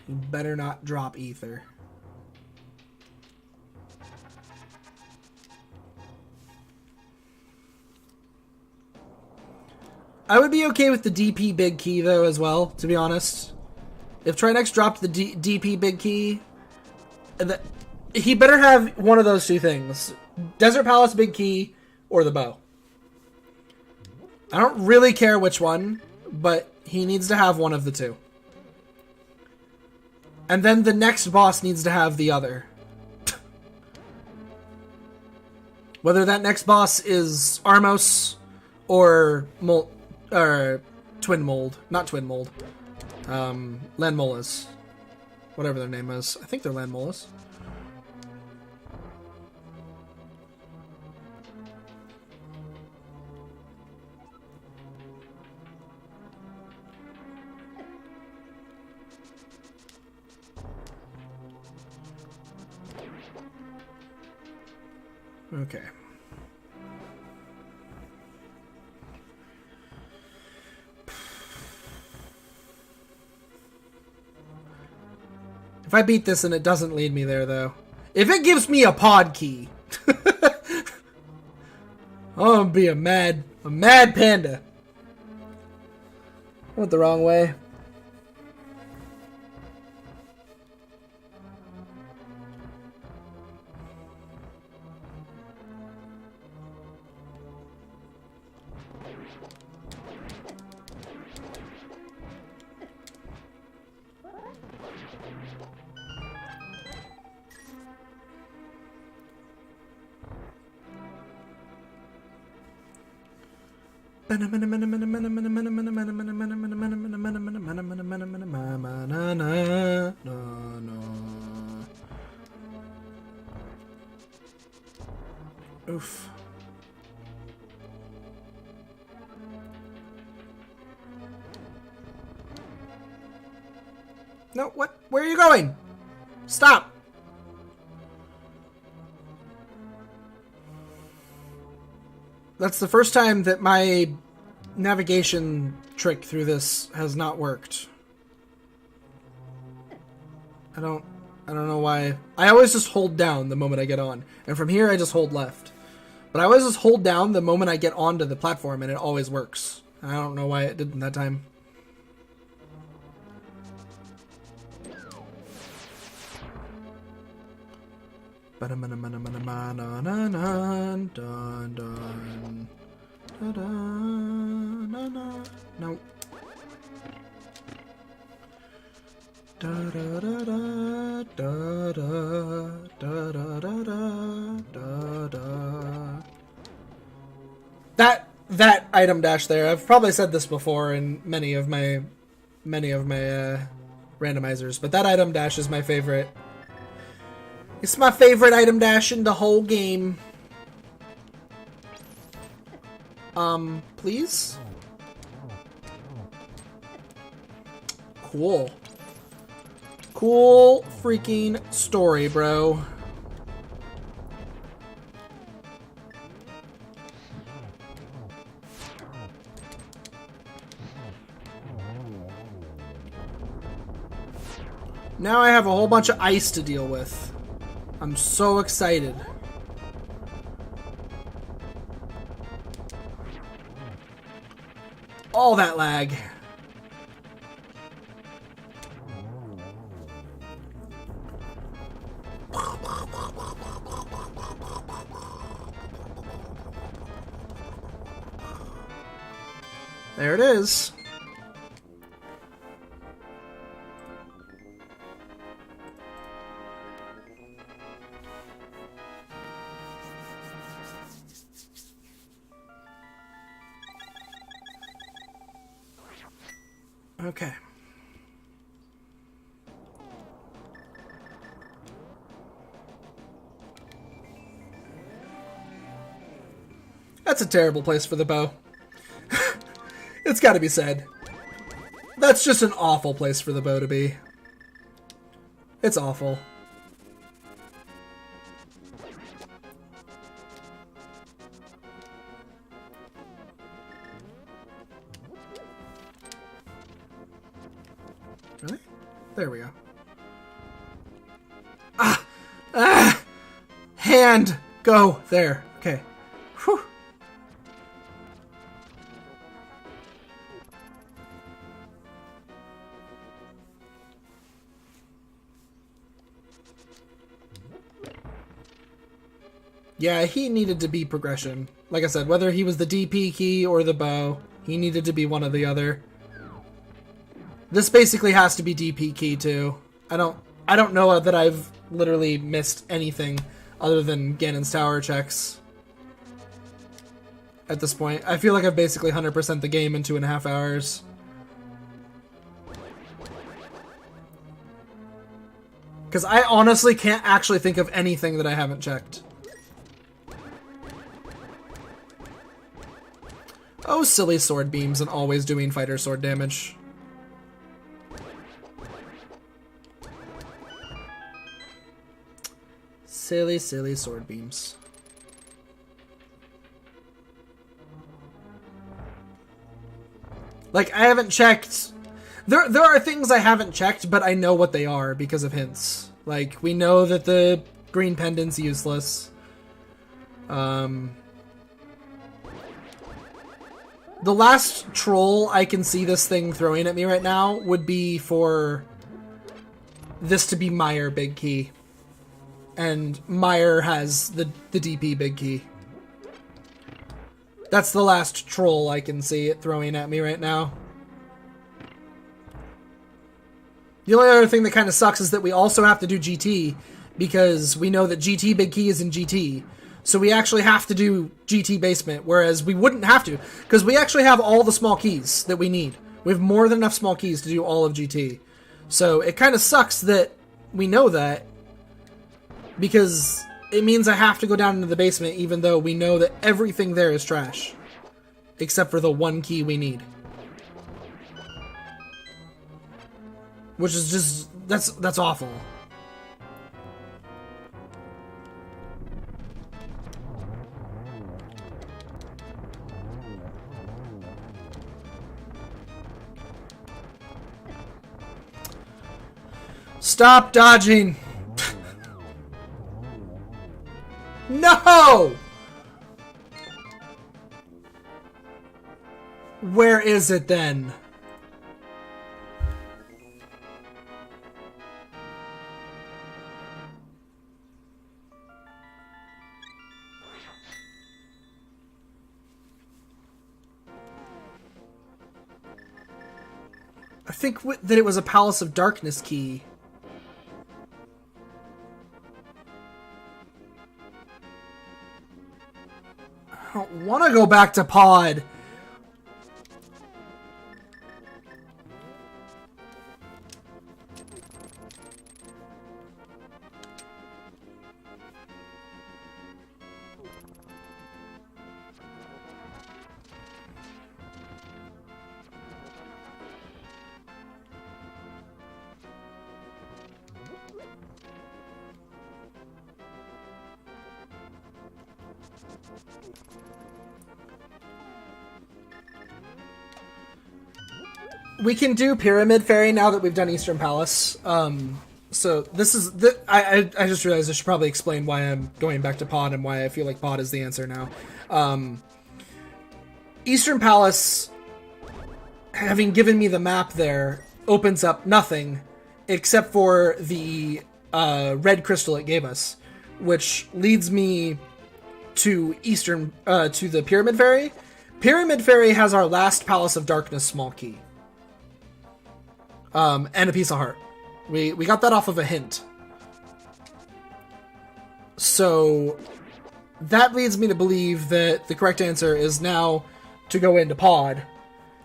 You better not drop ether. I would be okay with the DP big key, though, as well, to be honest. If Trinex dropped the DP big key, he better have one of those 2 things. Desert Palace big key, or the bow. I don't really care which one, but he needs to have one of the 2. And then the next boss needs to have the other. Whether that next boss is Armos or Twin Mold. Not Twin Mold. Landmolas. Whatever their name is. I think they're Landmolas. Okay. If I beat this and it doesn't lead me there, though. If it gives me a pod key, I'm gonna be a mad panda. I went the wrong way. Oof. No, what? Where are you going? Stop! That's the first time that my navigation trick through this has not worked. I don't know why. I always just hold down the moment I get on. And from here I just hold left. But I always just hold down the moment I get onto the platform and it always works. I don't know why it didn't that time. No. That item dash there, I've probably said this before in many of my randomizers, but that item dash is my favorite. It's my favorite item dash in the whole game. Please? Cool. Cool freaking story, bro. Now I have a whole bunch of ice to deal with. I'm so excited. All that lag. There it is. Okay. That's a terrible place for the bow. It's gotta be said. That's just an awful place for the bow to be. It's awful. Really? There we go. Hand! Go! There. Okay. Whew. Yeah, he needed to be progression. Like I said, whether he was the DP key or the bow, he needed to be one or the other. This basically has to be DP key too. I don't know that I've literally missed anything other than Ganon's tower checks at this point. I feel like I've basically 100% the game in 2.5 hours. Because I honestly can't actually think of anything that I haven't checked. Oh, silly sword beams and always doing fighter sword damage. Silly, silly sword beams. Like, I haven't checked. There are things I haven't checked, but I know what they are because of hints. Like, we know that the green pendant's useless. The last troll I can see this thing throwing at me right now would be for this to be Meyer big key. And Meyer has the DP big key. That's the last troll I can see it throwing at me right now. The only other thing that kind of sucks is that we also have to do GT, because we know that GT big key is in GT. So we actually have to do GT basement, whereas we wouldn't have to, because we actually have all the small keys that we need. We have more than enough small keys to do all of GT. So it kind of sucks that we know that, because it means I have to go down into the basement even though we know that everything there is trash. Except for the one key we need. Which is just, that's awful. Stop dodging! No! Where is it then? I think that it was a Palace of Darkness key. I don't want to go back to Pod. We can do Pyramid Fairy now that we've done Eastern Palace. So this is... I just realized I should probably explain why I'm going back to Pod and why I feel like Pod is the answer now. Eastern Palace, having given me the map there, opens up nothing except for the red crystal it gave us, which leads me to to the Pyramid Fairy. Pyramid Fairy has our last Palace of Darkness small key. And a piece of heart. We got that off of a hint. So that leads me to believe that the correct answer is now to go into Pod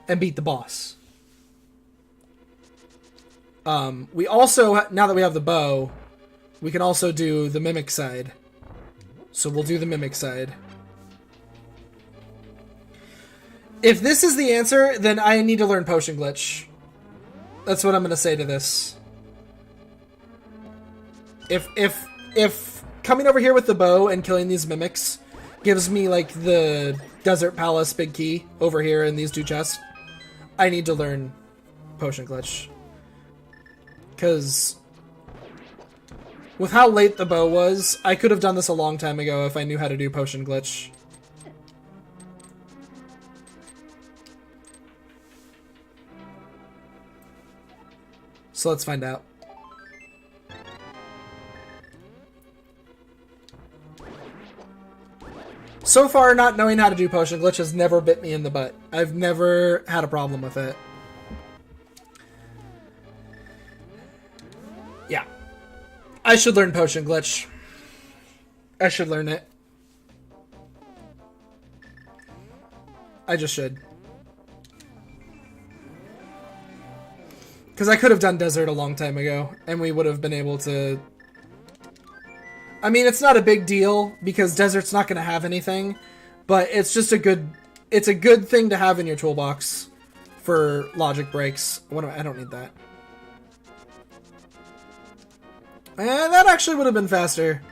and beat the boss. We also, now that we have the bow, we can also do the Mimic side. So we'll do the Mimic side. If this is the answer, then I need to learn Potion Glitch. That's what I'm gonna say to this. If coming over here with the bow and killing these mimics gives me like the Desert Palace big key over here in these two chests, I need to learn Potion Glitch. Because with how late the bow was, I could have done this a long time ago if I knew how to do Potion Glitch. So let's find out. So far, not knowing how to do Potion Glitch has never bit me in the butt. I've never had a problem with it. Yeah. I should learn Potion Glitch. I should learn it. I just should. Because I could have done Desert a long time ago, and we would have been able to... I mean, it's not a big deal, because Desert's not going to have anything, but it's just a good... It's a good thing to have in your toolbox for logic breaks. I don't need that. That actually would have been faster.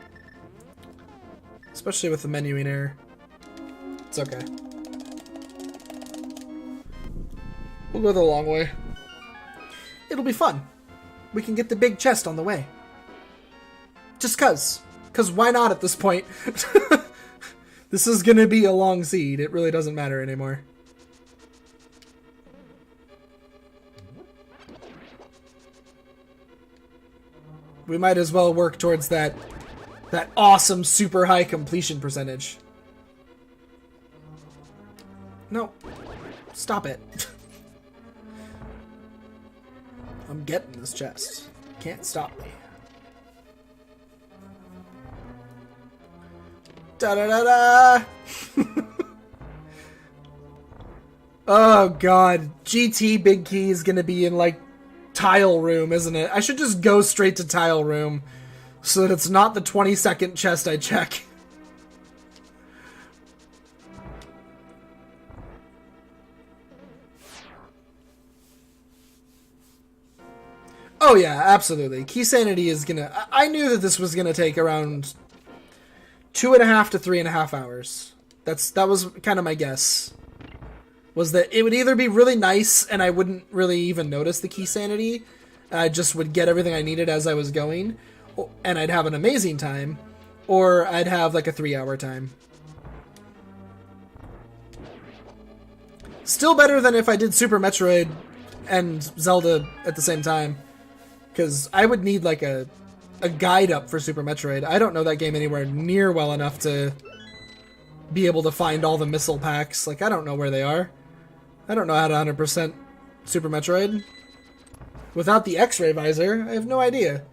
Especially with the menuing error. It's okay. We'll go the long way. It'll be fun. We can get the big chest on the way. Just cuz. Cuz why not at this point? This is gonna be a long seed. It really doesn't matter anymore. We might as well work towards that awesome super high completion percentage. No. Stop it. I'm getting this chest. Can't stop me. Da da da da! Oh god. GT Big Key is gonna be in like tile room, isn't it? I should just go straight to tile room so that it's not the 20-second chest I check. Oh yeah, absolutely. Keysanity is gonna... I knew that this was gonna take around 2.5 to 3.5 hours. That was kind of my guess. Was that it would either be really nice and I wouldn't really even notice the Keysanity, I just would get everything I needed as I was going, and I'd have an amazing time, or I'd have like a 3-hour time. Still better than if I did Super Metroid and Zelda at the same time, because I would need like a guide up for Super Metroid. I don't know that game anywhere near well enough to be able to find all the missile packs. Like, I don't know where they are. I don't know how to 100% Super Metroid. Without the X-ray visor, I have no idea.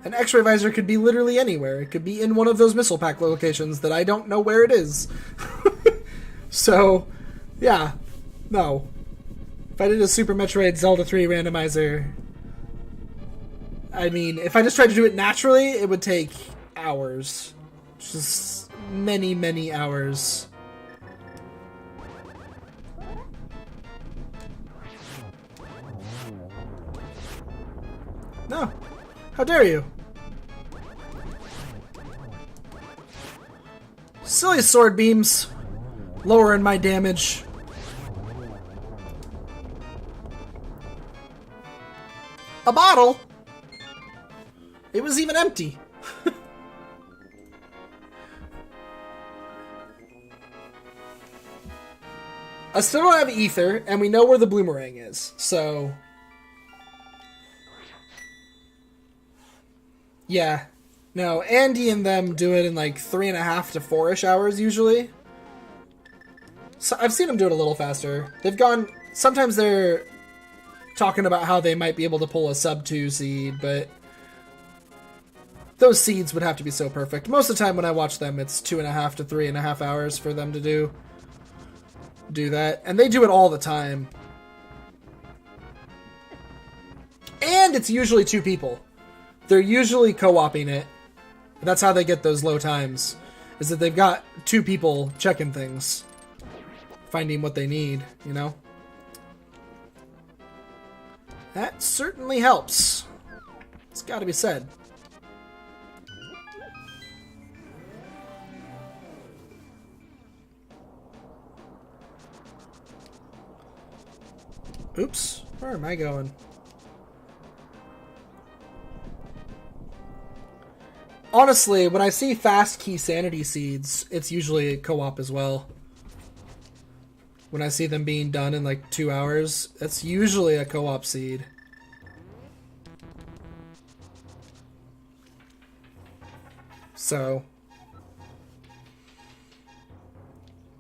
An X-ray visor could be literally anywhere. It could be in one of those missile pack locations that I don't know where it is. So, yeah. No. If I did a Super Metroid Zelda 3 randomizer... I mean, if I just tried to do it naturally, it would take hours. Just many, many hours. No. How dare you? Silly sword beams. Lowering my damage. A bottle? It was even empty. I still don't have ether, and we know where the bloomerang is, so... Yeah. No, Andy and them do it in like 3.5 to 4-ish hours usually. So I've seen them do it a little faster. They've gone... Sometimes they're talking about how they might be able to pull a sub 2 seed, but... Those seeds would have to be so perfect. Most of the time when I watch them, it's 2.5 to 3.5 hours for them to do that. And they do it all the time. And it's usually 2 people. They're usually co-oping it. That's how they get those low times. Is that they've got 2 people checking things. Finding what they need, you know? That certainly helps. It's gotta be said. Oops, where am I going? Honestly, when I see fast Keysanity seeds, it's usually co-op as well. When I see them being done in like 2 hours, that's usually a co-op seed. So...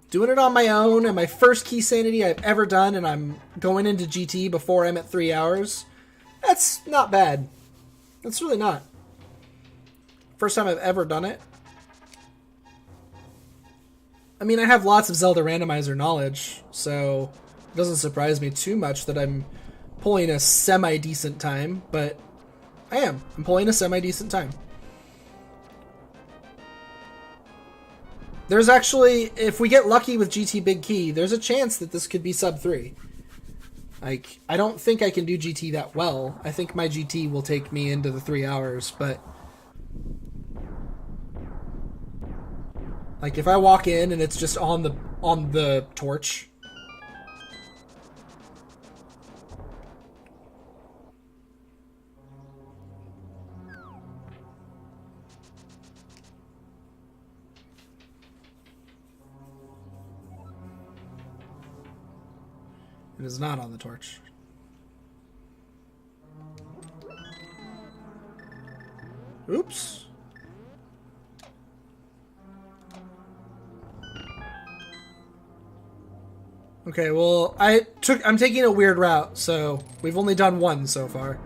Doing it on my own, and my first Keysanity I've ever done, and I'm going into GT before I'm at 3 hours. That's not bad. That's really not. First time I've ever done it. I mean, I have lots of Zelda Randomizer knowledge, so it doesn't surprise me too much that I'm pulling a semi-decent time, but I am. I'm pulling a semi-decent time. There's actually, if we get lucky with GT Big Key, there's a chance that this could be sub 3. Like, I don't think I can do GT that well. I think my GT will take me into the 3 hours, but... Like, if I walk in and it's just on the torch, It is not on the torch. Oops. Okay, well, I'm taking a weird route, so we've only done one so far.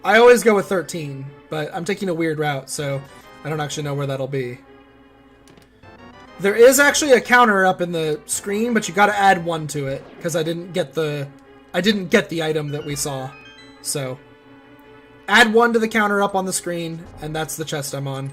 I always go with 13, but I'm taking a weird route, so I don't actually know where that'll be. There is actually a counter up in the screen, but you got to add 1 to it because I didn't get the item that we saw. So add 1 to the counter up on the screen, and that's the chest I'm on.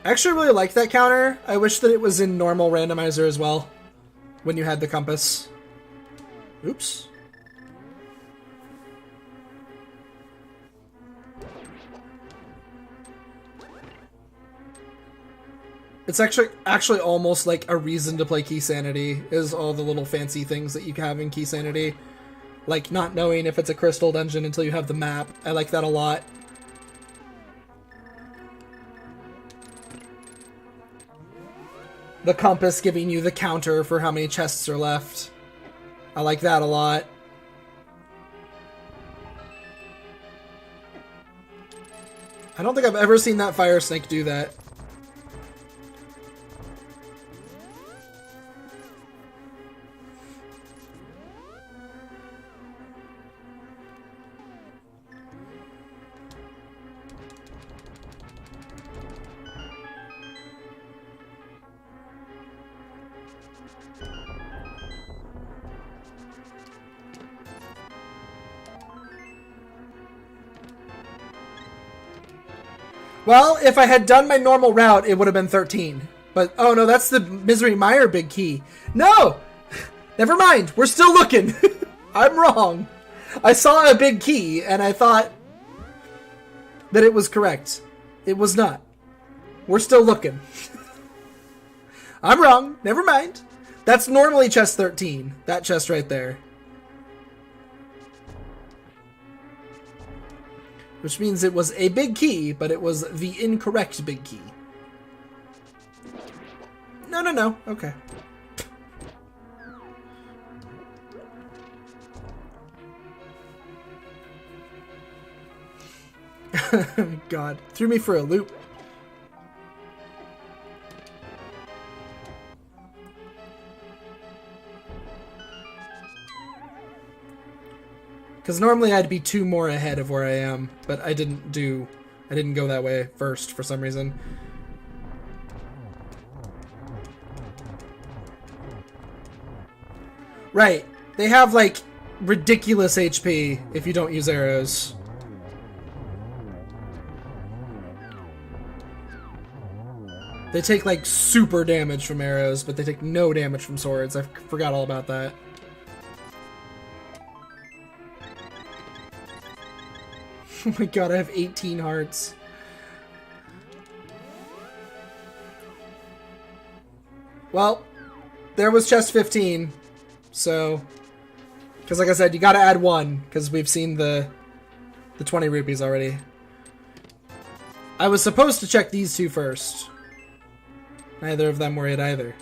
I actually really like that counter. I wish that it was in normal randomizer as well, when you had the compass. Oops. It's actually almost like a reason to play Keysanity, is all the little fancy things that you have in Keysanity. Like not knowing if it's a crystal dungeon until you have the map. I like that a lot. The compass giving you the counter for how many chests are left. I like that a lot. I don't think I've ever seen that fire snake do that. Well, if I had done my normal route, it would have been 13. But, oh no, that's the Misery Mire big key. No! Never mind, we're still looking. I'm wrong. I saw a big key, and I thought that it was correct. It was not. We're still looking. I'm wrong, never mind. That's normally chest 13. That chest right there. Which means it was a big key, but it was the incorrect big key. No. Okay. God. Threw me for a loop. Because normally I'd be 2 more ahead of where I am, but I didn't go that way first for some reason. Right. They have, like, ridiculous HP if you don't use arrows. They take, like, super damage from arrows, but they take no damage from swords. I forgot all about that. Oh my god, I have 18 hearts. Well, there was chest 15. So, because like I said, you gotta add 1, because we've seen the 20 rupees already. I was supposed to check these 2 first. Neither of them were it either.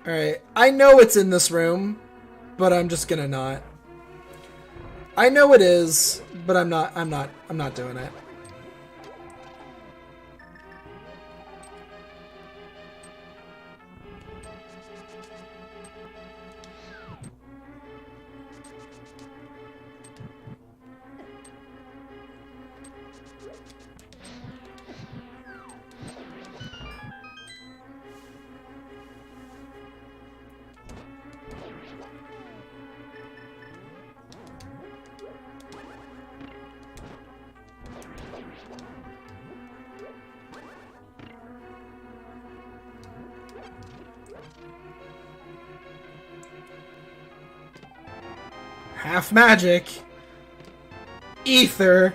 Alright, I know it's in this room, but I'm just gonna not. I know it is, but I'm not doing it. Half magic. Ether.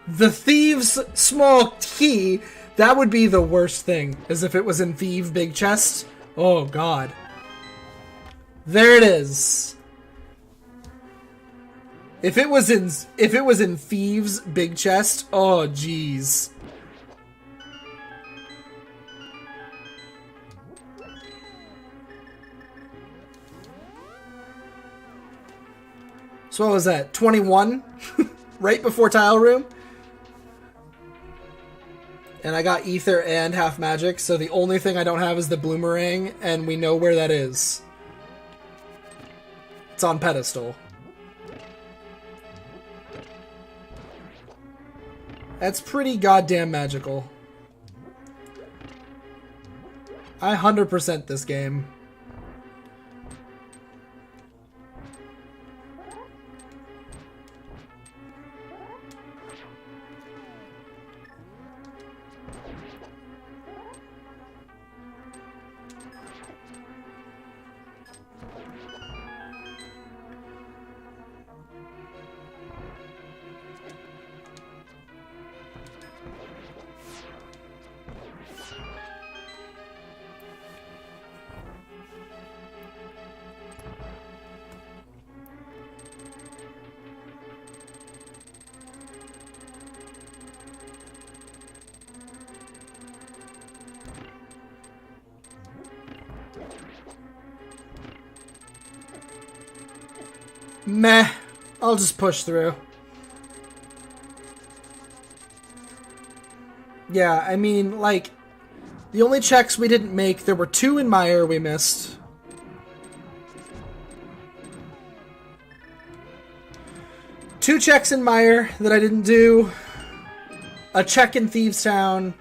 The Thieves' small key. That would be the worst thing, as if it was in Thieve Big Chest. Oh, God. There it is. If it was in Thieves Big Chest, oh, jeez. So what was that? 21? Right before Tile Room? And I got Ether and Half Magic, so the only thing I don't have is the Bloomerang, and we know where that is. It's on pedestal. That's pretty goddamn magical. I 100% this game. Meh. I'll just push through. Yeah, I mean, like, the only checks we didn't make, there were 2 in Mire we missed. Two checks in Mire that I didn't do. A check in Thieves Town.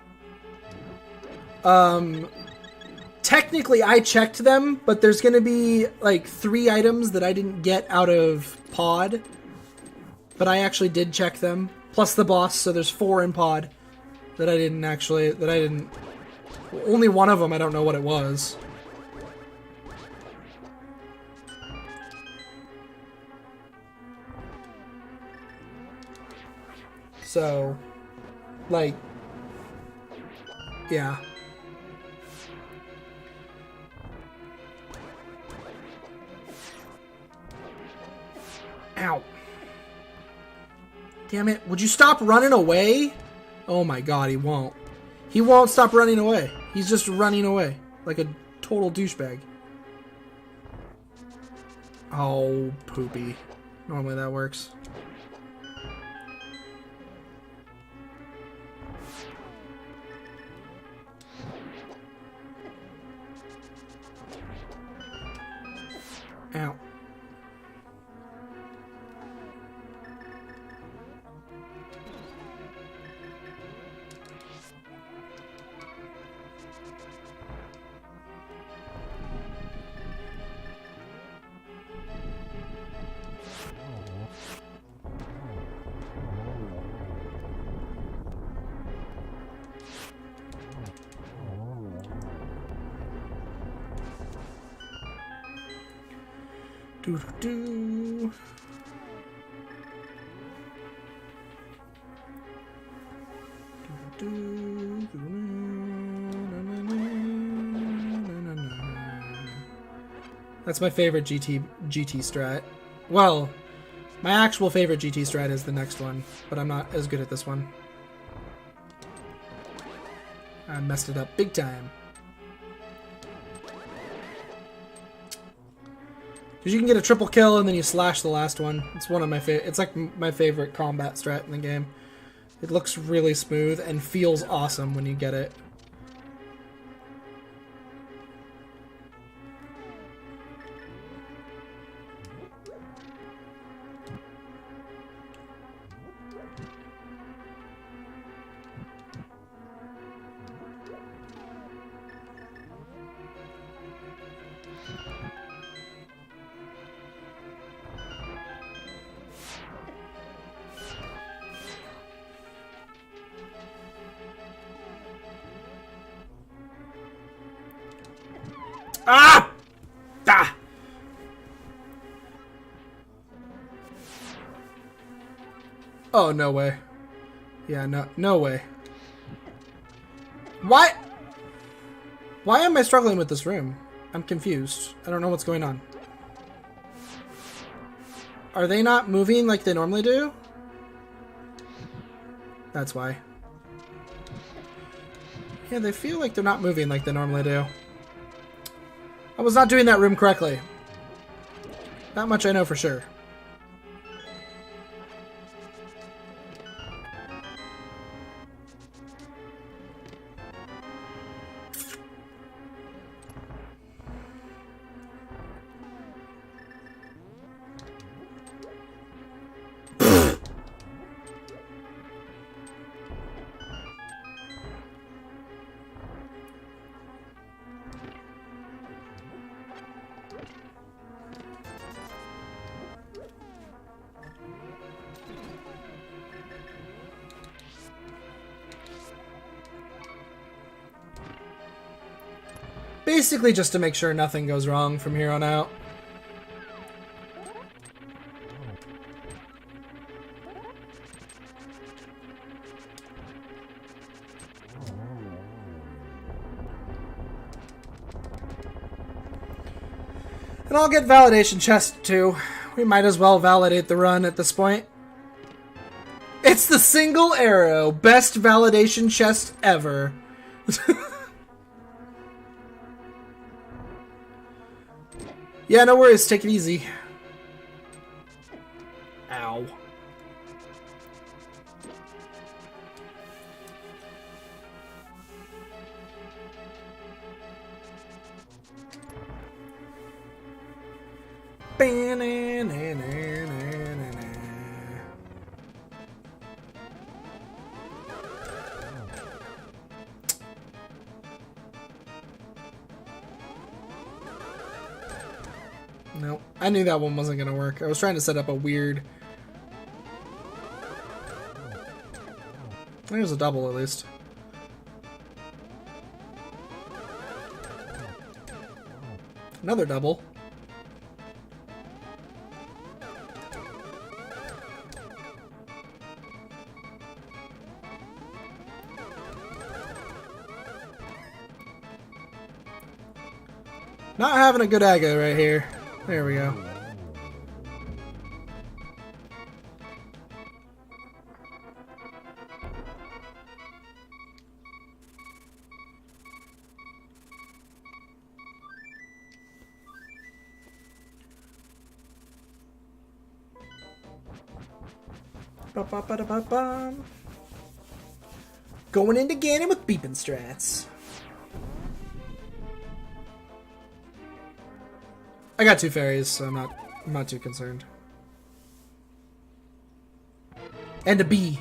Technically, I checked them, but there's going to be, like, 3 items that I didn't get out of Pod. But I actually did check them. Plus the boss, so there's 4 in Pod that I didn't actually... Only one of them, I don't know what it was. So, like... Yeah. Ow. Damn it. Would you stop running away? Oh my god, he won't. He won't stop running away. He's just running away. Like a total douchebag. Oh, poopy. Normally that works. Ow. Do-do-do. That's my favorite GT strat. Well, my actual favorite GT strat is the next one, but I'm not as good at this one. I messed it up big time. Because you can get a triple kill and then you slash the last one. It's one of my favorite. It's like my favorite combat strat in the game. It looks really smooth and feels awesome when you get it. Ah! Ah! Oh, no way. Yeah, no way. Why am I struggling with this room? I'm confused. I don't know what's going on. Are they not moving like they normally do? That's why. Yeah, they feel like they're not moving like they normally do. I was not doing that room correctly. That much I know for sure. Basically just to make sure nothing goes wrong from here on out. And I'll get validation chest too. We might as well validate the run at this point. It's the single arrow best validation chest ever. Yeah, no worries. Take it easy. Ow. Nope. I knew that one wasn't going to work. I was trying to set up a weird... There's a double, at least. Another double. Not having a good agate right here. There we go. Ba-ba-ba-da-ba-bum. Going into Ganon with beeping strats. I got 2 fairies, so I'm not too concerned. And a bee.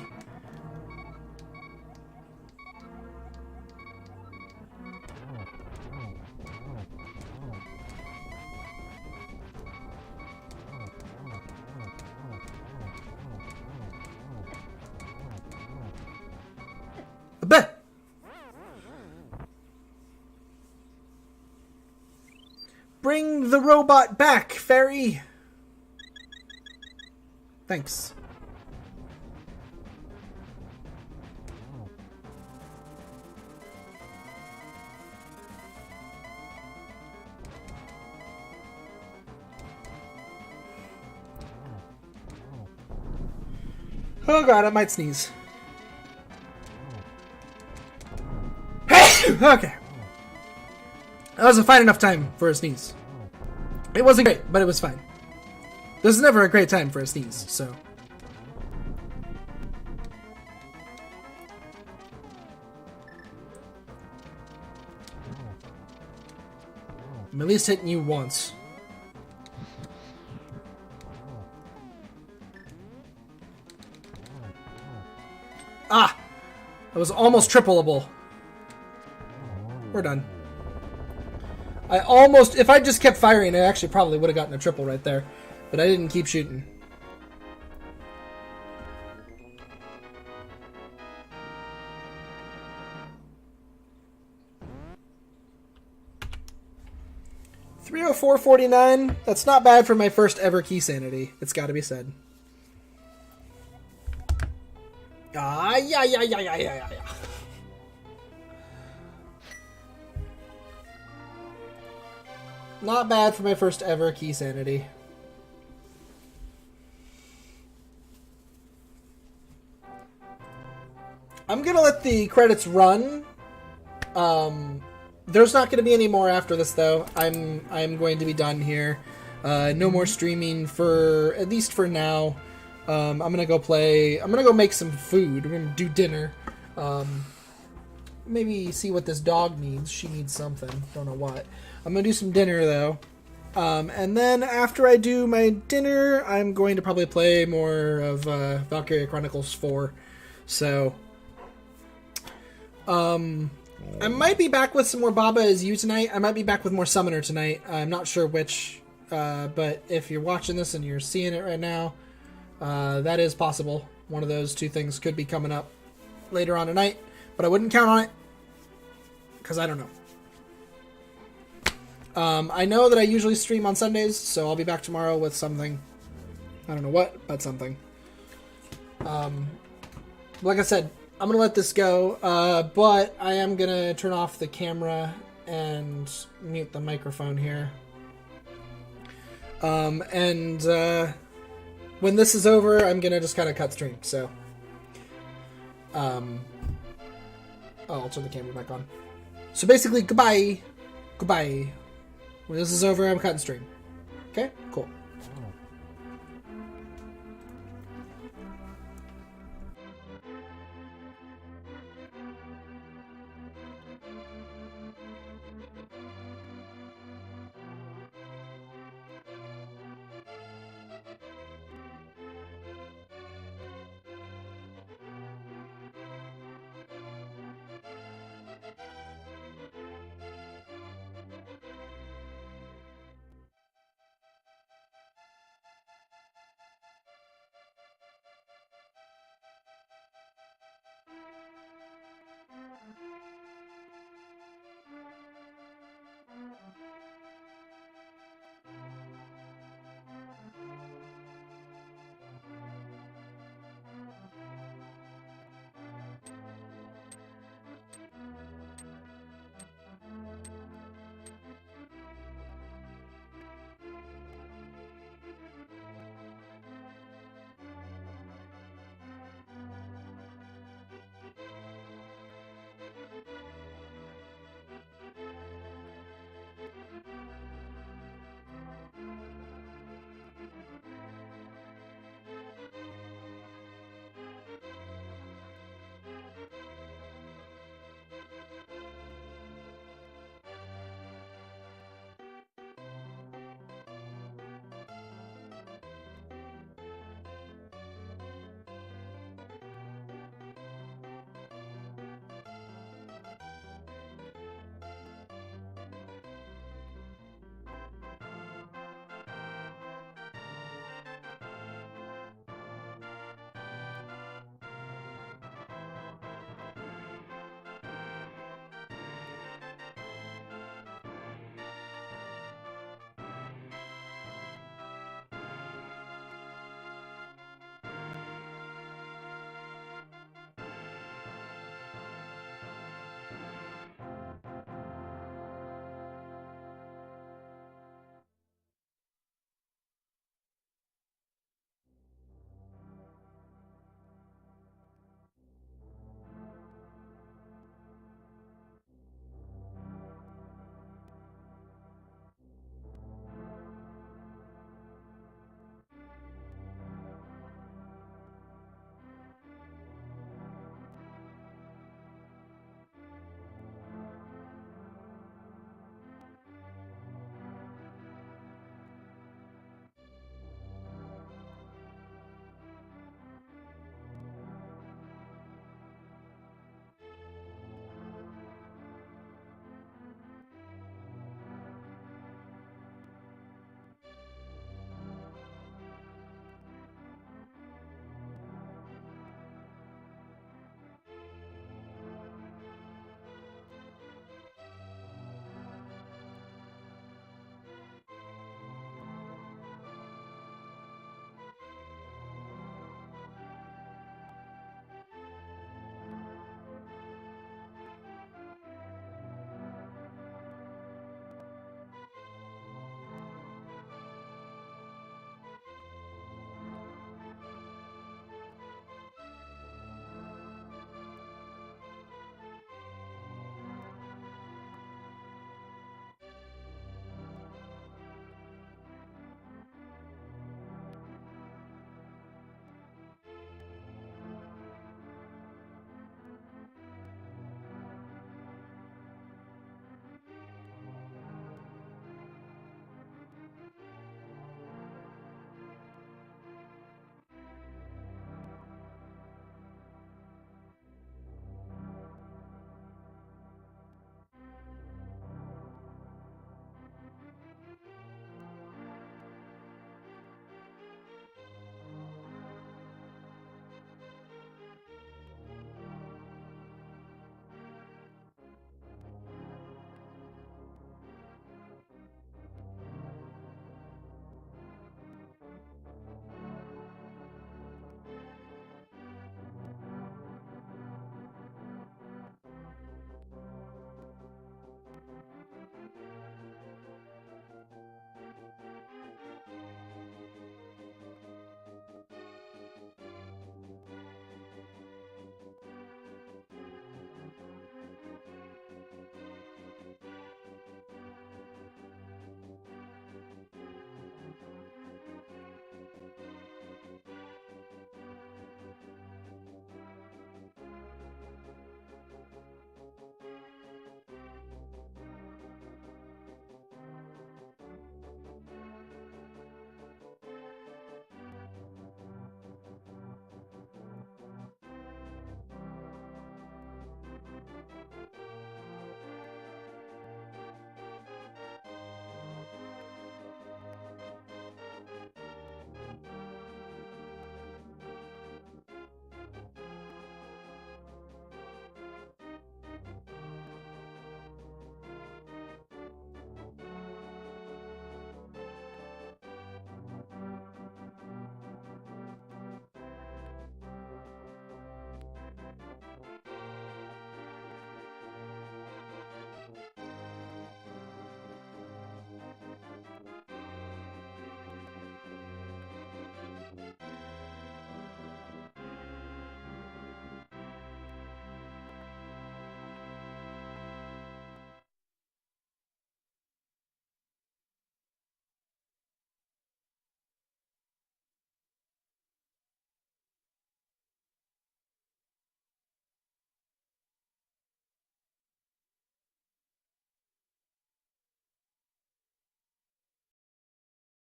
A bee. Bring the robot back, fairy! Thanks. Oh god, I might sneeze. Okay. That was a fine enough time for a sneeze. It wasn't great, but it was fine. This is never a great time for a sneeze, so... I'm at least hitting you once. Ah! That was almost tripleable. We're done. I almost... If I just kept firing, I actually probably would have gotten a triple right there. But I didn't keep shooting. $304.49. That's not bad for my first ever Keysanity. It's got to be said. Yeah. Not bad for my first ever Keysanity. I'm gonna let the credits run. There's not gonna be any more after this though. I'm going to be done here. No more streaming for at least for now. I'm gonna go play. I'm gonna go make some food. We're gonna do dinner. Maybe see what this dog needs. She needs something. Don't know what. I'm gonna do some dinner though. And then after I do my dinner, I'm going to probably play more of Valkyria Chronicles 4. So, I might be back with some more Baba Is You tonight. I might be back with more Summoner tonight. I'm not sure which, but if you're watching this and you're seeing it right now, that is possible. One of those two things could be coming up later on tonight, but I wouldn't count on it because I don't know. I know that I usually stream on Sundays, so I'll be back tomorrow with something. I don't know what, but something. Like I said, I'm going to let this go, but I am going to turn off the camera and mute the microphone here. And when this is over, I'm going to just kind of cut stream, so... I'll turn the camera back on. So basically, goodbye. Goodbye. When this is over, I'm cutting stream. Okay? Cool.